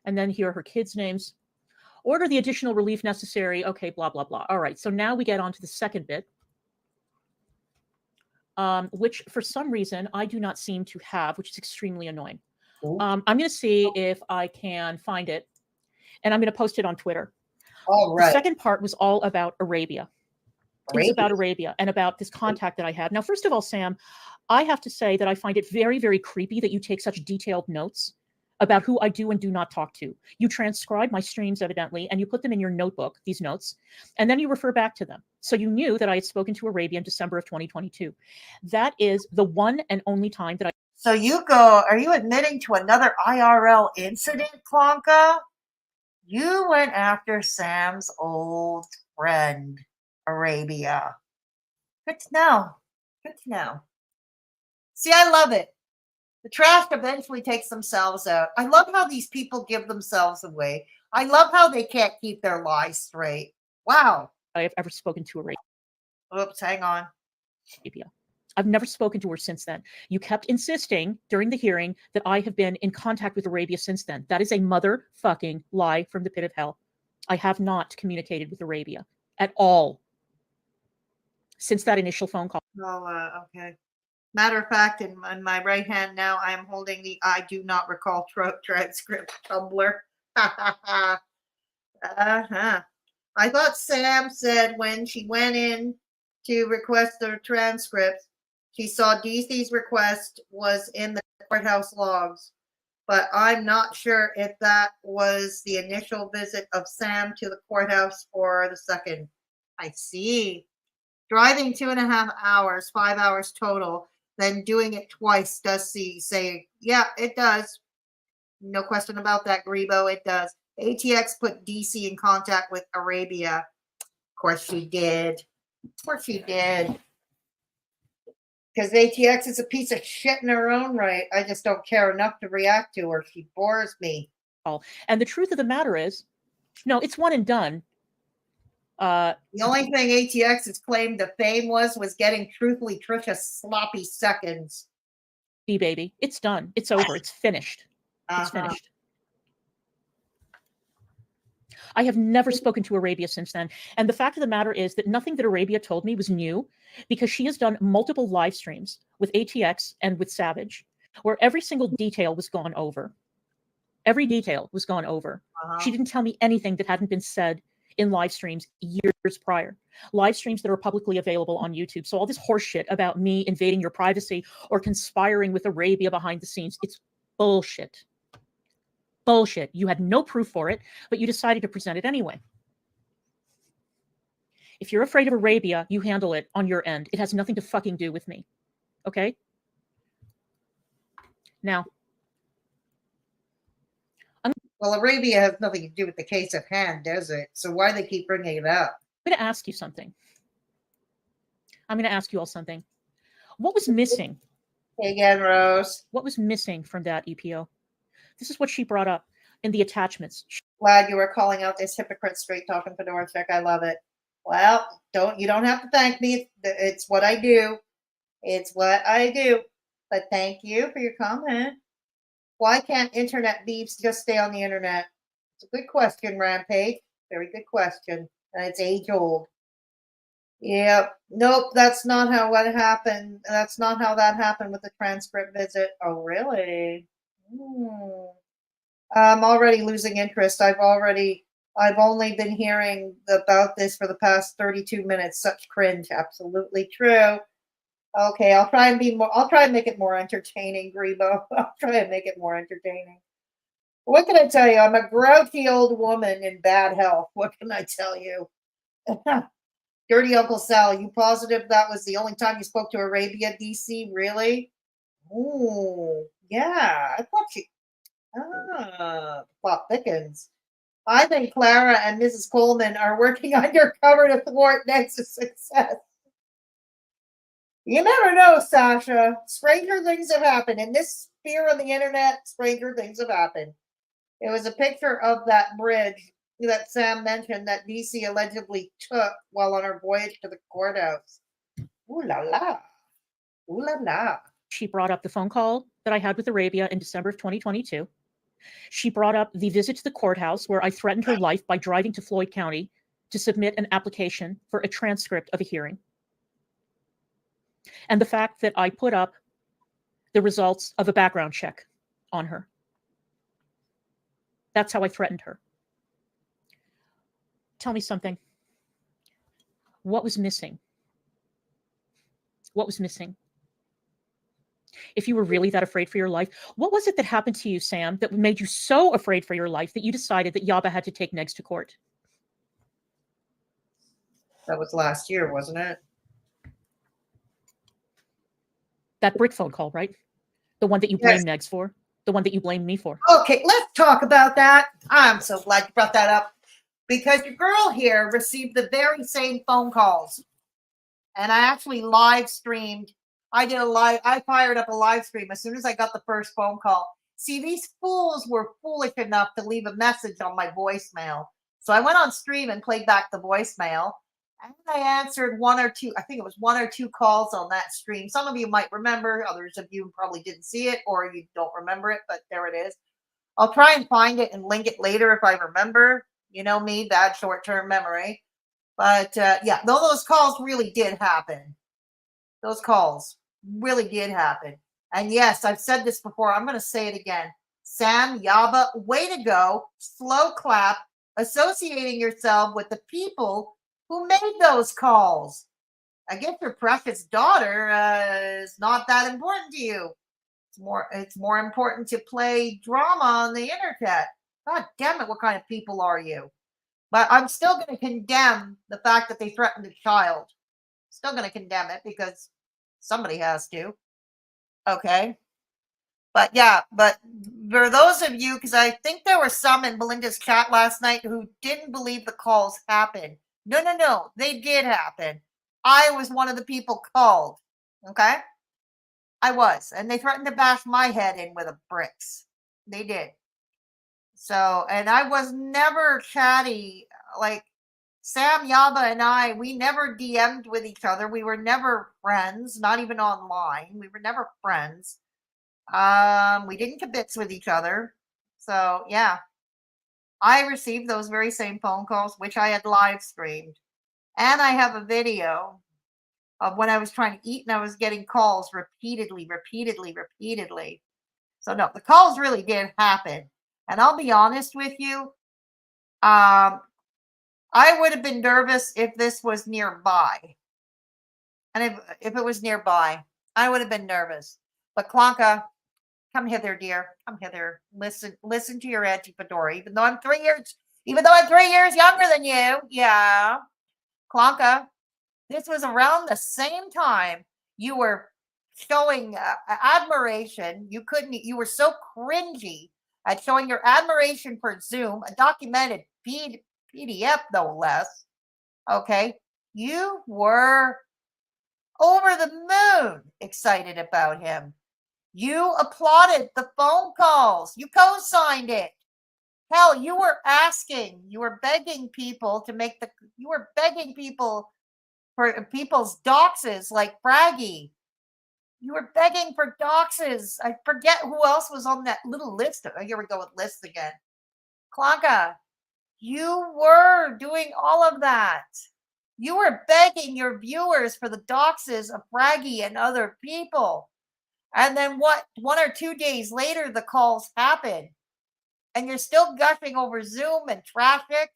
And then here are her kids' names. Order the additional relief necessary. Okay, blah, blah, blah. All right. So now we get on to the second bit, which for some reason I do not seem to have, which is extremely annoying. I'm going to see if I can find it, and I'm going to post it on Twitter. All right. The second part was all about Arabia. It was about Arabia and about this contact that I had. Now, first of all, Sam, I have to say that I find it very, very creepy that you take such detailed notes about who I do and do not talk to. You transcribe my streams, evidently, and you put them in your notebook, these notes, and then you refer back to them. So you knew that I had spoken to Arabia in December of 2022. That is the one and only time that I... So you go, are you admitting to another IRL incident, Clonka? You went after Sam's old friend, Arabia. Good to know. Good to know. See, I love it. The trash eventually takes themselves out. I love how these people give themselves away. I love how they can't keep their lies straight. Wow. I have ever spoken to Arabia. Oops, hang on. I've never spoken to her since then. You kept insisting during the hearing that I have been in contact with Arabia since then. That is a motherfucking lie from the pit of hell. I have not communicated with Arabia at all since that initial phone call. Oh, okay. Matter of fact, in my right hand now, I am holding the I do not recall transcript tumbler. Uh-huh. I thought Sam said when she went in to request the transcripts, she saw DC's request was in the courthouse logs. But I'm not sure if that was the initial visit of Sam to the courthouse or the second. I see. Driving 2.5 hours, 5 hours total, then doing it twice does say, yeah, it does. No question about that, Grebo, it does. ATX put DC in contact with Arabia. Of course she did. Of course she did. Because ATX is a piece of shit in her own right. I just don't care enough to react to her. She bores me. And the truth of the matter is, no, it's one and done. The only thing ATX's claim to fame was getting truthfully Trisha sloppy seconds. Baby, it's done. It's over. It's finished. It's finished. I have never spoken to Arabia since then. And the fact of the matter is that nothing that Arabia told me was new, because she has done multiple live streams with ATX and with Savage, where every single detail was gone over. Every detail was gone over. She didn't tell me anything that hadn't been said in live streams years prior. Live streams that are publicly available on YouTube. So all this horseshit about me invading your privacy or conspiring with Arabia behind the scenes, it's bullshit. Bullshit. You had no proof for it, but you decided to present it anyway. If you're afraid of Arabia, you handle it on your end. It has nothing to fucking do with me. Okay? Now. Well, Arabia has nothing to do with the case at hand, does it? So why do they keep bringing it up? I'm going to ask you something. I'm going to ask you all something. What was missing? Hey again, Rose. What was missing from that EPO? This is what she brought up in the attachments. Glad you were calling out this hypocrite straight talking fedora chick. I love it. Well, you don't have to thank me. It's what I do. It's what I do. But thank you for your comment. Why can't internet beefs just stay on the internet? It's a good question, Rampage. Very good question. And it's age old. Yep. Nope, that's not how what happened. That's not how that happened with the transcript visit. Oh, really? I'm already losing interest. I've only been hearing about this for the past 32 minutes. Such cringe. Absolutely true. Okay, I'll try and make it more entertaining, Grebo. I'll try and make it more entertaining. What can I tell you? I'm a grouchy old woman in bad health. What can I tell you? Dirty Uncle Sal, you positive that was the only time you spoke to Arabia, DC? Really? Ooh, Yeah, I thought she. Plot thickens. I think Clara and Mrs. Coleman are working undercover to thwart Nex's success. You never know, Sasha. Stranger things have happened. In this sphere of the internet, stranger things have happened. It was a picture of that bridge that Sam mentioned that DC allegedly took while on her voyage to the courthouse. Ooh la la. Ooh la la. She brought up the phone call that I had with Arabia in December of 2022. She brought up the visit to the courthouse where I threatened her life by driving to Floyd County to submit an application for a transcript of a hearing. And the fact that I put up the results of a background check on her. That's how I threatened her. Tell me something. What was missing? What was missing? If you were really that afraid for your life, what was it that happened to you, Sam, that made you so afraid for your life that you decided that Yaba had to take Negs to court? That was last year, wasn't it? That Brit phone call, right? The one that you blame Negs for? The one that you blame me for? Okay, let's talk about that. I'm so glad you brought that up because your girl here received the very same phone calls. And I actually live streamed. I fired up a live stream as soon as I got the first phone call. See, these fools were foolish enough to leave a message on my voicemail. So I went on stream and played back the voicemail. And I answered one or two calls on that stream. Some of you might remember, others of you probably didn't see it or you don't remember it, but there it is. I'll try and find it and link it later if I remember. You know me, bad short-term memory. But yeah, those calls really did happen. Those calls really did happen. And yes, I've said this before. I'm going to say it again. Sam, Yaba, way to go. Slow clap. Associating yourself with the people who made those calls. I guess your precious daughter is not that important to you. It's more important to play drama on the internet. God damn it, what kind of people are you? But I'm still going to condemn the fact that they threatened a child. Still going to condemn it because somebody has to. Okay. But yeah, but for those of you, because I think there were some in Belinda's chat last night who didn't believe the calls happened. No, they did happen. I was one of the people called. Okay. I was. And they threatened to bash my head in with a bricks. They did. So, and I was never chatty. Like Sam, Yaba, and I, we never DM'd with each other. We were never friends, not even online. We were never friends. We didn't kibitz with each other. So, yeah. I received those very same phone calls, which I had live streamed. And I have a video of when I was trying to eat and I was getting calls repeatedly. So, no, the calls really did happen. And I'll be honest with you, I would have been nervous if this was nearby. And if it was nearby, I would have been nervous. But Clonka, come hither, dear. Come hither. Listen to your Auntie Fedora. Even though I'm 3 years younger than you. Yeah. Clonka, this was around the same time you were showing admiration. You were so cringy at showing your admiration for Zoom, a documented PDF, no less. Okay. You were over the moon excited about him. You applauded the phone calls. You co-signed it. Hell, you were begging people for people's doxes like Fraggy. You were begging for doxes. I forget who else was on that little list. Oh, here we go with lists again. Clonka, you were doing all of that. You were begging your viewers for the doxes of Fraggy and other people. And then 1 or 2 days later, the calls happen. And you're still gushing over Zoom and traffic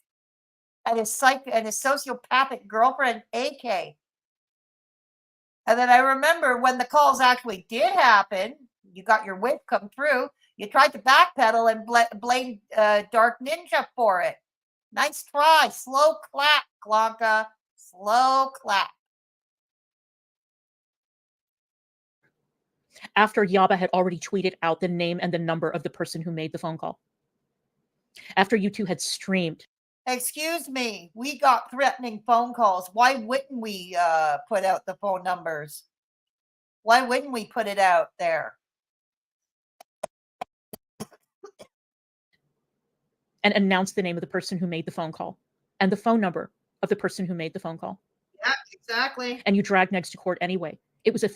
and his sociopathic girlfriend, AK. And then I remember when the calls actually did happen, you got your whip come through, you tried to backpedal and blame Dark Ninja for it. Nice try. Slow clap, Clonka. Slow clap. after Yaba had already tweeted out the name and the number of the person who made the phone call. After you two had streamed. Excuse me, we got threatening phone calls. Why wouldn't we put out the phone numbers? Why wouldn't we put it out there? And announce the name of the person who made the phone call and the phone number of the person who made the phone call. Yeah, exactly. And you dragged Negs to court anyway. It was a...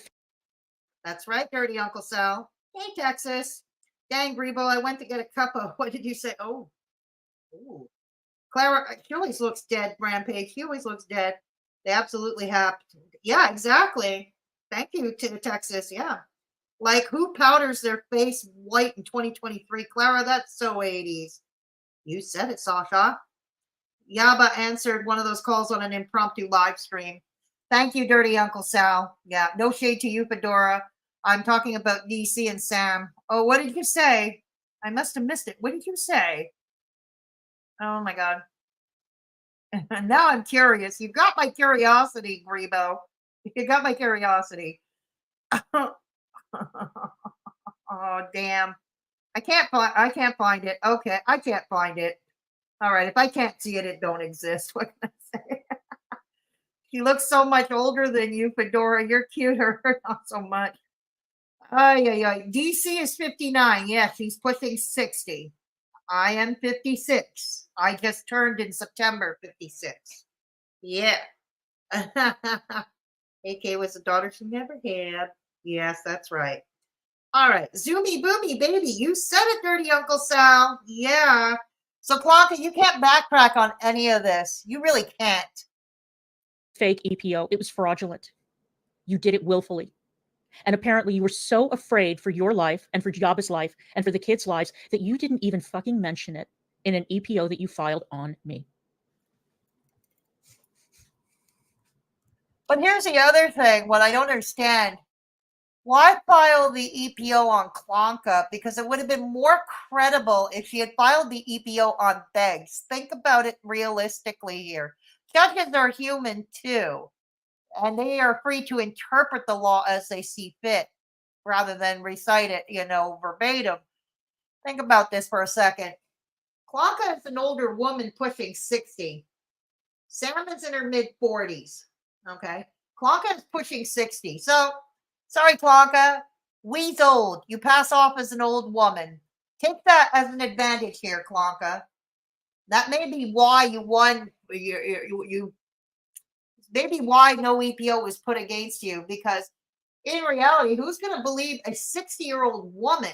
That's right, Dirty Uncle Sal. Hey, Texas. Dang, Grebo, I went to get a cup of, what did you say? Oh. Ooh. Clara, she always looks dead, Rampage. She always looks dead. They absolutely have. Yeah, exactly. Thank you to Texas. Yeah. Like, who powders their face white in 2023? Clara, that's so 80s. You said it, Sasha. Yaba answered one of those calls on an impromptu live stream. Thank you, Dirty Uncle Sal. Yeah, no shade to you, Fedora. I'm talking about DC and Sam. Oh, what did you say? I must have missed it. What did you say? Oh, my God. Now I'm curious. You've got my curiosity, Grebo. You got my curiosity. Oh, damn. I can't find it. Okay, I can't find it. All right, if I can't see it, it don't exist. What can I say? She looks so much older than you, Fedora. You're cuter. Not so much. DC is 59. Yeah, she's pushing 60. I am 56. I just turned in September 56. Yeah. AK was a daughter she never had. Yes, that's right. All right. Zoomy boomy, baby. You said it, Dirty Uncle Sal. Yeah. So, Clonka, you can't backtrack on any of this. You really can't. Fake EPO. It was fraudulent. You did it willfully. And apparently you were so afraid for your life and for Yaba's life and for the kids' lives that you didn't even fucking mention it in an EPO that you filed on me. But here's the other thing. What I don't understand. Why file the EPO on Clonka? Because it would have been more credible if she had filed the EPO on Beggs. Think about it realistically here. Judges are human too. And they are free to interpret the law as they see fit rather than recite it, verbatim. Think about this for a second. Clonka is an older woman pushing 60. Sam is in her mid-40s. Okay? Clonka is pushing 60. So, sorry, Clonka. We's old. You pass off as an old woman. Take that as an advantage here, Clonka. That may be why you won. Maybe why no EPO was put against you, because in reality, who's going to believe a 60-year-old woman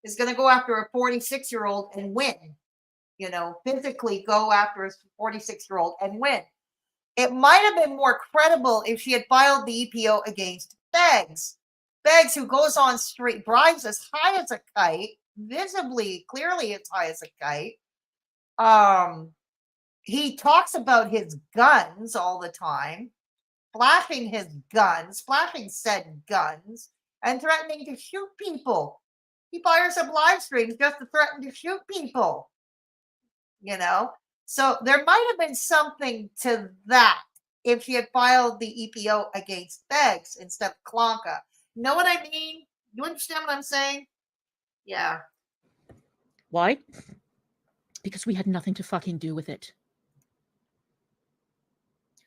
is going to go after a 46-year-old and win? Physically go after a 46-year-old and win. It might have been more credible if she had filed the EPO against Beggs. Beggs, who goes on street, drives as high as a kite, visibly, clearly as high as a kite. He talks about his guns all the time, flashing his guns, flashing said guns, and threatening to shoot people. He fires up live streams just to threaten to shoot people. So there might have been something to that if she had filed the EPO against Beggs instead of Clonka. You know what I mean? You understand what I'm saying? Yeah. Why? Because we had nothing to fucking do with it.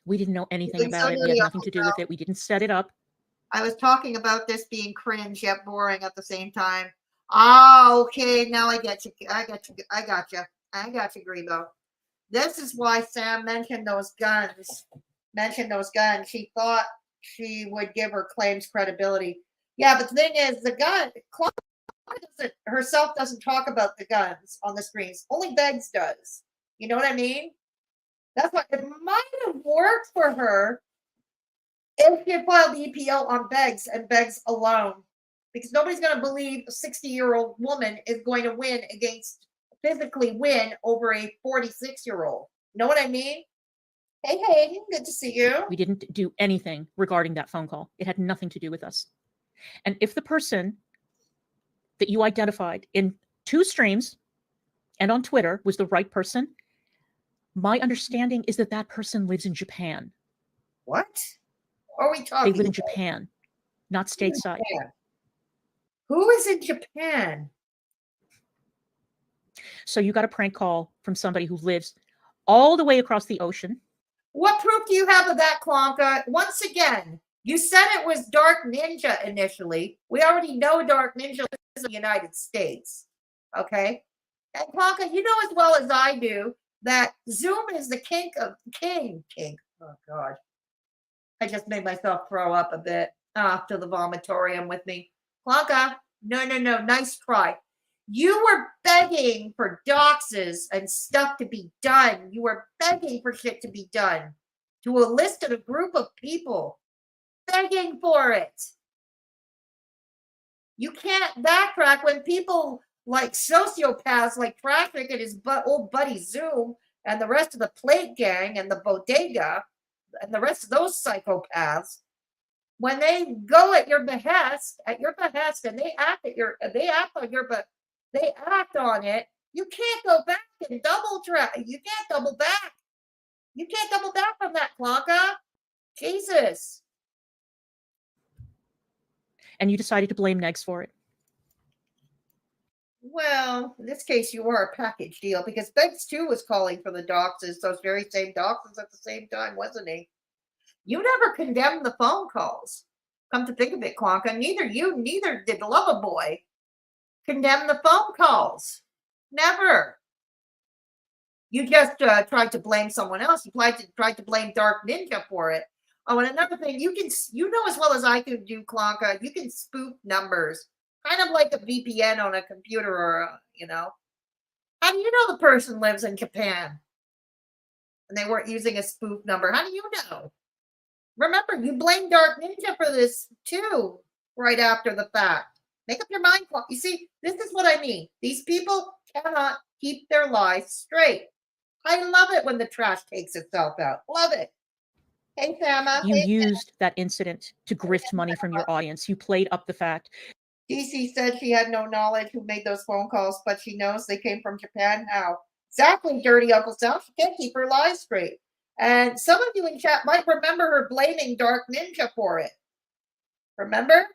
We didn't know anything about it. We had nothing to do with it. We didn't set it up. I was talking about this being cringe yet boring at the same time. Okay. Now I get you. I got you, Grebo. This is why Sam mentioned those guns. She thought she would give her claims credibility. Yeah, but the thing is, the gun, Clonka herself doesn't talk about the guns on the screens. Only Beggs does. You know what I mean? That's why it might have worked for her if she had filed the EPO on Beggs and Beggs alone. Because nobody's going to believe a 60-year-old woman is going to physically win over a 46-year-old. Know what I mean? Hey, good to see you. We didn't do anything regarding that phone call. It had nothing to do with us. And if the person that you identified in 2 streams and on Twitter was the right person, my understanding is that person lives in Japan. What are we talking They live in about? Japan. not stateside. Japan. Who is in Japan? So you got a prank call from somebody who lives all the way across the ocean. What proof do you have of that, Clonka? Once again, you said it was Dark Ninja initially. We already know Dark Ninja lives in the United States. Okay? And Clonka, you know as well as I do that Zoom is the king. Oh God. I just made myself throw up a bit to the vomitorium with me. Clonka, no. Nice try. You were begging for doxes and stuff to be done. You were begging for shit to be done to a list of a group of people. Begging for it. You can't backtrack when people like sociopaths like Traffic and his old buddy Zoom and the rest of the Plate Gang and the Bodega and the rest of those psychopaths, when they go at your behest, and they act on it, you can't go back and double track. You can't double back. You can't double back from that, Clonka. Jesus. And you decided to blame Negs for it. Well, in this case, you are a package deal because Beggs too was calling for the doxes, those very same doxes at the same time, wasn't he? You never condemned the phone calls. Come to think of it, Clonka, neither did Loverboy condemn the phone calls. Never. You just tried to blame someone else. You tried to blame Dark Ninja for it. Oh, and another thing, you know as well as I can do, Clonka, you can spoof numbers, kind of like a VPN on a computer or, How do you know the person lives in Japan and they weren't using a spoof number? How do you know? Remember, you blamed Dark Ninja for this too, right after the fact. Make up your mind, Clonka. You see, this is what I mean. These people cannot keep their lies straight. I love it when the trash takes itself out. Love it. Hey, Sama. You used that incident to grift money from your audience. You played up the fact. DC said she had no knowledge who made those phone calls, but she knows they came from Japan. How? Exactly, Dirty Uncle Sal. She can't keep her lies straight. And some of you in chat might remember her blaming Dark Ninja for it. Remember?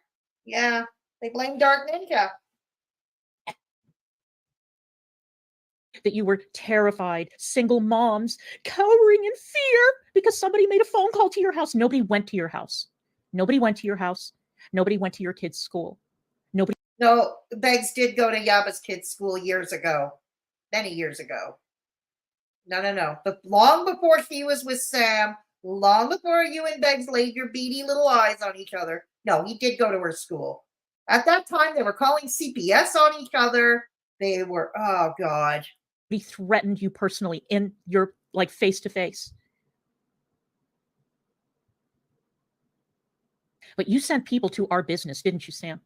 Yeah, they blamed Dark Ninja. That you were terrified, single moms cowering in fear because somebody made a phone call to your house. Nobody went to your house. Nobody went to your house. Nobody went to your kid's school. Nobody. No, Beggs did go to Yaba's kid's school years ago. Many years ago. No. But long before she was with Sam, long before you and Beggs laid your beady little eyes on each other. No, he did go to her school. At that time, they were calling CPS on each other. They were, oh God. He threatened you personally in your face to face. But you sent people to our business, didn't you, Sam?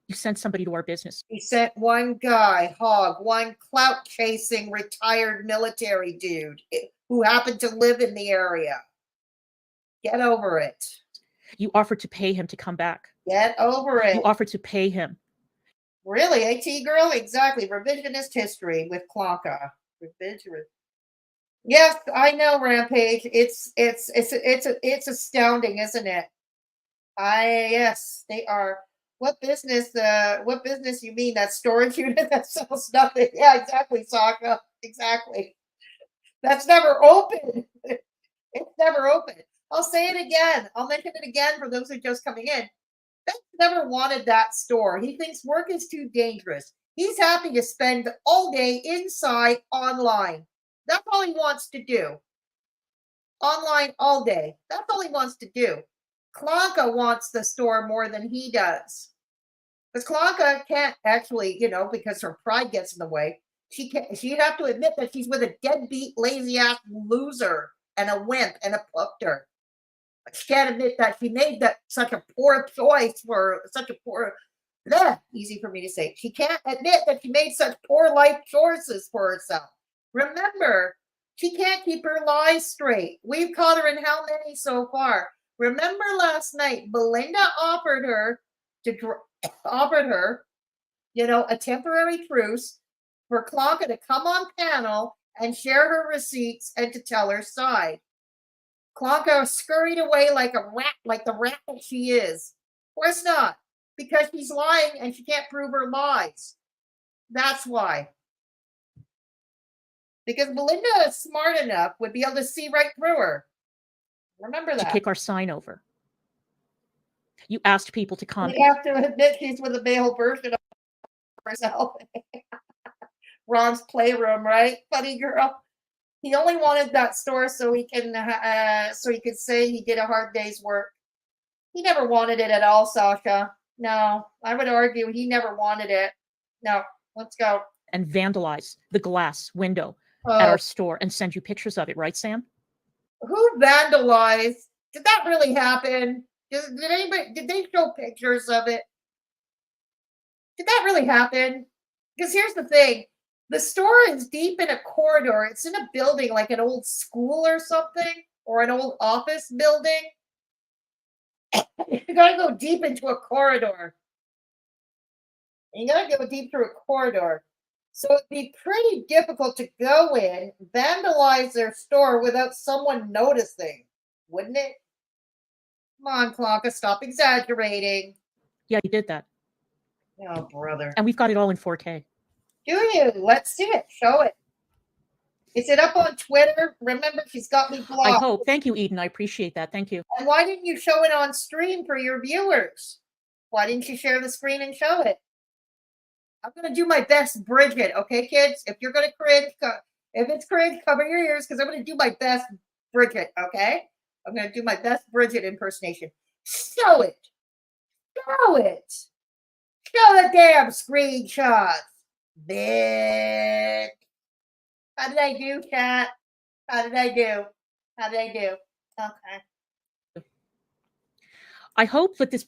You sent somebody to our business. He sent one guy, one clout chasing retired military dude who happened to live in the area. Get over it. You offered to pay him to come back. Get over it. You offered to pay him. Really, AT girl? Exactly. Revisionist history with Clonka. Revisionist. Yes, I know, Rampage. It's astounding, isn't it? Yes, they are. What business you mean? That storage unit that sells nothing? Yeah, exactly, Sokka. Exactly. That's never open. It's never open. I'll say it again. I'll mention it again for those who are just coming in. Ben never wanted that store. He thinks work is too dangerous. He's happy to spend all day inside online. That's all he wants to do. Online all day. That's all he wants to do. Clonka wants the store more than he does. Because Clonka can't actually, because her pride gets in the way. She'd have to admit that she's with a deadbeat, lazy-ass loser and a wimp and a pukter. She can't admit that she made such a poor choice for such a poor, easy for me to say. She can't admit that she made such poor life choices for herself. Remember, she can't keep her lies straight. We've caught her in how many so far? Remember last night, Belinda offered her, a temporary truce for Clonka to come on panel and share her receipts and to tell her side. Clonka scurried away like a rat, like the rat that she is. course not. Because she's lying and she can't prove her lies. That's why. Because Melinda is smart enough, would be able to see right through her. Remember To that. kick our sign over. You asked people to come. You have to admit she's with a male version of herself. Ron's playroom, right? Funny girl. He only wanted that store so he could say he did a hard day's work. He never wanted it at all, Sasha. No, I would argue he never wanted it. No, let's go. And vandalize the glass window at our store and send you pictures of it, right, Sam? Who vandalized? Did that really happen? Did they show pictures of it? Did that really happen? Because here's the thing. The store is deep in a corridor. It's in a building like an old school or something, or an old office building. You gotta go deep into a corridor. You gotta go deep through a corridor. So it'd be pretty difficult to go in, vandalize their store without someone noticing, wouldn't it? Come on, Clonka, stop exaggerating. Yeah, you did that. Oh, brother. And we've got it all in 4K. Do you? Let's see it. Show it. Is it up on Twitter? Remember, she's got me blocked. I hope. Thank you, Eden. I appreciate that. Thank you. And why didn't you show it on stream for your viewers? Why didn't you share the screen and show it? I'm going to do my best, Bridget. Okay, kids? If you're going to cringe, if it's cringe, cover your ears because I'm going to do my best, Bridget. Okay? I'm going to do my best Bridget impersonation. Show it. Show it. Show the damn screenshots. Bitch. How did I do, chat? How did I do? How did I do? Okay. I hope that this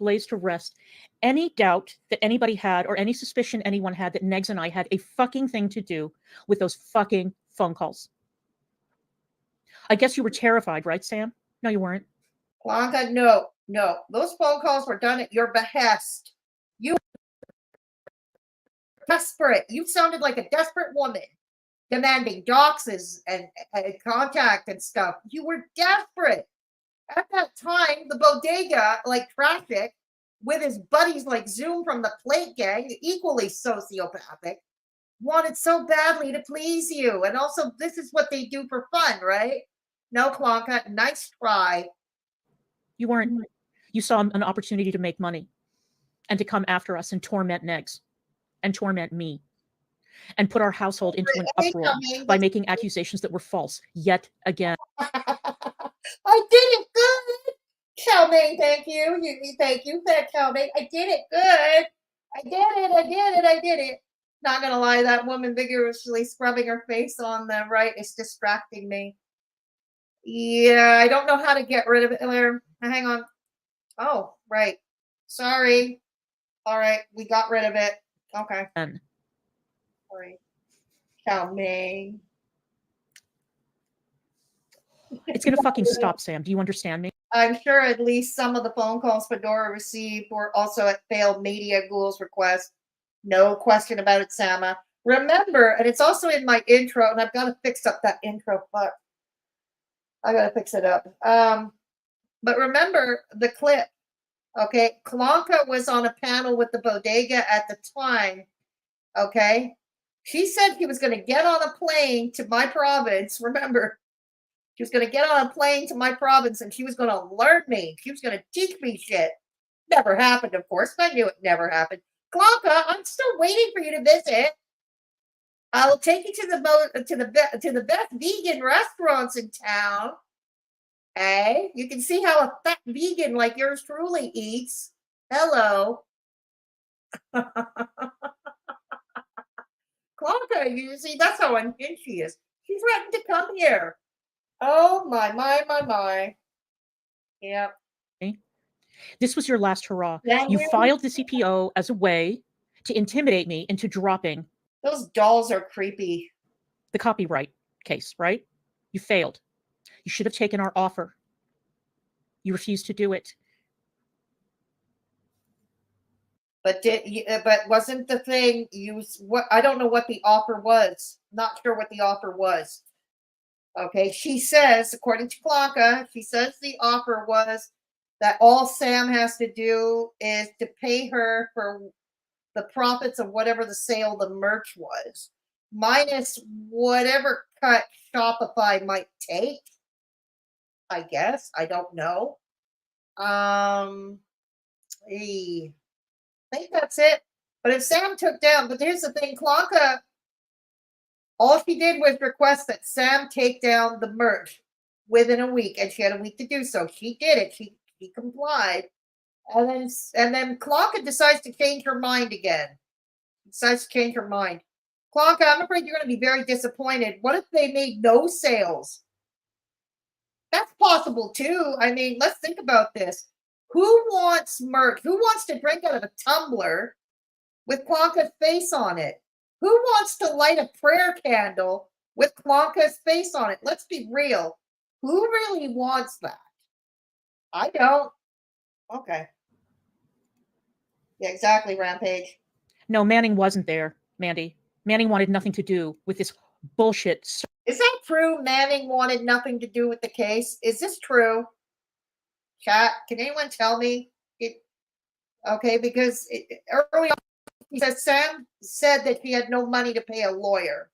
lays to rest any doubt that anybody had or any suspicion anyone had that Negs and I had a fucking thing to do with those fucking phone calls. I guess you were terrified, right, Sam? No, you weren't. Clonka, no. Those phone calls were done at your behest. You were desperate. You sounded like a desperate woman demanding doxes and contact and stuff. You were desperate. At that time, the bodega, like Traffic, with his buddies like Zoom from the Plate Gang, equally sociopathic, wanted so badly to please you. And also, this is what they do for fun, right? No, Clonka, nice try. You weren't. You saw an opportunity to make money and to come after us and torment Negs and torment me and put our household into an uproar by making accusations that were false yet again. I did it good. Charmaine, thank you. Thank you, Charmaine. I did it good. I did it. Not gonna lie, that woman vigorously scrubbing her face on the right is distracting me. Yeah, I don't know how to get rid of it. Hang on. Oh, right. Sorry. All right, we got rid of it. Okay. Sorry. Charmaine. It's going to fucking stop, Sam. Do you understand me? I'm sure at least some of the phone calls Fedora received were also at failed media ghouls request. No question about it, Sama. Remember, and it's also in my intro, and I've got to fix up that intro. Fuck. I got to fix it up. But remember the clip. Okay. Clonka was on a panel with the bodega at the time. Okay. She said he was going to get on a plane to my province. Remember, she was going to get on a plane to my province and she was going to learn me. She was going to teach me shit. Never happened, of course. I knew it never happened. Clonka, I'm still waiting for you to visit. I'll take you to the best vegan restaurants in town. Hey, you can see how a fat vegan like yours truly eats. Hello. Clonka, you see, that's how unhinged she is. She's ready to come here. Oh, my. Yeah. Okay. This was your last hurrah. You filed the CPO as a way to intimidate me into dropping. Those dolls are creepy. The copyright case, right? You failed. You should have taken our offer. You refused to do it. But wasn't the thing I don't know what the offer was. Not sure what the offer was. Okay, she says, according to Clonka, she says the offer was that all Sam has to do is to pay her for the profits of whatever the sale the merch was, minus whatever cut Shopify might take. I guess. I don't know. I think that's it. But if Sam took down, but here's the thing, Clonka, all she did was request that Sam take down the merch within a week, and she had a week to do so. She did it. She complied. And then Clonka decides to change her mind again. Clonka, I'm afraid you're going to be very disappointed. What if they made no sales? That's possible too. I mean, let's think about this. Who wants merch? Who wants to drink out of a tumbler with Clonka's face on it? Who wants to light a prayer candle with Clonka's face on it? Let's be real. Who really wants that? I don't. Okay. Yeah, exactly, Rampage. No, Manning wasn't there, Mandy. Manning wanted nothing to do with this bullshit. Is that true? Manning wanted nothing to do with the case. Is this true? Chat, can anyone tell me? Okay, because early on, he says Sam said that he had no money to pay a lawyer.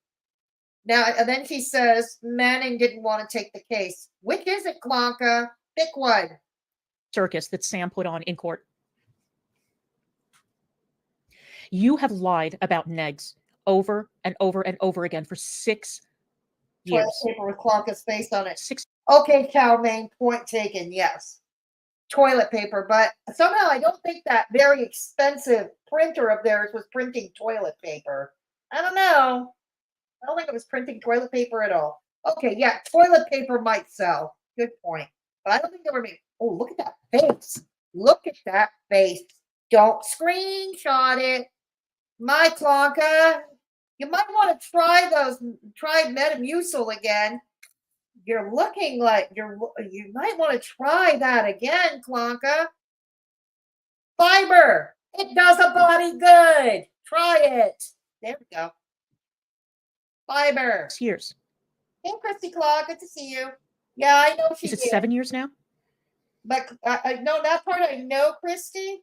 Now, and then she says Manning didn't want to take the case. Which is it, Clonka? Pick one. Circus that Sam put on in court. You have lied about Negs over and over and over again for 6 years. Toilet paper with Clonka's face on it. 6. Okay, Chow Mein, point taken. Yes, toilet paper, but somehow I don't think that very expensive printer of theirs was printing toilet paper. I don't know. I don't think it was printing toilet paper at all. Okay, yeah, toilet paper might sell. Good point. But I don't think they were made. Oh, look at that face. Look at that face. Don't screenshot it. My Clonka, you might want to try Metamucil again. You're looking like you might want to try that again, Clonka. Fiber. It does a body good. Try it. There we go. Fiber. Years. Hey, Christy Claw, good to see you. Yeah, I know she Is it did. 7 years now? But I know that part I know, Christy.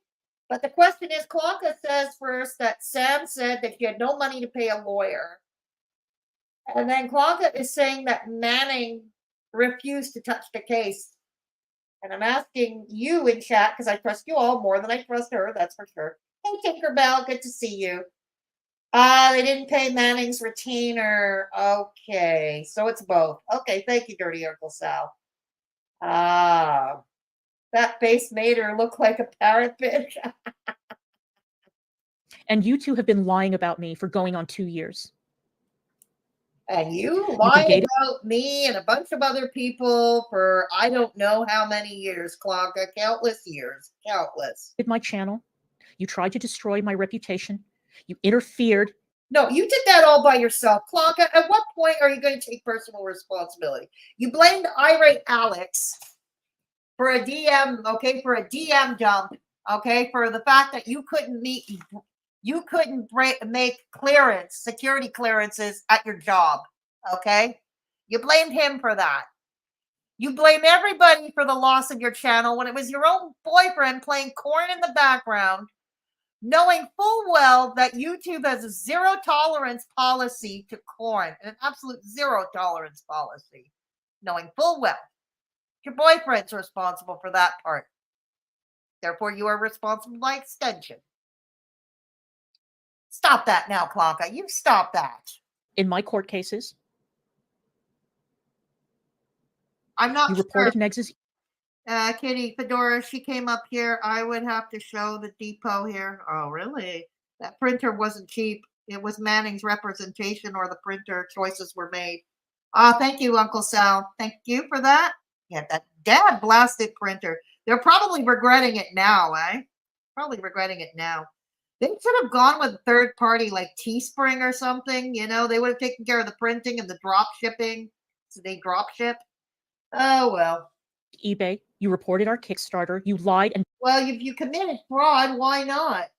But the question is, Clonka says first that Sam said that he had no money to pay a lawyer. And then Clonka is saying that Manning refused to touch the case. And I'm asking you in chat, because I trust you all more than I trust her, that's for sure. Hey, Tinkerbell, good to see you. They didn't pay Manning's retainer. Okay, so it's both. Okay, thank you, Dirty Uncle Sal. That face made her look like a parrot bitch. And you two have been lying about me for going on 2 years. And you lied about me and a bunch of other people for I don't know how many years, Clonka. Countless years. Countless. My channel. You tried to destroy my reputation. You interfered. No, you did that all by yourself, Clonka. At what point are you going to take personal responsibility? You blamed Irate Alex for a DM, okay, for a DM dump, okay, for the fact that you couldn't make security clearances at your job, okay? You blamed him for that. You blame everybody for the loss of your channel when it was your own boyfriend playing corn in the background, knowing full well that YouTube has a zero tolerance policy to corn, an absolute zero tolerance policy, knowing full well. Your boyfriend's responsible for that part. Therefore, you are responsible by extension. Stop that now, Clonka. You stop that. In my court cases. I'm not You sure. reported Negs' Kitty Fedora, she came up here. I would have to show the depot here. Oh, really? That printer wasn't cheap. It was Manning's representation or the printer choices were made. Thank you, Uncle Sal. Thank you for that. Yeah, that dad blasted printer. They're probably regretting it now, eh? Probably regretting it now. They should have gone with a third party like Teespring or something. You know, they would have taken care of the printing and the drop shipping. So they drop ship. Oh, well. eBay. You reported our Kickstarter. You lied and. Well, if you committed fraud, why not?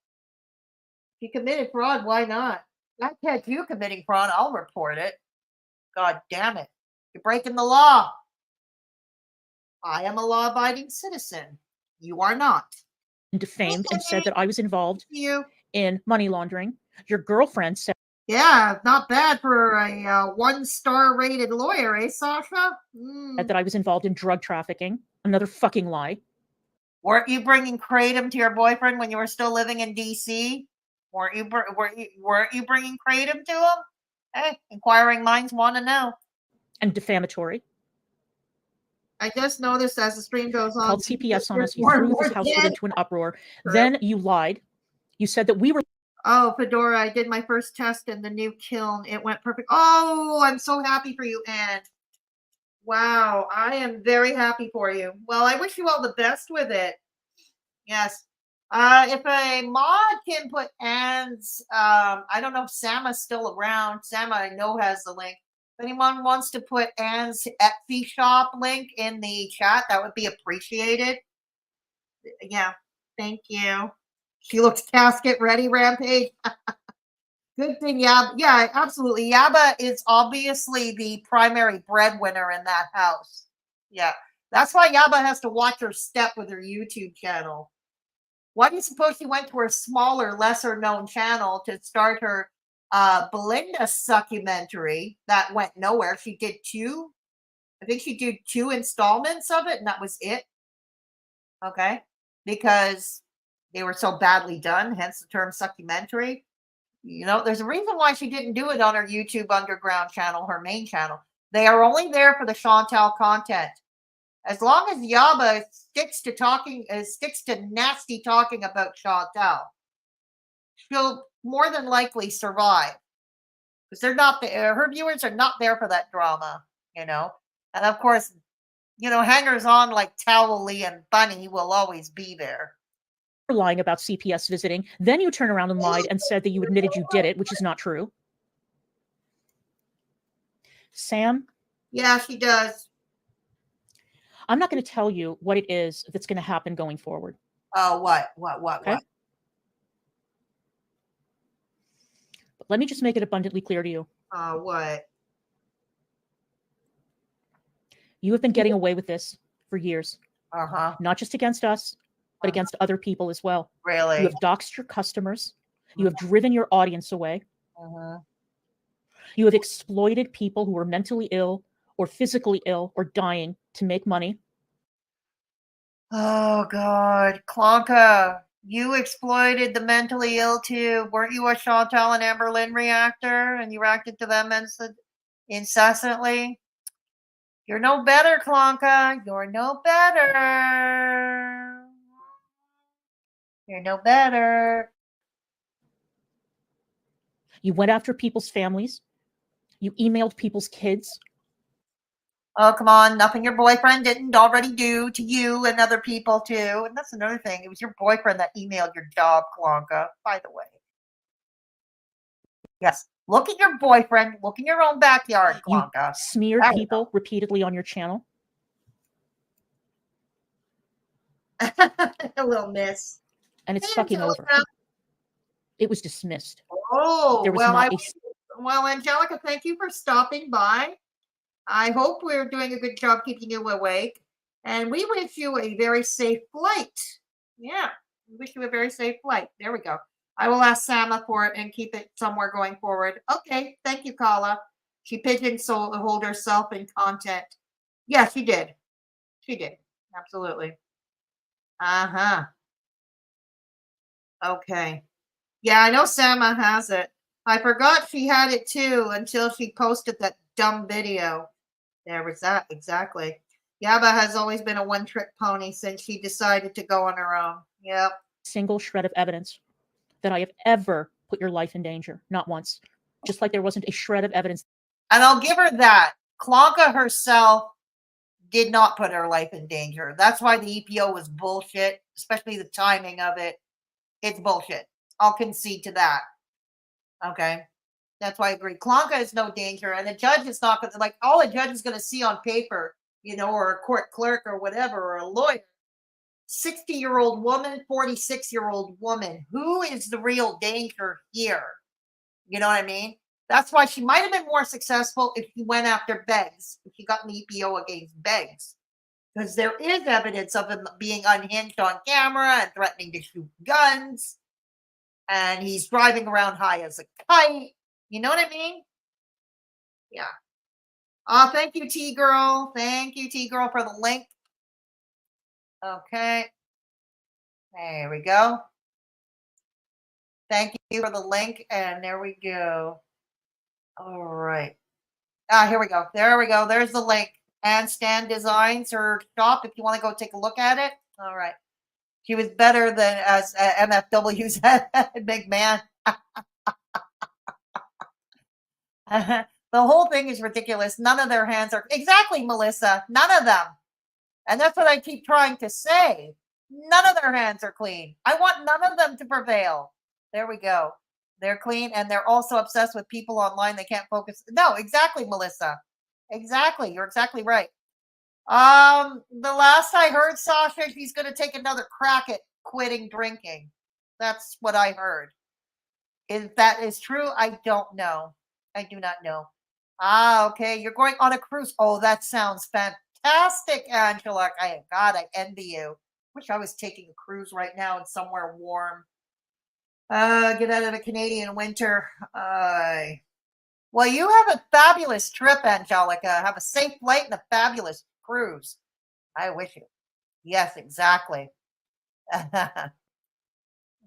If you committed fraud, why not? I catch you committing fraud, I'll report it. God damn it. You're breaking the law. I am a law-abiding citizen. You are not. Defamed and said that I was involved You. in money laundering. Your girlfriend said Yeah, not bad for a 1-star rated lawyer, eh, Sasha? that I was involved in drug trafficking. Another fucking lie. Weren't you bringing kratom to your boyfriend when you were still living in D.C.? Weren't you bringing kratom to him? Hey, inquiring minds want to know. And defamatory. I just noticed as the stream goes on, Called CPS on us. You more and threw more this household dead. into an uproar. Then you lied. You said that we were. Oh, Fedora, I did my first test in the new kiln. It went perfect. Oh, I'm so happy for you, Anne. Wow, I am very happy for you. Well, I wish you all the best with it. Yes. If a mod can put Anne's, I don't know if Sama's still around. Sama, I know, has the link. If anyone wants to put Anne's Etsy shop link in the chat, that would be appreciated. Yeah, thank you. She looks casket ready, Rampage. Good thing, Yaba. Yeah, absolutely. Yaba is obviously the primary breadwinner in that house. Yeah, that's why Yaba has to watch her step with her YouTube channel. Why do you suppose she went to her smaller, lesser-known channel to start her Belinda succumentary that went nowhere? She did two. I think she did 2 installments of it, and that was it. Okay, because they were so badly done, hence the term succumentary. You know, there's a reason why she didn't do it on her YouTube Underground channel, her main channel. They are only there for the Chantal content. As long as Yaba sticks to nasty talking about Chantal, she'll more than likely survive. Because they're not there. Her viewers are not there for that drama, you know. And of course, you know, hangers on like Towley and Bunny will always be there. Lying about CPS visiting. Then you turn around and lied and said that you admitted you did it, which is not true. Sam? Yeah, she does. I'm not going to tell you what it is that's going to happen going forward. Oh, what? Okay? But let me just make it abundantly clear to you. What? You have been getting away with this for years. Uh-huh. Not just against us, but against other people as well. Really? You have doxed your customers. You have driven your audience away. You have exploited people who are mentally ill or physically ill or dying to make money. Oh, God. Clonka, you exploited the mentally ill too. Weren't you a Chantal and Amber Lynn reactor and you reacted to them incessantly? You're no better, Clonka. You're no better. You're no better. You went after people's families. You emailed people's kids. Oh, come on. Nothing your boyfriend didn't already do to you and other people, too. And that's another thing. It was your boyfriend that emailed your job, Clonka, by the way. Yes. Look at your boyfriend. Look in your own backyard, Clonka. You smeared people repeatedly on your channel. A little miss. And it's fucking over. It was dismissed. Oh, there was well, not well, Angelica, thank you for stopping by. I hope we're doing a good job keeping you awake. And we wish you a very safe flight. Yeah, we wish you a very safe flight. There we go. I will ask Sama for it and keep it somewhere going forward. Okay, thank you, Kala. She pigeonholed herself in content. Yeah, she did. She did. Absolutely. Uh-huh. Okay. Yeah, I know Sama has it. I forgot she had it too until she posted that dumb video. There was that, exactly. Yaba has always been a one-trick pony since she decided to go on her own. Yep. Single shred of evidence that I have ever put your life in danger. Not once. Just like there wasn't a shred of evidence. And I'll give her that. Clonka herself did not put her life in danger. That's why the EPO was bullshit, especially the timing of it. It's bullshit. I'll concede to that. Okay. That's why I agree. Clonka is no danger, and the judge is not going to, like, all a judge is going to see on paper, you know, or a court clerk or whatever, or a lawyer. 60-year-old woman, 46-year-old woman. Who is the real danger here? You know what I mean? That's why she might have been more successful if she went after Beggs, if she got an EPO against Beggs. because there is evidence of him being unhinged on camera and threatening to shoot guns. And he's driving around high as a kite. You know what I mean? Yeah. Oh, thank you, T Girl. Thank you, T Girl, for the link. Okay. There we go. Thank you for the link. And there we go. All right. Here we go. There we go. There's the link. Handstand Designs, her shop, if you want to go take a look at it. All right. She was better than as MFW's big man. The whole thing is ridiculous. None of their hands are exactly, Melissa. None of them. And that's what I keep trying to say. None of their hands are clean. I want none of them to prevail. There we go. They're clean, and they're also obsessed with people online. They can't focus. No, exactly, Melissa. Exactly. You're exactly right. The last I heard, Sasha, she's going to take another crack at quitting drinking. That's what I heard. If that is true, I don't know. I do not know. Okay. You're going on a cruise. Oh, that sounds fantastic, Angela. God, I envy you. Wish I was taking a cruise right now and somewhere warm. Get out of the Canadian winter. Well, you have a fabulous trip, Angelica. Have a safe flight and a fabulous cruise. I wish you. Yes, exactly.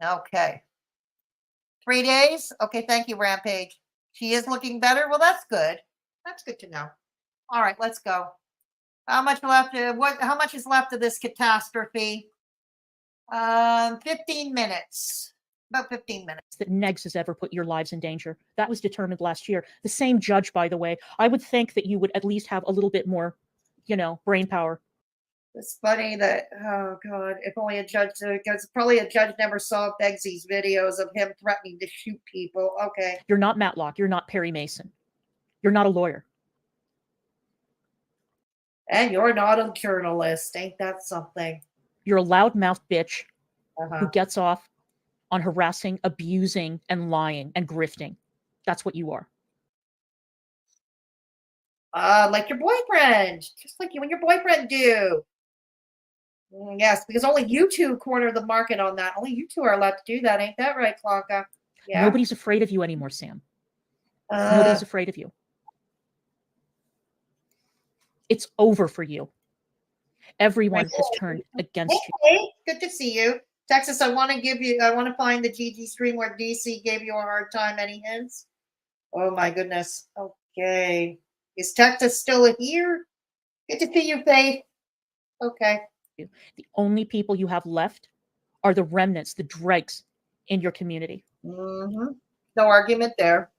Okay. 3 days? Okay, thank you, Rampage. She is looking better. Well, that's good. That's good to know. All right, let's go. How much left? How much is left of this catastrophe? 15 minutes. About 15 minutes. That Negs has ever put your lives in danger. That was determined last year. The same judge, by the way. I would think that you would at least have a little bit more, brain power. It's funny that, oh God, if only a judge, because probably a judge never saw Beggsy's videos of him threatening to shoot people. Okay. You're not Matlock. You're not Perry Mason. You're not a lawyer. And you're not a journalist. Ain't that something? You're a loudmouth bitch who gets off on harassing, abusing, and lying and grifting. That's what you are. Like your boyfriend. Just like you and your boyfriend do. Yes, because only you two corner the market on that. Only you two are allowed to do that. Ain't that right, Clonka? Yeah. Nobody's afraid of you anymore, Sam. Nobody's afraid of you. It's over for you. Everyone has turned against you. Hey, good to see you. Texas, I want to find the GG stream where DC gave you a hard time. Any hints? Oh my goodness. Okay. Is Texas still here? Good to see you, Faith. Okay. The only people you have left are the remnants, the dregs in your community. Mm-hmm. No argument there.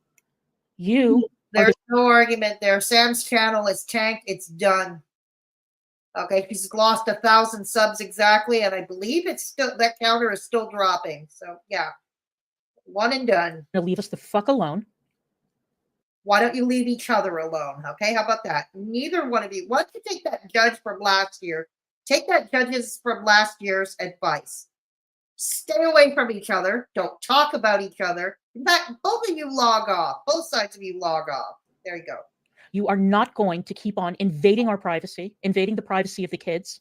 There's no argument there. Sam's channel is tanked. It's done. Okay, she's lost 1,000 subs exactly, and I believe it's still that counter is still dropping. So yeah, one and done. Now leave us the fuck alone. Why don't you leave each other alone? Okay, how about that? Neither one of you. Why don't you take that judge from last year? Take that judge's from last year's advice. Stay away from each other. Don't talk about each other. In fact, both of you log off. Both sides of you log off. There you go. You are not going to keep on invading our privacy, invading the privacy of the kids.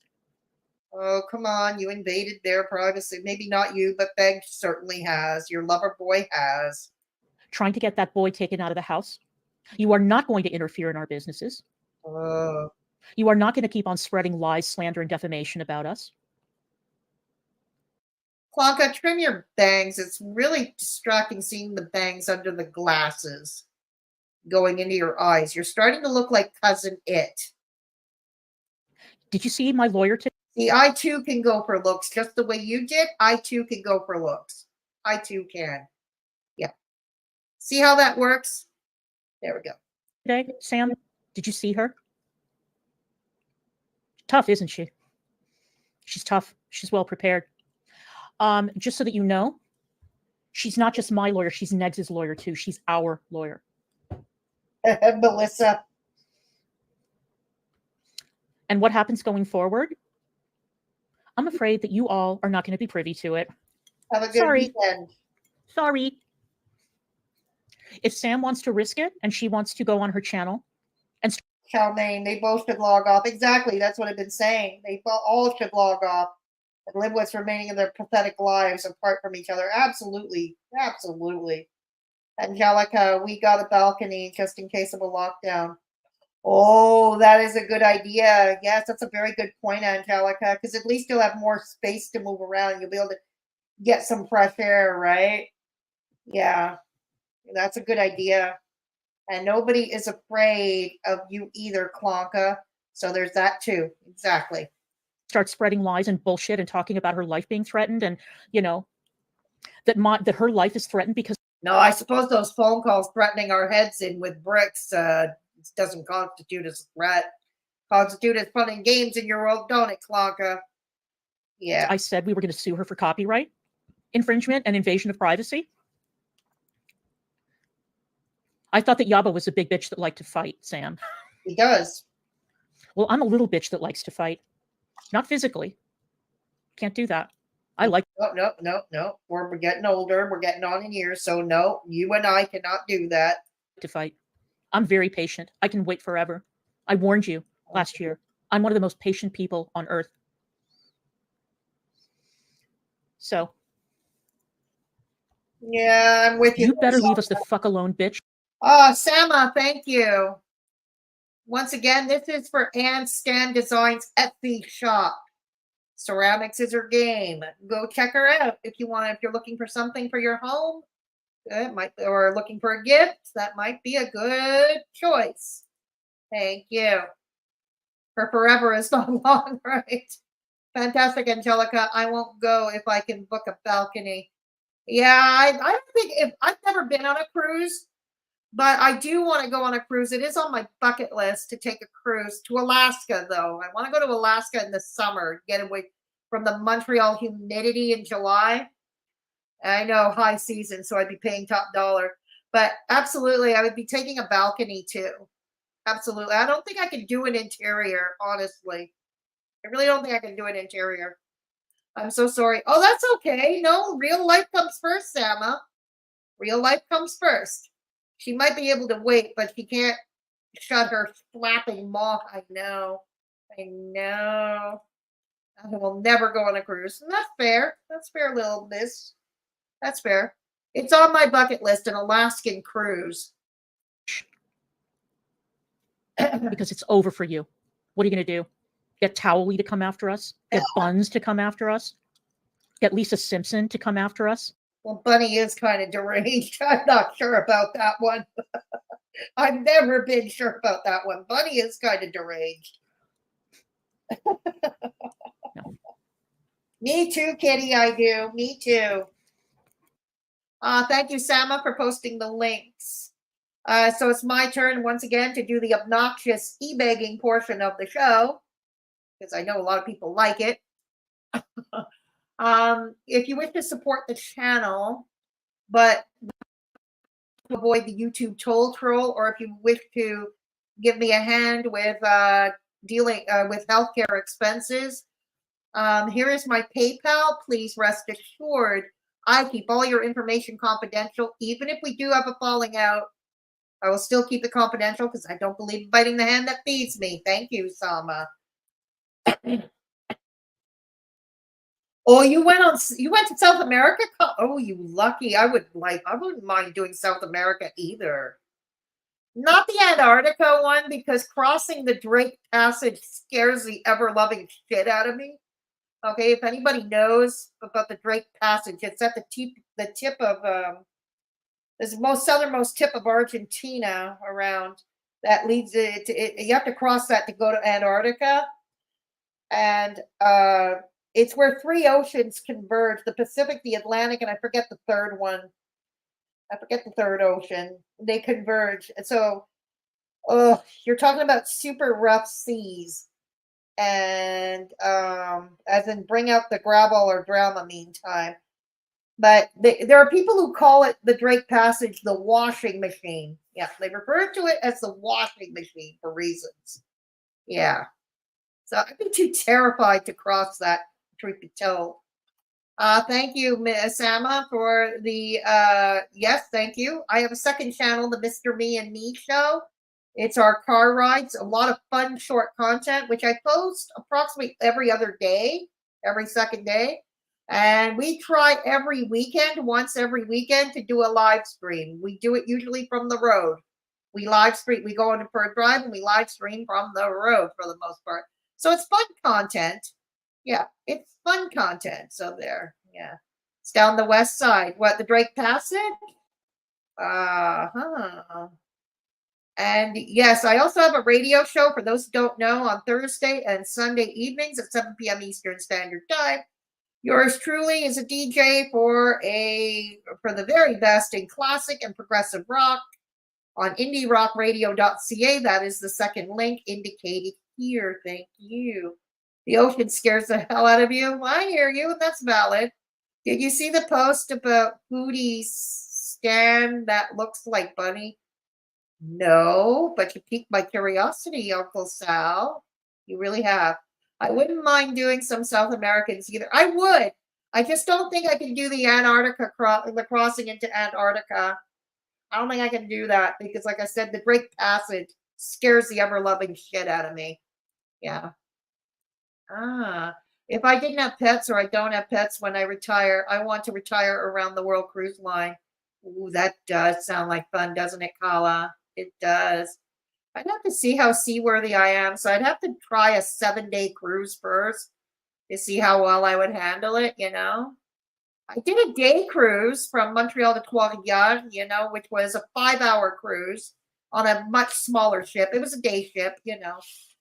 Oh, come on. You invaded their privacy. Maybe not you, but Beg certainly has. Your lover boy has. Trying to get that boy taken out of the house. You are not going to interfere in our businesses. You are not going to keep on spreading lies, slander, and defamation about us. Clonka, trim your bangs. It's really distracting seeing the bangs under the glasses going into your eyes. You're starting to look like Cousin It. Did you see my lawyer today? See, I too can go for looks just the way you did. I too can go for looks. I too can. Yeah. See how that works? There we go. Today, Sam, did you see her? Tough, isn't she? She's tough. She's well prepared. Just so that you know, she's not just my lawyer. She's Negs' lawyer too. She's our lawyer. Melissa. And what happens going forward? I'm afraid that you all are not going to be privy to it. Have a good weekend. Sorry. If Sam wants to risk it and she wants to go on her channel and Chow mein. They both should log off. Exactly. That's what I've been saying. They all should log off and live what's remaining of their pathetic lives apart from each other. Absolutely. Absolutely. Angelica, we got a balcony just in case of a lockdown. Oh, that is a good idea. Yes, that's a very good point, Angelica, because at least you'll have more space to move around. You'll be able to get some fresh air, right? Yeah, that's a good idea. And nobody is afraid of you either, Clonka. So there's that too. Exactly. Start spreading lies and bullshit and talking about her life being threatened, and that her life is threatened because No, I suppose those phone calls threatening our heads in with bricks doesn't constitute as a threat. Constitute as fun and games in your world, don't it, Clonka? Yeah. I said we were going to sue her for copyright infringement and invasion of privacy. I thought that Yaba was a big bitch that liked to fight, Sam. He does. Well, I'm a little bitch that likes to fight. Not physically. Can't do that. I like No. We're getting older. We're getting on in years. So no, you and I cannot do that. to fight. I'm very patient. I can wait forever. I warned you last year. I'm one of the most patient people on earth. So Yeah, I'm with you. you better leave us the fuck alone, bitch. Oh, Sama, thank you. Once again, this is for Ann Stan Designs Etsy shop. Ceramics is her game. Go check her out if you want. If you're looking for something for your home, it might, or looking for a gift, that might be a good choice. Thank you. For forever is not long, right? Fantastic, Angelica. I won't go if I can book a balcony. Yeah, I don't think if I've never been on a cruise, but I do want to go on a cruise. It is on my bucket list to take a cruise to Alaska, though. I want to go to Alaska in the summer, get away from the Montreal humidity in July. I know high season, so I'd be paying top dollar. But absolutely, I would be taking a balcony too. Absolutely. I don't think I can do an interior, honestly. I really don't think I can do an interior. I'm so sorry. Oh, that's okay. No, real life comes first, Sama. Real life comes first. She might be able to wait, but she can't shut her flapping maw. I know. I know. I will never go on a cruise. And that's fair. That's fair, little miss. That's fair. It's on my bucket list, an Alaskan cruise. Because it's over for you. What are you going to do? Get Towley to come after us? Get Buns to come after us? Get Lisa Simpson to come after us? Well, Bunny is kind of deranged. I'm not sure about that one. I've never been sure about that one. Bunny is kind of deranged. No. Me too, Kitty. I do. Me too. Thank you, Sama, for posting the links. So it's my turn once again to do the obnoxious e-begging portion of the show, because I know a lot of people like it. If you wish to support the channel, but avoid the YouTube toll troll, or if you wish to give me a hand with dealing with healthcare expenses, here is my PayPal. Please rest assured, I keep all your information confidential. Even if we do have a falling out, I will still keep it confidential because I don't believe in biting the hand that feeds me. Thank you, Sama. Oh, you went to South America? Oh, you lucky. I wouldn't mind doing South America either. Not the Antarctica one, because crossing the Drake Passage scares the ever-loving shit out of me. Okay, if anybody knows about the Drake Passage, it's at the tip of this most southernmost tip of Argentina around that leads you have to cross that to go to Antarctica. And it's where three oceans converge, the Pacific, the Atlantic, and I forget the third one. I forget the third ocean. They converge. And so, you're talking about super rough seas. And as in bring out the gravel or drama meantime. But there are people who call it the Drake Passage the washing machine. Yeah, they refer to it as the washing machine for reasons. Yeah. So I'd be too terrified to cross that, truth be told. Thank you, Miss Sama, for the yes, thank you. I have a second channel, the Mr. Me and Me Show. It's our car rides, a lot of fun short content, which I post approximately every other day, every second day. And we try every weekend, once every weekend, to do a live stream. We do it usually from the road. We live stream, we go on for a drive and we live stream from the road for the most part. So it's fun content. Yeah, it's fun content. So there, yeah. It's down the west side. What, the Drake Passage? Uh-huh. And yes, I also have a radio show for those who don't know on Thursday and Sunday evenings at 7 p.m. Eastern Standard Time. Yours truly is a DJ for the very best in classic and progressive rock on indierockradio.ca. That is the second link indicated here. Thank you. The ocean scares the hell out of you. I hear you, and that's valid. Did you see the post about Foodie's stand that looks like Bunny? No, but you piqued my curiosity, Uncle Sal. You really have. I wouldn't mind doing some South Americans either. I would. I just don't think I can do the Antarctica the crossing into Antarctica. I don't think I can do that because, like I said, the Drake Passage scares the ever-loving shit out of me. Yeah. If I didn't have pets or I don't have pets when I retire, I want to retire around the World Cruise Line. Ooh, that does sound like fun, doesn't it, Kala? It does. I'd have to see how seaworthy I am, so I'd have to try a 7-day cruise first to see how well I would handle it, you know? I did a day cruise from Montreal to Trois-Rivières, you know, which was a 5-hour cruise on a much smaller ship. It was a day ship, you know,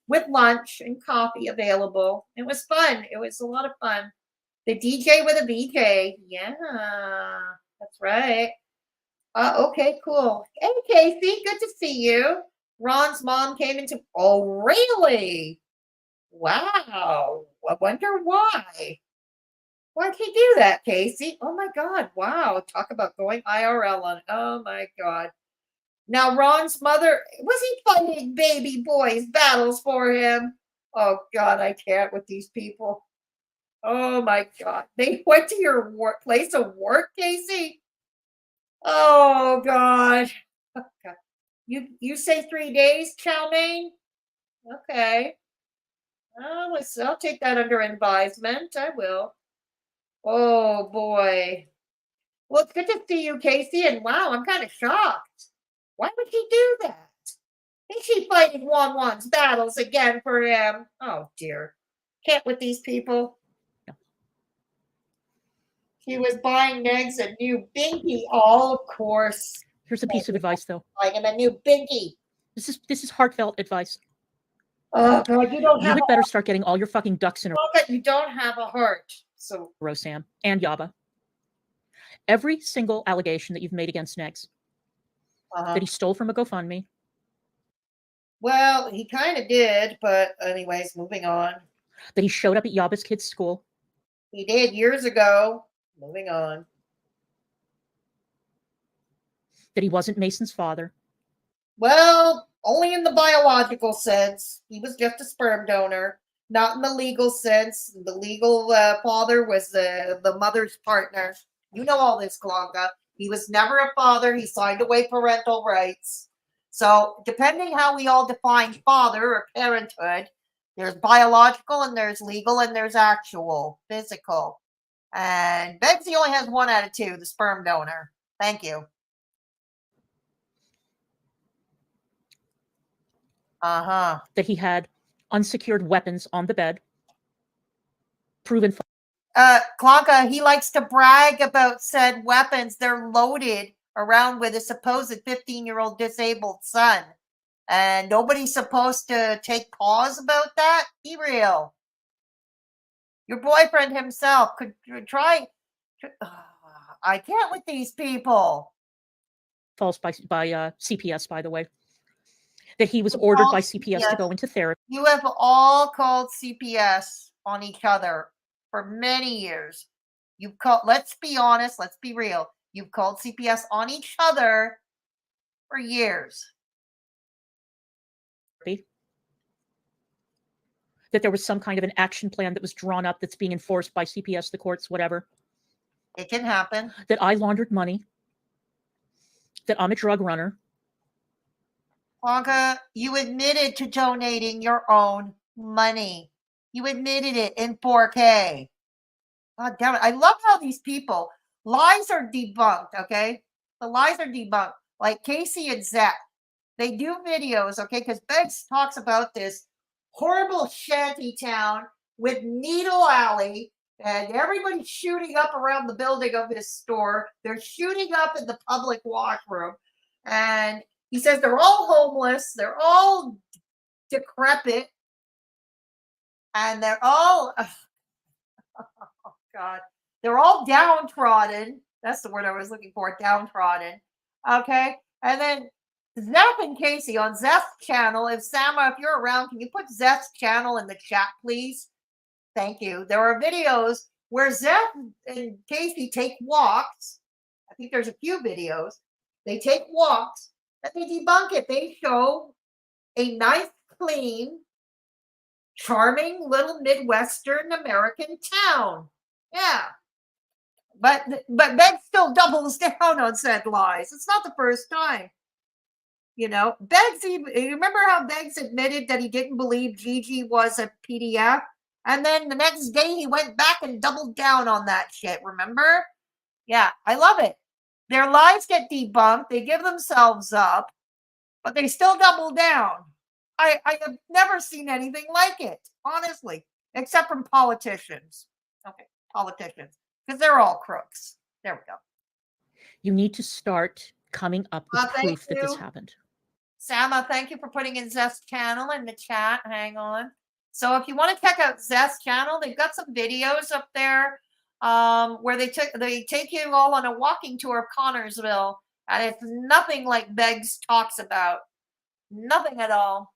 with lunch and coffee available. It was fun. It was a lot of fun. The DJ with a VJ. Yeah, that's right. Okay, cool. Hey, Casey, good to see you. Ron's mom came into. Oh, really? Wow. I wonder why. Why'd he do that, Casey? Oh my God. Wow. Talk about going IRL on. Oh my God. Now, Ron's mother, was he fighting baby boys' battles for him? Oh God, I can't with these people. Oh my God. They went to your place of work, Casey? Oh God. Okay. You say 3 days, Chow Mein? Okay. I'll take that under advisement. I will. Oh boy. Well, it's good to see you, Casey. And wow, I'm kind of shocked. Why would he do that? Is she fighting Wan's battles again for him? Oh dear. Can't with these people. She was buying Negs a new binky. Oh, of course. Here's a piece of advice, though. Like him a new binky. This is heartfelt advice. Oh God, you had better start getting all your fucking ducks in a row. You don't have a heart. So Sam and Yaba. Every single allegation that you've made against Negs that he stole from a GoFundMe. Well, he kind of did, but anyways, moving on. That he showed up at Yaba's kid's school. He did years ago. Moving on. That he wasn't Mason's father. Well, only in the biological sense. He was just a sperm donor, not in the legal sense. The legal father was the mother's partner. You know all this, Clonka. He was never a father. He signed away parental rights. So, depending how we all define father or parenthood, there's biological and there's legal and there's actual, physical. And Begsy only has one out of two, the sperm donor. Thank you. That he had unsecured weapons on the bed. Proven. Clonka, he likes to brag about said weapons. They're loaded around with his supposed 15-year-old disabled son. And nobody's supposed to take pause about that? Be real. Your boyfriend himself could try. I can't with these people. False by CPS, by the way. That he was ordered by CPS to go into therapy. You have all called CPS on each other for many years. You've called, let's be honest, let's be real. You've called CPS on each other for years. That there was some kind of an action plan that was drawn up that's being enforced by CPS, the courts, whatever. It can happen. That I laundered money. That I'm a drug runner. Clonka, you admitted to donating your own money. You admitted it in 4K. God damn it. I love how these people, lies are debunked, okay? The lies are debunked. Like Casey and Zach, they do videos, okay? Because Beggs talks about this horrible shanty town with Needle Alley and everybody's shooting up around the building of his store. They're shooting up in the public washroom. And he says they're all homeless. They're all decrepit. And they're all, oh God, they're all downtrodden. That's the word I was looking for, downtrodden. Okay. And then Zeph and Casey on Zeph's channel. If Sama, if you're around, can you put Zeph's channel in the chat, please? Thank you. There are videos where Zeph and Casey take walks. I think there's a few videos. They take walks and they debunk it. They show a nice, clean, charming little Midwestern American town. Yeah. But Meg still doubles down on said lies. It's not the first time. You know, Beggs, you remember how Beggs admitted that he didn't believe Gigi was a PDF? And then the next day he went back and doubled down on that shit, remember? Yeah, I love it. Their lies get debunked, they give themselves up, but they still double down. I have never seen anything like it, honestly, except from politicians. Okay, politicians, because they're all crooks. There we go. You need to start coming up with Thank proof that this you. happened. Sama, thank you for putting in Zest's channel in the chat. Hang on. So if you want to check out Zest's channel, they've got some videos up there where they take you all on a walking tour of Connorsville, and it's nothing like Beggs talks about. Nothing at all.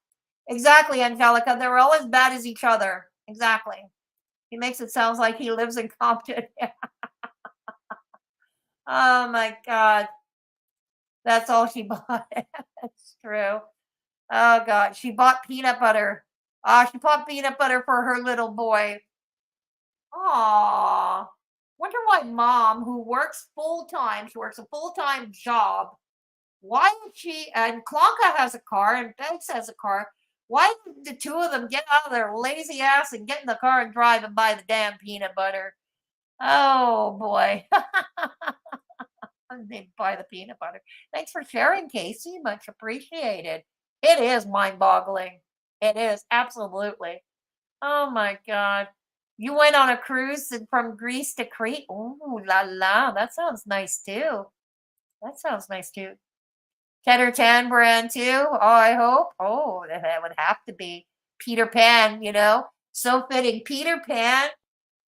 Exactly, Angelica. They're all as bad as each other. Exactly. He makes it sound like he lives in Compton. Oh my God. That's all she bought. That's true. Oh God, she bought peanut butter. She bought peanut butter for her little boy. Aw. Wonder why mom, who works full time, she works a full time job. Why did she? And Clonka has a car, and Beggs has a car. Why did the two of them get out of their lazy ass and get in the car and drive and buy the damn peanut butter? Oh boy. They buy the peanut butter. Thanks for sharing, Casey. Much appreciated. It is mind-boggling. It is, absolutely. Oh my God. You went on a cruise from Greece to Crete. Ooh, la la. That sounds nice too. That sounds nice too. Cheddar Tan brand too. Oh, I hope. Oh, that would have to be Peter Pan, you know. So fitting. Peter Pan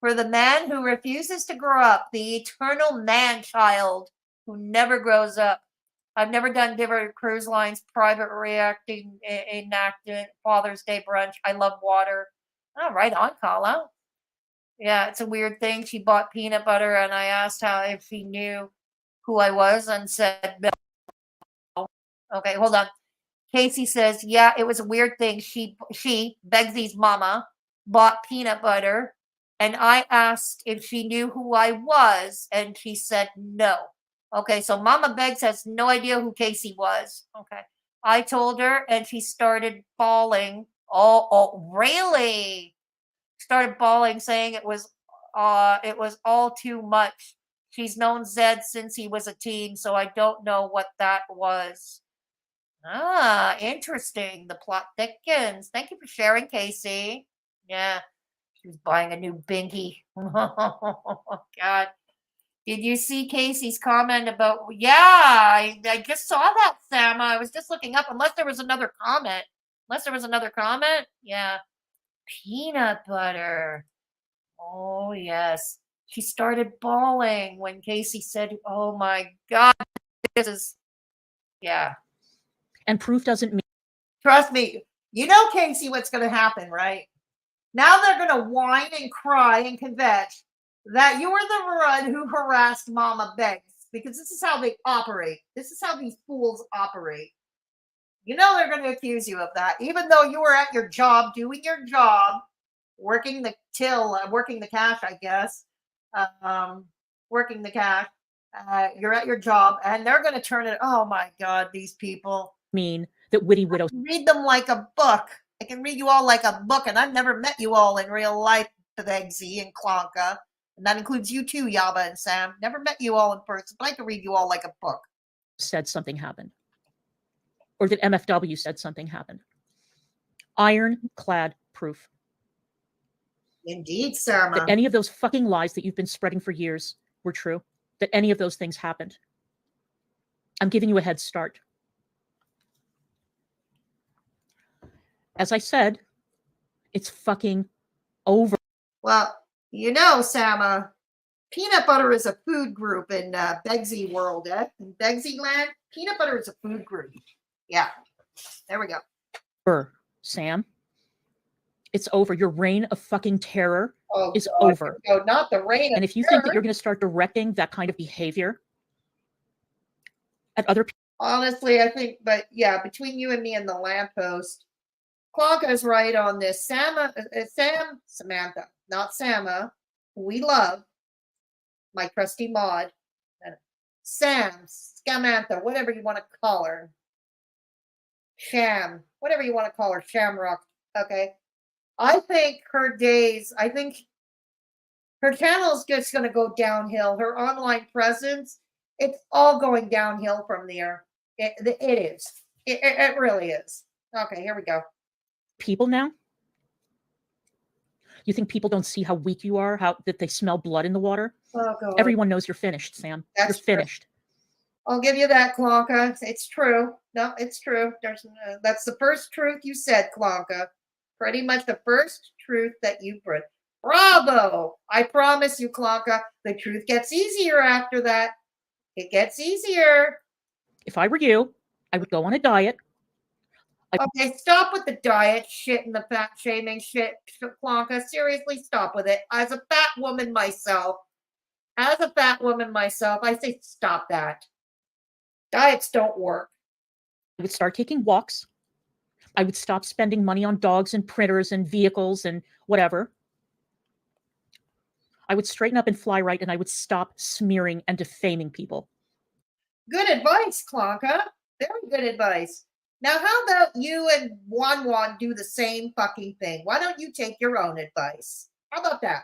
for the man who refuses to grow up, the eternal man-child who never grows up. I've never done different cruise lines, private reacting, enacted, Father's Day brunch. I love water. Oh, right on, Kala. Yeah, it's a weird thing. She bought peanut butter, and I asked her if she knew who I was, and said no. Okay, hold on. Casey says, yeah, it was a weird thing. She Begsy's mama, bought peanut butter, and I asked if she knew who I was, and she said no. Okay, so Mama Beggs has no idea who Casey was. Okay. I told her, and she started bawling. Oh, really? Started bawling, saying it was all too much. She's known Zed since he was a teen, so I don't know what that was. Ah, interesting. The plot thickens. Thank you for sharing, Casey. Yeah, she was buying a new binky. Oh, God. Did you see Casey's comment about, yeah, I just saw that, Sam. I was just looking up, unless there was another comment. Yeah. Peanut butter. Oh, yes. She started bawling when Casey said, oh my God, this is, yeah. And proof doesn't mean. Trust me, you know, Casey, what's going to happen, right? Now they're going to whine and cry and kvetch that you were the one who harassed Mama Beggs, because this is how they operate. This is how these fools operate. You know they're going to accuse you of that, even though you were at your job, doing your job, working the till, working the cash, I guess, working the cash. You're at your job, and they're going to turn it. Oh my God, these people. Mean that witty widows Read them like a book. I can read you all like a book, and I've never met you all in real life, Begsy and Clonka. And that includes you too, Yaba and Sam. Never met you all in person, but I can read you all like a book. said something happened, or that MFW said something happened. Ironclad proof Indeed, that Sama. any of those fucking lies that you've been spreading for years were true, that any of those things happened. I'm giving you a head start. As I said, it's fucking over. Well, you know, Sama, peanut butter is a food group in Begsy world, eh? In Begsy land, peanut butter is a food group. Yeah, there we go. Sam. It's over. Your reign of fucking terror is God. over. No, not the reign of And if you terror. think that you're going to start directing that kind of behavior at other people, Honestly, I think, but yeah, between you and me and the lamppost, Clonka's right on this. Samantha, not Sama, who we love, my trusty mod. Samantha, whatever you want to call her. Whatever you want to call her, Shamrock. Okay. I think her channel is just going to go downhill. Her online presence, it's all going downhill from there. It is. It really is. Okay, here we go. people now? You think people don't see how weak you are, how that they smell blood in the water? Oh, God. Everyone knows you're finished, Sam. That's you're finished. True. I'll give you that, Clonka. It's true. No, it's true. That's the first truth you said, Clonka. Pretty much the first truth that you brought. Bravo! I promise you, Clonka, the truth gets easier after that. It gets easier. If I were you, I would go on a diet. Okay, stop with the diet shit and the fat shaming shit, Clonka. Seriously, stop with it. As a fat woman myself, I say stop that. Diets don't work. I would start taking walks. I would stop spending money on dogs and printers and vehicles and whatever. I would straighten up and fly right, and I would stop smearing and defaming people. Good advice, Clonka. Very good advice. Now, how about you and Wan do the same fucking thing? Why don't you take your own advice? How about that?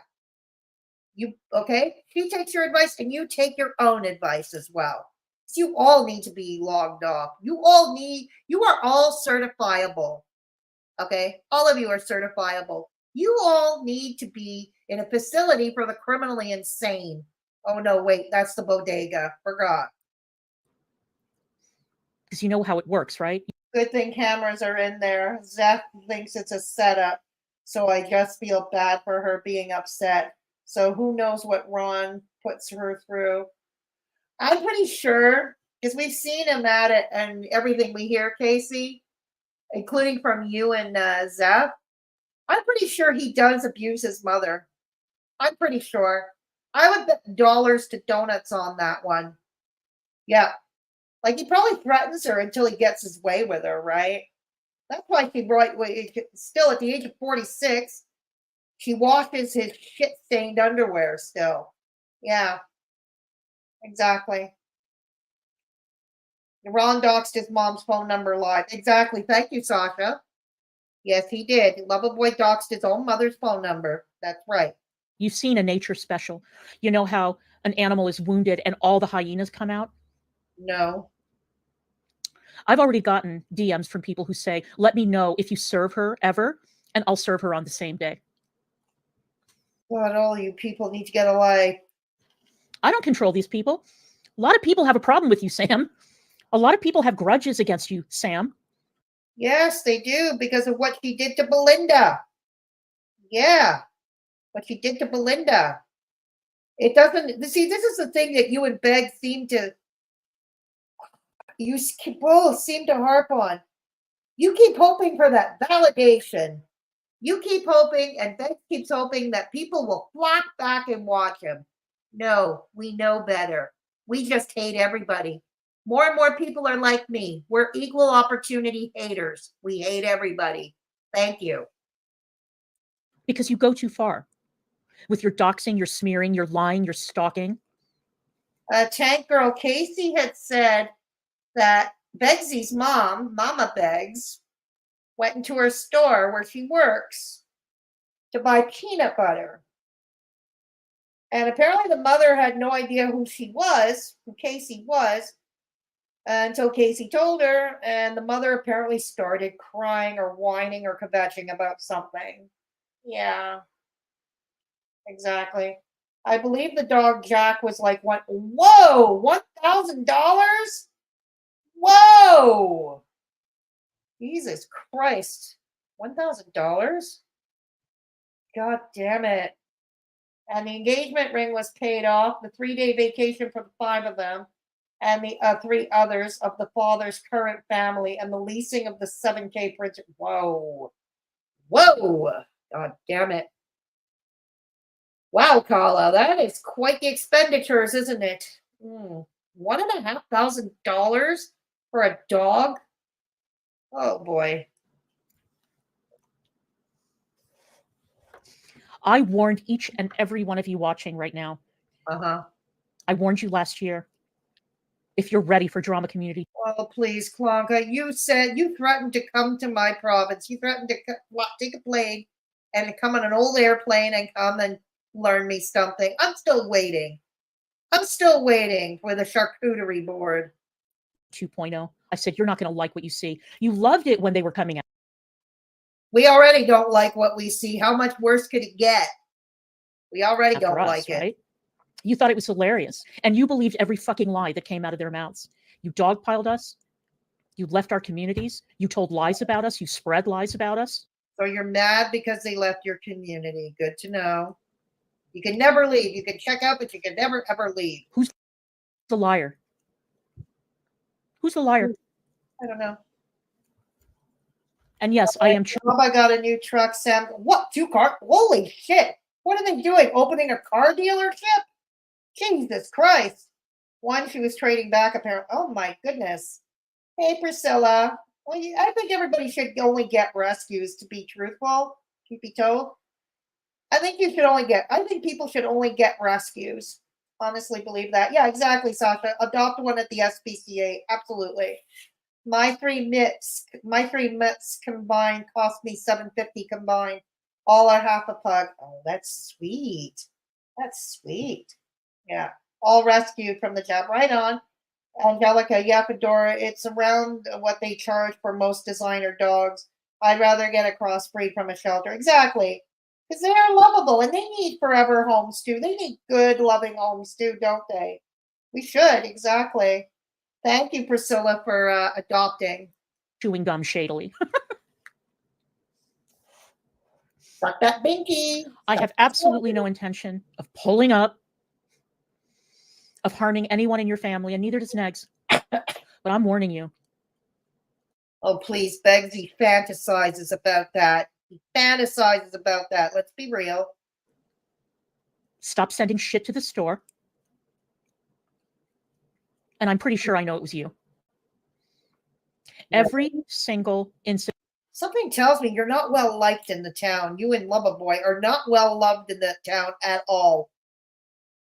Okay? She takes your advice and you take your own advice as well. So you all need to be logged off. You are all certifiable. Okay? All of you are certifiable. You all need to be in a facility for the criminally insane. Oh, no, wait, that's the bodega. Forgot. Because you know how it works, right? Good thing cameras are in there. Zeph thinks it's a setup. So I just feel bad for her being upset. So who knows what Ron puts her through. I'm pretty sure, because we've seen him at it and everything we hear, Casey, including from you and Zeph, I'm pretty sure he does abuse his mother. I'm pretty sure. I would bet dollars to donuts on that one. Yeah. Like, he probably threatens her until he gets his way with her, right? That's why still at the age of 46, she washes his shit-stained underwear still. Yeah. Exactly. Ron doxed his mom's phone number live. Exactly. Thank you, Sasha. Yes, he did. Loverboy doxed his own mother's phone number. That's right. You've seen a nature special. You know how an animal is wounded and all the hyenas come out? No. I've already gotten DMs from people who say, let me know if you serve her ever, and I'll serve her on the same day. God, all you people need to get a life. I don't control these people. A lot of people have a problem with you, Sam. A lot of people have grudges against you, Sam. Yes, they do, because of what she did to Belinda. Yeah, what she did to Belinda. It doesn't, see, this is the thing that you and Beg both seem to harp on. You keep hoping for that validation. You keep hoping, and Beg keeps hoping that people will flock back and watch him. No, we know better. We just hate everybody. More and more people are like me. We're equal opportunity haters. We hate everybody. Thank you. Because you go too far with your doxing, your smearing, your lying, your stalking. Tank Girl Casey had said that Begsy's mom, Mama Beggs, went into her store where she works to buy peanut butter. And apparently the mother had no idea who Casey was, until Casey told her, and the mother apparently started crying or whining or kvetching about something. Yeah, exactly. I believe the dog Jack was like, what? Whoa, $1,000? Whoa! Jesus Christ. $1,000? God damn it. And the engagement ring was paid off, the 3-day vacation for the 5 of them, and the 3 others of the father's current family, and the leasing of the 7K printer. Whoa. Whoa. God damn it. Wow, Carla, that is quite the expenditures, isn't it? $1,500 for a dog? Oh boy. I warned each and every one of you watching right now. Uh-huh. I warned you last year. If you're ready for drama community. Oh, please, Clonka. You said you threatened to come to my province. You threatened to take a plane and come on an old airplane and come and learn me something. I'm still waiting. I'm still waiting for the charcuterie board. 2.0. I said, you're not going to like what you see. You loved it when they were coming out. We already don't like what we see. How much worse could it get? We already don't like it. Right? You thought it was hilarious. And you believed every fucking lie that came out of their mouths. You dogpiled us. You left our communities. You told lies about us. You spread lies about us. So you're mad because they left your community. Good to know. You can never leave. You can check out, but you can never, ever leave. Who's the liar? Who's the liar? I don't know. And yes, I am true. I got a new truck, Sam. What? 2 car? Holy shit. What are they doing? Opening a car dealership? Jesus Christ. One, she was trading back apparently. Oh my goodness. Hey, Priscilla. Well, I think everybody should only get rescues, to be truthful, to be told. I think people should only get rescues. Honestly believe that. Yeah, exactly, Sasha. Adopt one at the SPCA. Absolutely. My 3 mitts combined cost me $750 combined. All are half a pug. Oh, that's sweet. That's sweet. Yeah. All rescued from the job. Right on. Angelica, Fedora, it's around what they charge for most designer dogs. I'd rather get a crossbreed from a shelter. Exactly. Because they're lovable and they need forever homes too. They need good, loving homes too, don't they? We should, exactly. Thank you, Priscilla, for adopting. Chewing gum shadily. Suck that binky. I have absolutely no intention of pulling up, of harming anyone in your family, and neither does Negs. But I'm warning you. Oh, please, Begsy fantasizes about that. He fantasizes about that. Let's be real. Stop sending shit to the store. And I'm pretty sure I know it was you. Every single incident. Something tells me you're not well liked in the town. You and Lover Boy are not well loved in the town at all.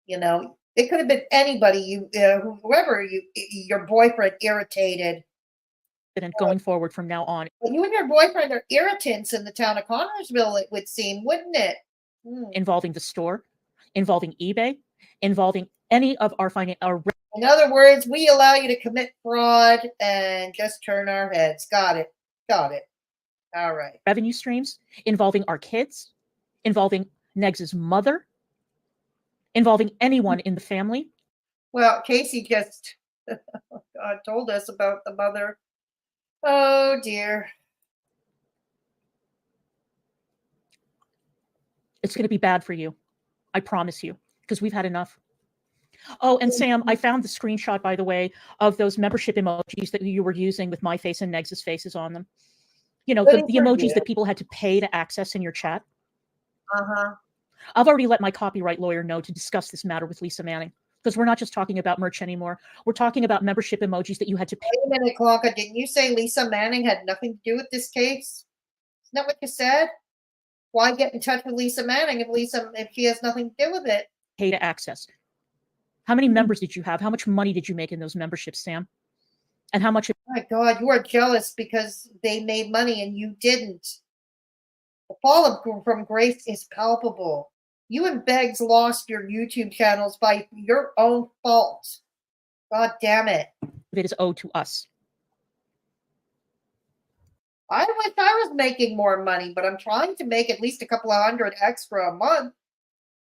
You know, it could have been anybody. Whoever your boyfriend irritated. Going forward from now on. But you and your boyfriend are irritants in the town of Connorsville, it would seem, wouldn't it? Involving the store, involving eBay, involving any of our In other words, we allow you to commit fraud and just turn our heads. Got it. Got it. All right. Revenue streams, involving our kids, involving Negs's mother, involving anyone in the family. Well, Casey just told us about the mother. Oh, dear. It's going to be bad for you. I promise you, because we've had enough. Oh, and Sam, I found the screenshot, by the way, of those membership emojis that you were using with my face and Negs's faces on them. You know, the emojis that people had to pay to access in your chat. Uh-huh. I've already let my copyright lawyer know to discuss this matter with Lisa Manning, because we're not just talking about merch anymore. We're talking about membership emojis that you had to pay. Wait a minute, Clonka. Didn't you say Lisa Manning had nothing to do with this case? Isn't that what you said? Why get in touch with Lisa Manning if she has nothing to do with it? Pay to access. How many members did you have? How much money did you make in those memberships, Sam? And how much My God, you are jealous because they made money and you didn't. The fall from grace is palpable. You and Beggs lost your YouTube channels by your own fault. God damn it. of it is owed to us? I wish I was making more money, but I'm trying to make at least a couple of hundred extra a month.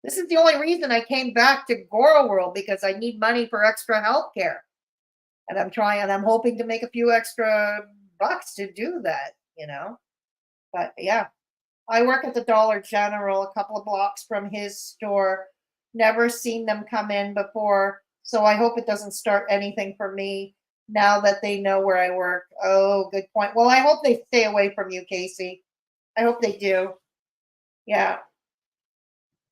This is the only reason I came back to Goro World, because I need money for extra healthcare. And I'm hoping to make a few extra bucks to do that, you know. But yeah, I work at the Dollar General, a couple of blocks from his store. Never seen them come in before, so I hope it doesn't start anything for me now that they know where I work. Oh, good point. Well, I hope they stay away from you, Casey. I hope they do. Yeah.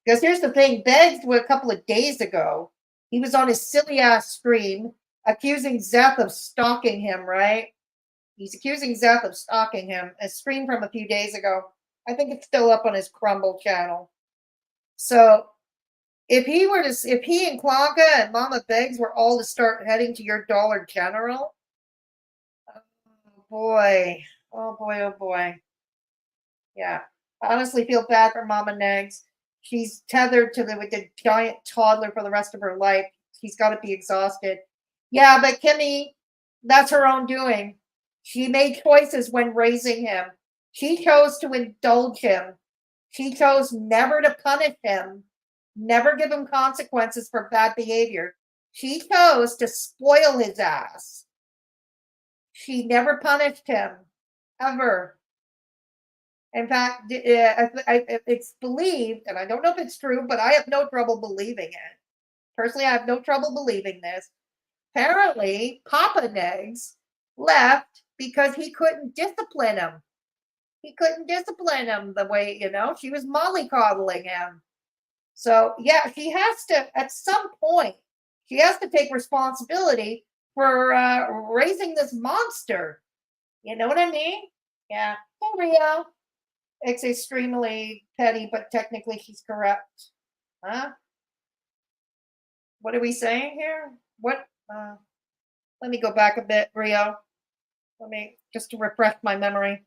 Because here's the thing, Beggs, a couple of days ago, he was on his silly ass stream accusing Zeth of stalking him, right? He's accusing Zeth of stalking him. A stream from a few days ago. I think it's still up on his Crumble channel. So if he and Clonka and Mama Beggs were all to start heading to your Dollar General, oh boy. Oh boy, oh boy. Yeah. I honestly feel bad for Mama Negs. She's tethered to with the giant toddler for the rest of her life. He's got to be exhausted. Yeah, but Kimmy, that's her own doing. She made choices when raising him. She chose to indulge him. She chose never to punish him, never give him consequences for bad behavior. She chose to spoil his ass. She never punished him, ever. In fact, it's believed, and I don't know if it's true, but I have no trouble believing it. Personally, I have no trouble believing this. Apparently, Papa Negs left because he couldn't discipline him. He couldn't discipline him the way, she was mollycoddling him. So, yeah, she has to, at some point, she has to take responsibility for raising this monster. You know what I mean? Yeah. Hey, Rio. It's extremely petty, but technically she's correct. Huh? What are we saying here? What? Let me go back a bit, Rio. Just to refresh my memory.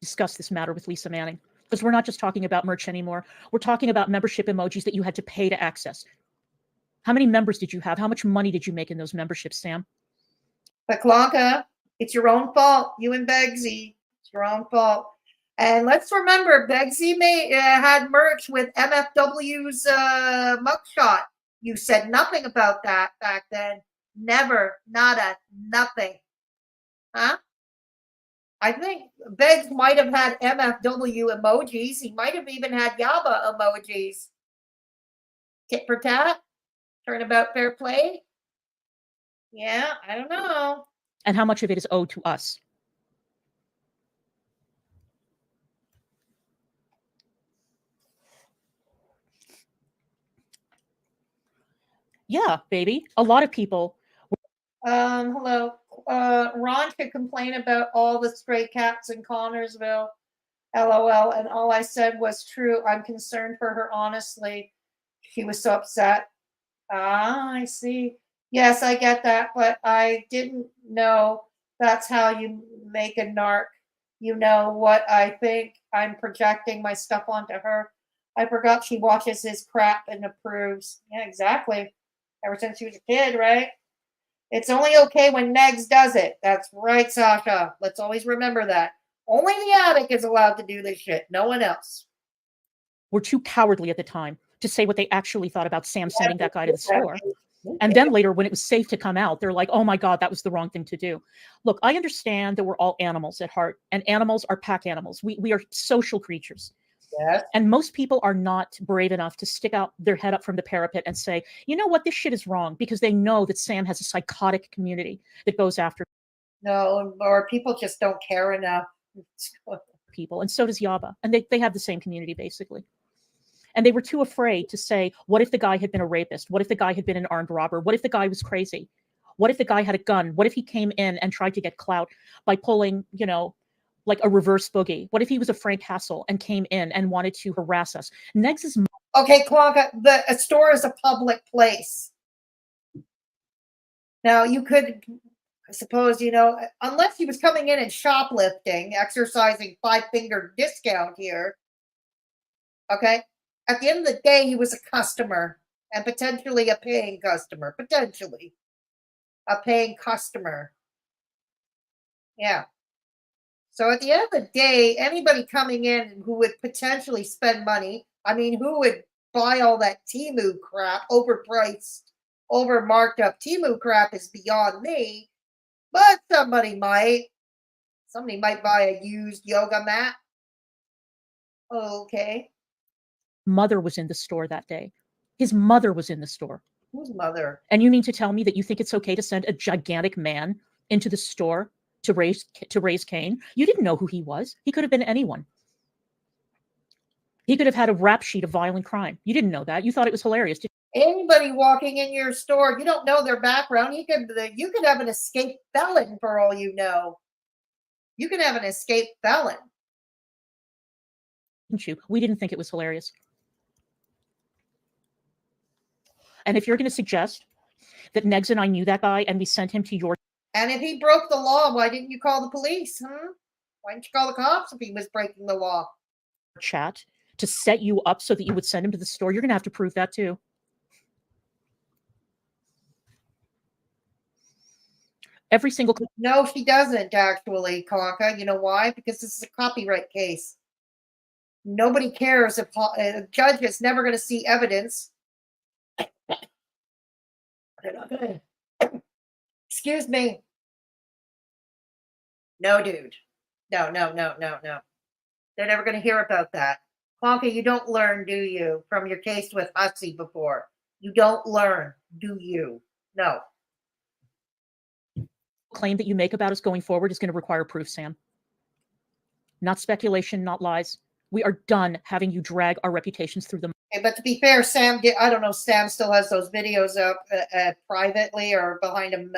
Discuss this matter with Lisa Manning, because we're not just talking about merch anymore. We're talking about membership emojis that you had to pay to access. How many members did you have? How much money did you make in those memberships, Sam? But Clonka, it's your own fault. You and Beggsy, it's your own fault. And let's remember, Beggsy had merch with MFW's mugshot. You said nothing about that back then. Never, nada, nothing. Huh? I think Beggs might have had MFW emojis. He might have even had Yaba emojis. Tit for tat? Turnabout fair play? Yeah, I don't know. And how much of it is owed to us? Yeah, baby. A lot of people. Hello. Ron could complain about all the stray cats in Connorsville. LOL. And all I said was true. I'm concerned for her, honestly. She was so upset. Ah, I see. Yes, I get that, but I didn't know that's how you make a narc. You know what I think? I'm projecting my stuff onto her. I forgot she watches his crap and approves. Yeah, exactly. Ever since she was a kid, right? It's only okay when Negs does it. That's right, Sasha. Let's always remember that. Only the attic is allowed to do this shit. No one else. Were too cowardly at the time to say what they actually thought about Sam sending that guy to the store. And then later, when it was safe to come out, they're like, oh my God, that was the wrong thing to do. Look, I understand that we're all animals at heart, and animals are pack animals. We are social creatures. Yes. And most people are not brave enough to stick out their head up from the parapet and say, you know what, this shit is wrong, because they know that Sam has a psychotic community that goes after No, or people just don't care enough. people. And so does Yaba. And they have the same community, basically. And they were too afraid to say, what if the guy had been a rapist? What if the guy had been an armed robber? What if the guy was crazy? What if the guy had a gun? What if he came in and tried to get clout by pulling, like a reverse boogie? What if he was a Frank Hassel and came in and wanted to harass us? Next is... Okay, Clonka, a store is a public place. Now, you could I suppose, unless he was coming in and shoplifting, exercising five-finger discount here. Okay. At the end of the day, he was a customer and potentially a paying customer. Potentially a paying customer. Yeah. So at the end of the day, anybody coming in who would potentially spend money, I mean, who would buy all that Timu crap, overpriced, over marked up Timu crap is beyond me. But somebody might. Somebody might buy a used yoga mat. Okay. Mother was in the store that day. His mother was in the store. Whose mother? And you mean to tell me that you think it's okay to send a gigantic man into the store to raise Cain? You didn't know who he was. He could have been anyone. He could have had a rap sheet of violent crime. You didn't know that. You thought it was hilarious. Anybody walking in your store, you don't know their background. You could have an escaped felon for all you know. You could have an escaped felon. Didn't you? We didn't think it was hilarious. And if you're going to suggest that Negs and I knew that guy and we sent him to your... And if he broke the law, why didn't you call the police? Why didn't you call the cops if he was breaking the law? Chat to set you up so that you would send him to the store, you're going to have to prove that too. Every single... No, she doesn't actually, Clonka. You know why? Because this is a copyright case. Nobody cares if a judge is never going to see evidence. Excuse me. No, dude. No. They're never going to hear about that. Clonka, you don't learn, do you, from your case with Hussey before? You don't learn, do you? No. Claim that you make about us going forward is going to require proof, Sam. Not speculation, not lies. We are done having you drag our reputations through the... Okay, but to be fair, Sam did. I don't know. Sam still has those videos up privately or behind a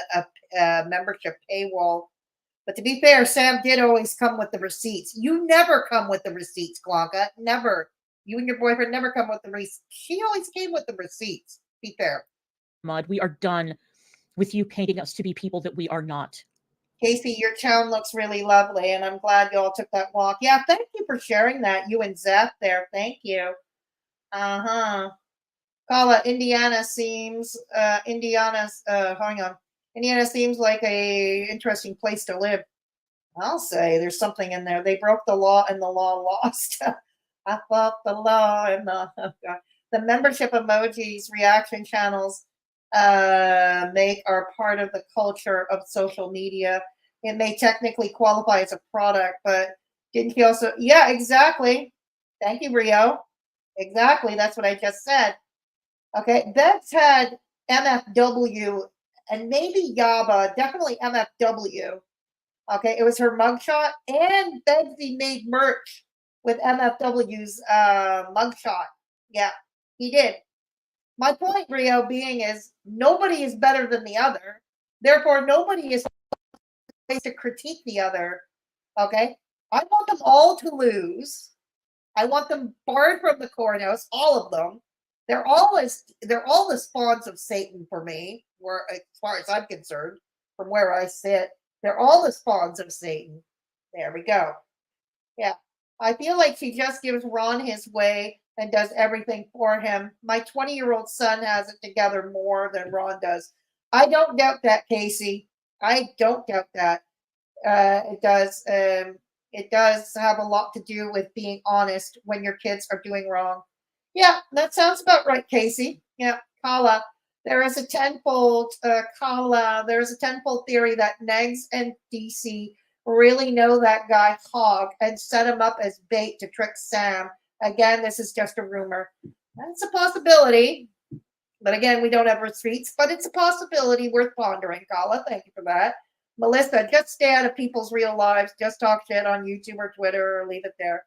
membership paywall. But to be fair, Sam did always come with the receipts. You never come with the receipts, Clonka. Never. You and your boyfriend never come with the receipts. She always came with the receipts. Be fair. Mud, we are done with you painting us to be people that we are not. Casey, your town looks really lovely, and I'm glad you all took that walk. Yeah, thank you for sharing that. You and Zeph there. Thank you. Kala, Indiana seems Indiana seems like a interesting place to live. I'll say there's something in there. They broke the law and the law lost. I fought the law and the membership emojis, reaction channels are part of the culture of social media. It may technically qualify as a product, but didn't he also? Yeah, exactly. Thank you, Rio. Exactly. That's what I just said. Okay. Beth's had MFW and maybe Yaba, definitely MFW. Okay. It was her mugshot, and Bedsy made merch with MFW's mugshot. Yeah, he did. My point, Rio, being is nobody is better than the other. Therefore, nobody is to critique the other. Okay. I want them all to lose. I want them barred from the courthouse, all of them. They're all the spawns of Satan for me, where as far as I'm concerned, from where I sit. They're all the spawns of Satan. There we go. Yeah. I feel like she just gives Ron his way and does everything for him. My 20-year-old son has it together more than Ron does. I don't doubt that, Casey. I don't doubt that. It does have a lot to do with being honest when your kids are doing wrong. Yeah, that sounds about right, Casey. Yeah, Kala. There is a tenfold theory that Negs and DC really know that guy Hog and set him up as bait to trick Sam. Again, this is just a rumor. That's a possibility. But again, we don't have receipts, but it's a possibility worth pondering, Kala. Thank you for that. Melissa, just stay out of people's real lives. Just talk shit on YouTube or Twitter or leave it there.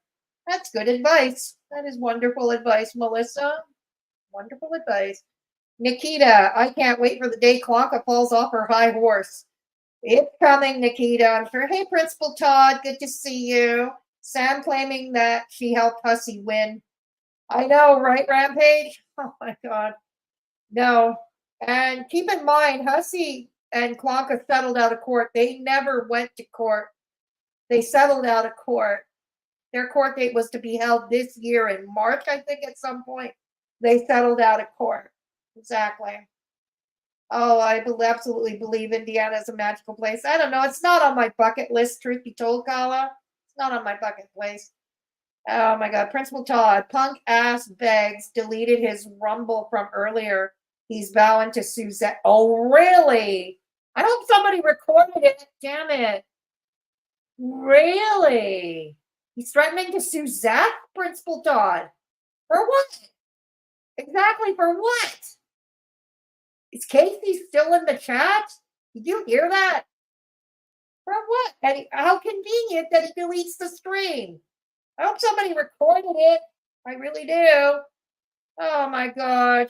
That's good advice. That is wonderful advice, Melissa. Wonderful advice. Nikita, I can't wait for the day Clonka falls off her high horse. It's coming, Nikita, I'm sure. Hey, Principal Todd, good to see you. Sam claiming that she helped Hussey win. I know, right, Rampage? Oh, my God. No. And keep in mind, Hussey and Clonka settled out of court. They never went to court. They settled out of court. Their court date was to be held this year in March, I think, at some point. They settled out of court. Exactly. Oh, I absolutely believe Indiana is a magical place. I don't know. It's not on my bucket list, truth be told, Kala. It's not on my bucket list. Oh my God. Principal Todd, punk ass begs, deleted his rumble from earlier. He's vowing to Suzette. Oh, really? I hope somebody recorded it. Damn it. Really? He's threatening to sue Zach, Principal Todd. For what? Exactly for what? Is Casey still in the chat? Did you hear that? For what? And how convenient that he deletes the stream. I hope somebody recorded it. I really do. Oh my God.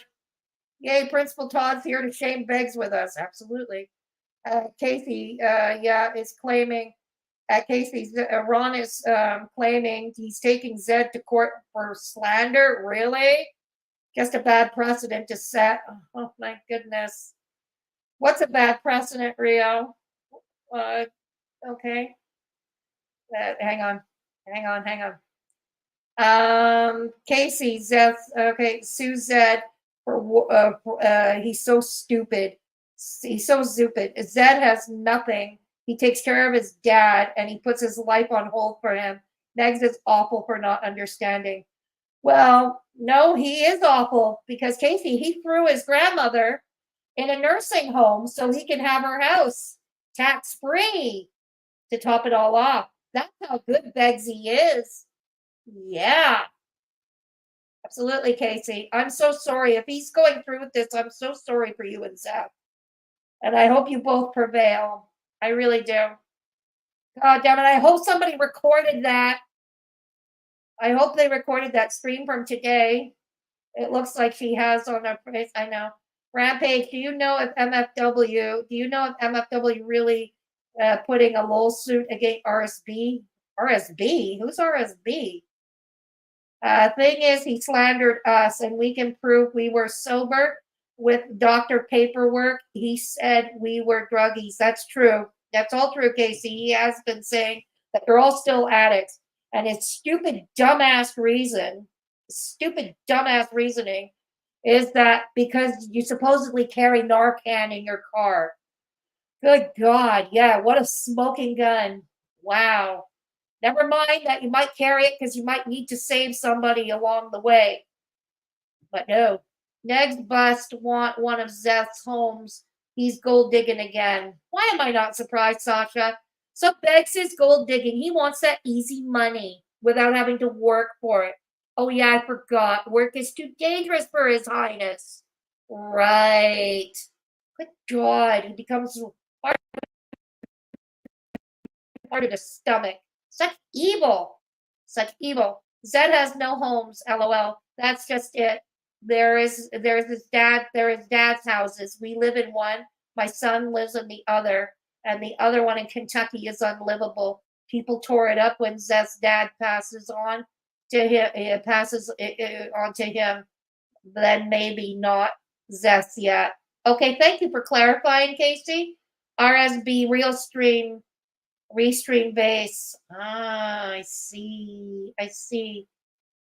Yay, Principal Todd's here to shame begs with us. Absolutely. Casey, is claiming Ron is claiming he's taking Zed to court for slander. Really? Just a bad precedent to set. Oh my goodness. What's a bad precedent, Rio? Okay. Hang on. Casey, Zed, okay, Sue Zed he's so stupid. He's so stupid. Zed has nothing. He takes care of his dad and he puts his life on hold for him. Negs is awful for not understanding. Well, no, he is awful because Casey, he threw his grandmother in a nursing home so he can have her house tax-free to top it all off. That's how good Begsy is. Yeah. Absolutely, Casey. I'm so sorry. If he's going through with this, I'm so sorry for you and Zach. And I hope you both prevail. I really do. God damn it. I hope somebody recorded that. I hope they recorded that stream from today. It looks like she has on her face. I know. Rampage, do you know if MFW really putting a lawsuit against RSB? RSB? Who's RSB? Thing is, he slandered us, and we can prove we were sober with doctor paperwork. He said we were druggies. That's true. That's all true, Casey. He has been saying that they're all still addicts. And his stupid, dumbass reasoning is that because you supposedly carry Narcan in your car. Good God. Yeah, what a smoking gun. Wow. Never mind that you might carry it because you might need to save somebody along the way. But no. Next bust want one of Zeth's homes. He's gold digging again. Why am I not surprised, Sasha? So Begs is gold digging. He wants that easy money without having to work for it. Oh yeah, I forgot. Work is too dangerous for His Highness. Right. Good God. He becomes harder to stomach. Such evil. Zed has no homes, LOL. That's just it. There is dad's houses. We live in one. My son lives in the other. And the other one in Kentucky is unlivable. People tore it up when Zed's dad passes on to him. It passes on to him. Then maybe not Zeth's yet. Okay, thank you for clarifying, Casey. RSB real stream. Restream base. I see.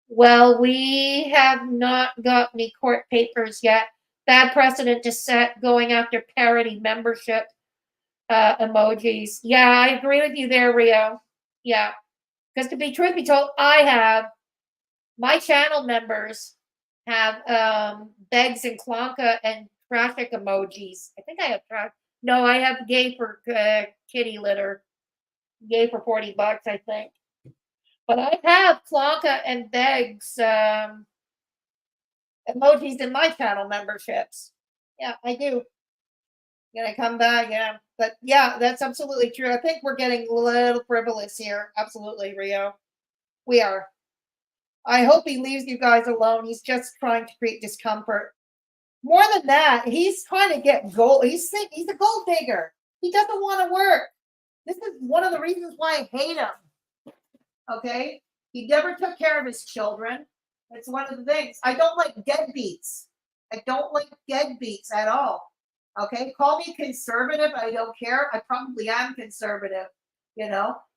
Well, we have not got any court papers yet. Bad precedent to set going after parody membership emojis. Yeah, I agree with you there, Rio. Yeah. Because to be truth be told, my channel members have Begs and Clonka and traffic emojis. I think I have No, I have gay for kitty litter. Gay for $40, I think. But I have Clonka and Begs emojis in my channel memberships. Yeah, I do. Gonna come back, yeah. But yeah, that's absolutely true. I think we're getting a little frivolous here. Absolutely, Rio. We are. I hope he leaves you guys alone. He's just trying to create discomfort. More than that, he's trying to get gold. He's a gold digger. He doesn't want to work. This is one of the reasons why I hate him. Okay? He never took care of his children. It's one of the things. I don't like deadbeats. I don't like deadbeats at all. Okay, call me conservative. I don't care. I probably am conservative,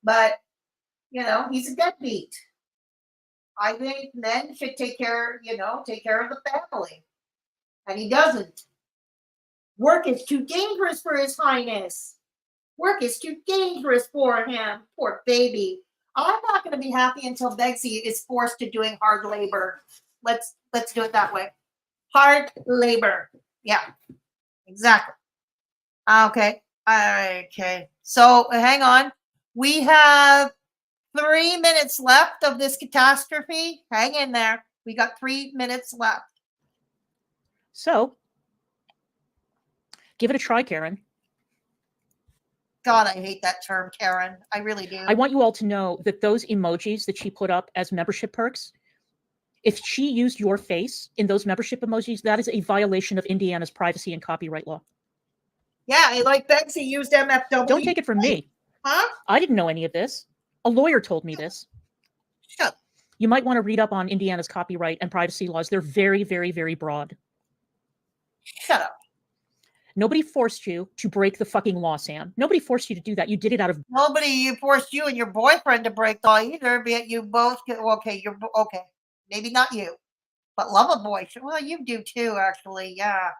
but he's a deadbeat. I think men should take care of the family. And he doesn't. Work is too dangerous for His Highness. Work is too dangerous for him. Poor baby. I'm not going to be happy until Begsy is forced to doing hard labor. Let's do it that way. Hard labor. Yeah, exactly. Okay. Okay. So hang on. We have 3 minutes left of this catastrophe. Hang in there. We got 3 minutes left. So give it a try, Karen. God, I hate that term, Karen. I really do. I want you all to know that those emojis that she put up as membership perks, if she used your face in those membership emojis, that is a violation of Indiana's privacy and copyright law. Yeah, like Begsy used MFW. Don't take it from me. Huh? I didn't know any of this. A lawyer told me this. Shut up. You might want to read up on Indiana's copyright and privacy laws. They're very, very, very broad. Shut up. Nobody forced you to break the fucking law, Sam. Nobody forced you to do that. You did it out of... Nobody forced you and your boyfriend to break the law either, but you both... Okay, you're... Okay. Maybe not you, but love a boy. Well, you do too, actually. Yeah.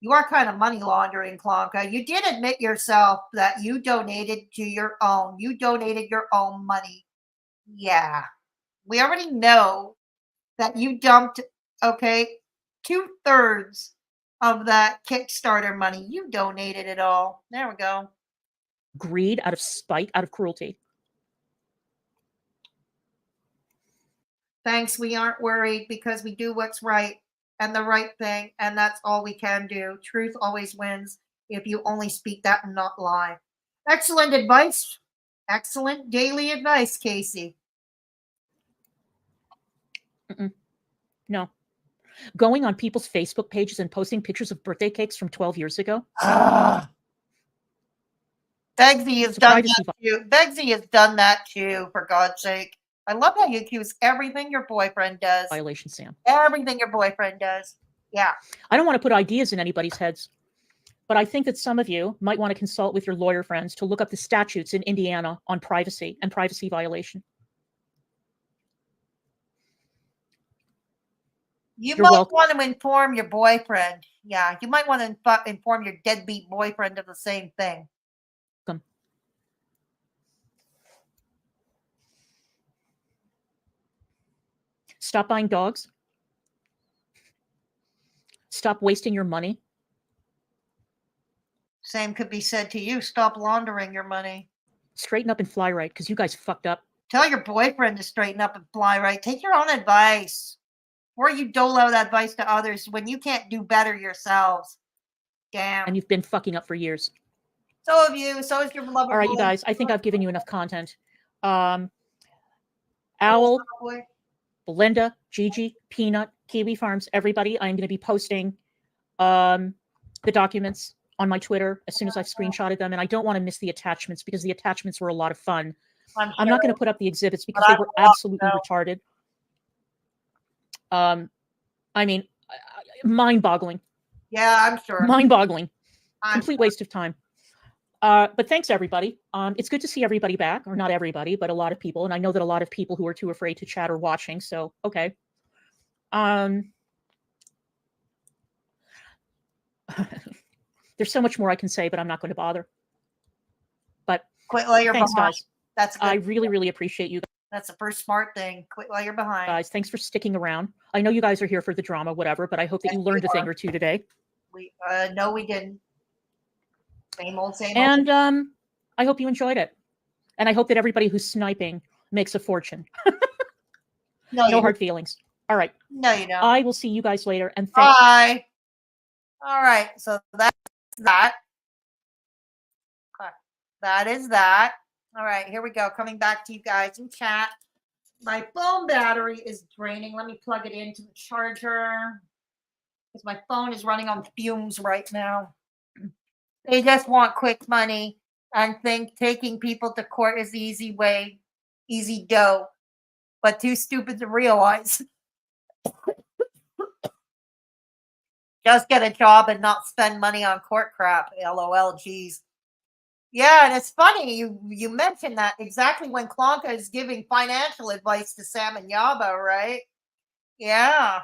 You are kind of money laundering, Clonka. You did admit yourself that you donated to your own. You donated your own money. Yeah. We already know that you dumped, 2/3 of that Kickstarter money. You donated it all. There we go. Greed, out of spite, out of cruelty. Thanks. We aren't worried because we do what's right and the right thing, and that's all we can do. Truth always wins if you only speak that and not lie. Excellent advice. Excellent daily advice, Casey. No. Going on people's Facebook pages and posting pictures of birthday cakes from 12 years ago. Begsy has done that too. Begsy has done that too, for God's sake. I love how you accuse everything your boyfriend does. Violation, Sam. Everything your boyfriend does. Yeah. I don't want to put ideas in anybody's heads, but I think that some of you might want to consult with your lawyer friends to look up the statutes in Indiana on privacy and privacy violation. You might want to inform your boyfriend. Yeah, you might want to inform your deadbeat boyfriend of the same thing. Stop buying dogs. Stop wasting your money. Same could be said to you. Stop laundering your money. Straighten up and fly right, because you guys fucked up. Tell your boyfriend to straighten up and fly right. Take your own advice. Or you dole out advice to others when you can't do better yourselves. Damn. And you've been fucking up for years. So have you. So is your beloved. All right, you guys. I think I've given you enough content. Owl, Belinda, Gigi, Peanut, Kiwi Farms, everybody. I'm going to be posting the documents on my Twitter as soon as I've screenshotted them. And I don't want to miss the attachments because the attachments were a lot of fun. I'm not going to put up the exhibits because they were absolutely retarded. I mean, mind-boggling. Yeah, I'm sure. Mind-boggling. Complete waste of time. But thanks, everybody. It's good to see everybody back, or not everybody, but a lot of people. And I know that a lot of people who are too afraid to chat are watching. So, okay. There's so much more I can say, but I'm not going to bother. But quit while you're thanks, behind. Guys. That's good. I really, really appreciate you. That's the first smart thing. Quit while you're behind. Guys, thanks for sticking around. I know you guys are here for the drama, whatever, but I hope that you learned a thing or two today. No, we didn't. Same old, same old. And I hope you enjoyed it. And I hope that everybody who's sniping makes a fortune. No hard feelings. All right. No, you don't. I will see you guys later. And bye. All right. So that's that. That is that. All right. Here we go. Coming back to you guys in chat. My phone battery is draining. Let me plug it into the charger because my phone is running on fumes right now. They just want quick money and think taking people to court is the easy way, easy dough, but too stupid to realize Just get a job and not spend money on court crap. LOL, geez. Yeah, and it's funny you mentioned that exactly when Clonka is giving financial advice to Sam and Yaba, right? Yeah,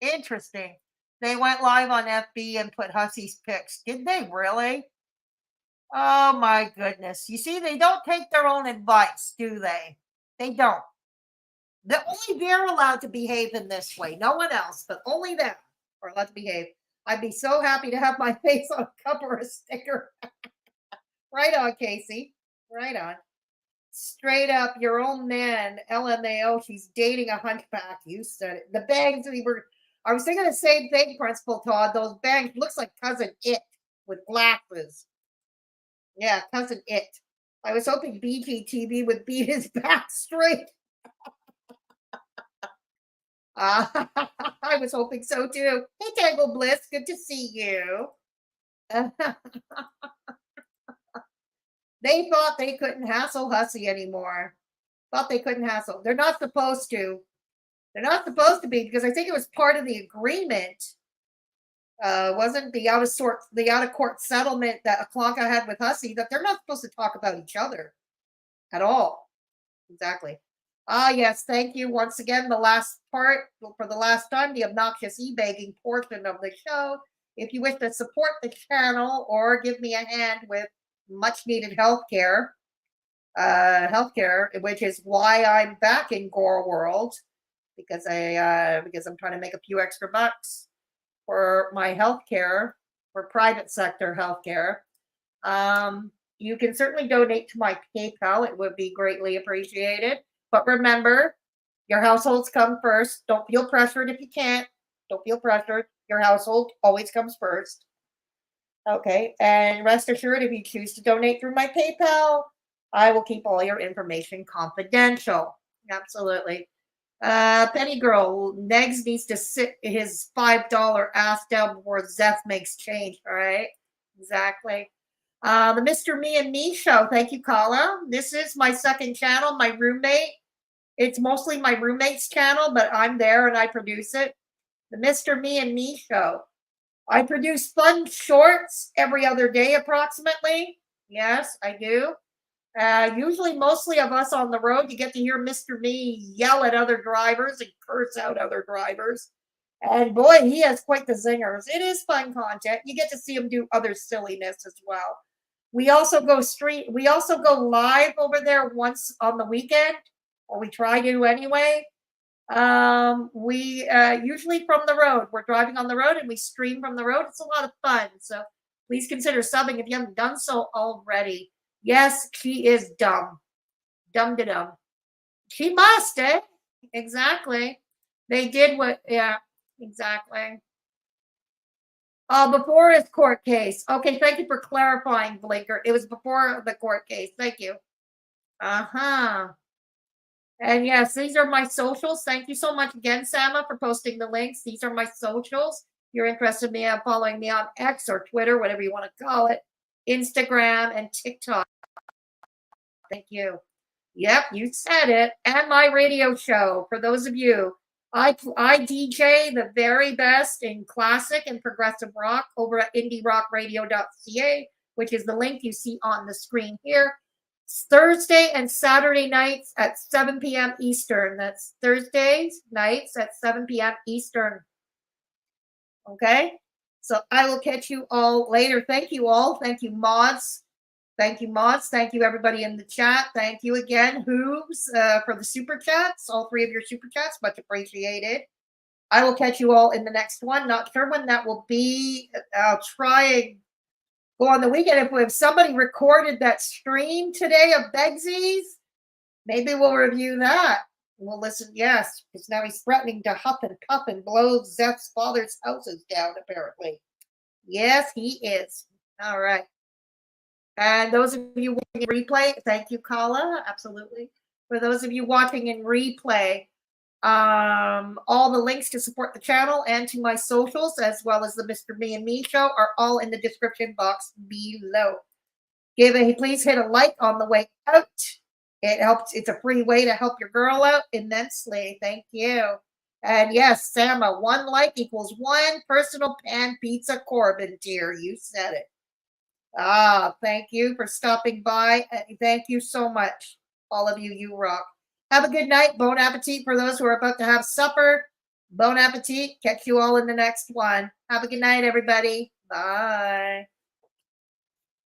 interesting. They went live on FB and put Hussy's pics. Did they really? Oh my goodness. You see, they don't take their own advice, do they? They don't. They're allowed to behave in this way. No one else, but only them are allowed to behave. I'd be so happy to have my face on a cup or a sticker. Right on, Casey. Right on. Straight up, your own man, LMAO, she's dating a hunchback. You said it. The bangs I was thinking the same thing, Principal Todd. Those bangs looks like Cousin It with glasses. Yeah, Cousin It. I was hoping BGTV would beat his back straight. I was hoping so too. Hey, Tangle Bliss, good to see you. They thought they couldn't hassle Hussy anymore. Thought they couldn't hassle. They're not supposed to. They're not supposed to be, because I think it was part of the agreement. Wasn't the out of court settlement that Clonka had with Hussy, that they're not supposed to talk about each other at all. Exactly. Yes, thank you once again. The last part, for the last time, the obnoxious e-begging portion of the show. If you wish to support the channel or give me a hand with much needed healthcare, which is why I'm back in Gore World, because I'm trying to make a few extra bucks for my healthcare, for private sector healthcare. You can certainly donate to my PayPal. It would be greatly appreciated. But remember, your households come first. Don't feel pressured if you can't. Don't feel pressured. Your household always comes first. Okay. And rest assured, if you choose to donate through my PayPal, I will keep all your information confidential. Absolutely. Penny Girl, Negs needs to sit his $5 ass down before Zeph makes change. All right. Exactly. The Mr. Me and Me show. Thank you, Kala. This is my second channel. My roommate. It's mostly my roommate's channel, but I'm there and I produce it. The Mr. Me and Me show. I produce fun shorts every other day, approximately. Yes, I do. Usually, mostly of us on the road. You get to hear Mr. Me yell at other drivers and curse out other drivers. And boy, he has quite the zingers. It is fun content. You get to see him do other silliness as well. We also go live over there once on the weekend, or we try to anyway. We usually from the road. We're driving on the road and we stream from the road. It's a lot of fun. So please consider subbing if you haven't done so already. Yes, she is dumb. Dumb to dumb. She must, eh? Exactly. They did what, yeah, exactly. Before his court case. Okay, thank you for clarifying, Blinker. It was before the court case. Thank you. Uh-huh. And yes, these are my socials. Thank you so much again, Sama, for posting the links. These are my socials. If you're interested in me, following me on X or Twitter, whatever you want to call it, Instagram and TikTok. Thank you. Yep, you said it. And my radio show. For those of you, I DJ the very best in classic and progressive rock over at indierockradio.ca, which is the link you see on the screen here. It's Thursday and Saturday nights at 7 p.m. Eastern. That's Thursdays nights at 7 p.m. Eastern. Okay? So I will catch you all later. Thank you all. Thank you, mods. Thank you, mods. Thank you, everybody in the chat. Thank you again, Hooves, for the super chats. All three of your super chats, much appreciated. I will catch you all in the next one. Not sure when that will be. I'll try and go on the weekend. If somebody recorded that stream today of Begsies, maybe we'll review that. We'll listen, yes, because now he's threatening to huff and puff and blow Zeph's father's houses down, apparently. Yes, he is. All right. And those of you watching in replay, thank you, Kala. Absolutely. For those of you watching in replay, all the links to support the channel and to my socials, as well as the Mr. Me and Me show, are all in the description box below. Please hit a like on the way out. It helps. It's a free way to help your girl out immensely. Thank you. And yes, Sama, 1 like equals 1 personal pan pizza Corbin tier. You said it. Thank you for stopping by. Thank you so much. All of you, you rock. Have a good night. Bon appetit for those who are about to have supper. Bon appetit. Catch you all in the next one. Have a good night, everybody. Bye.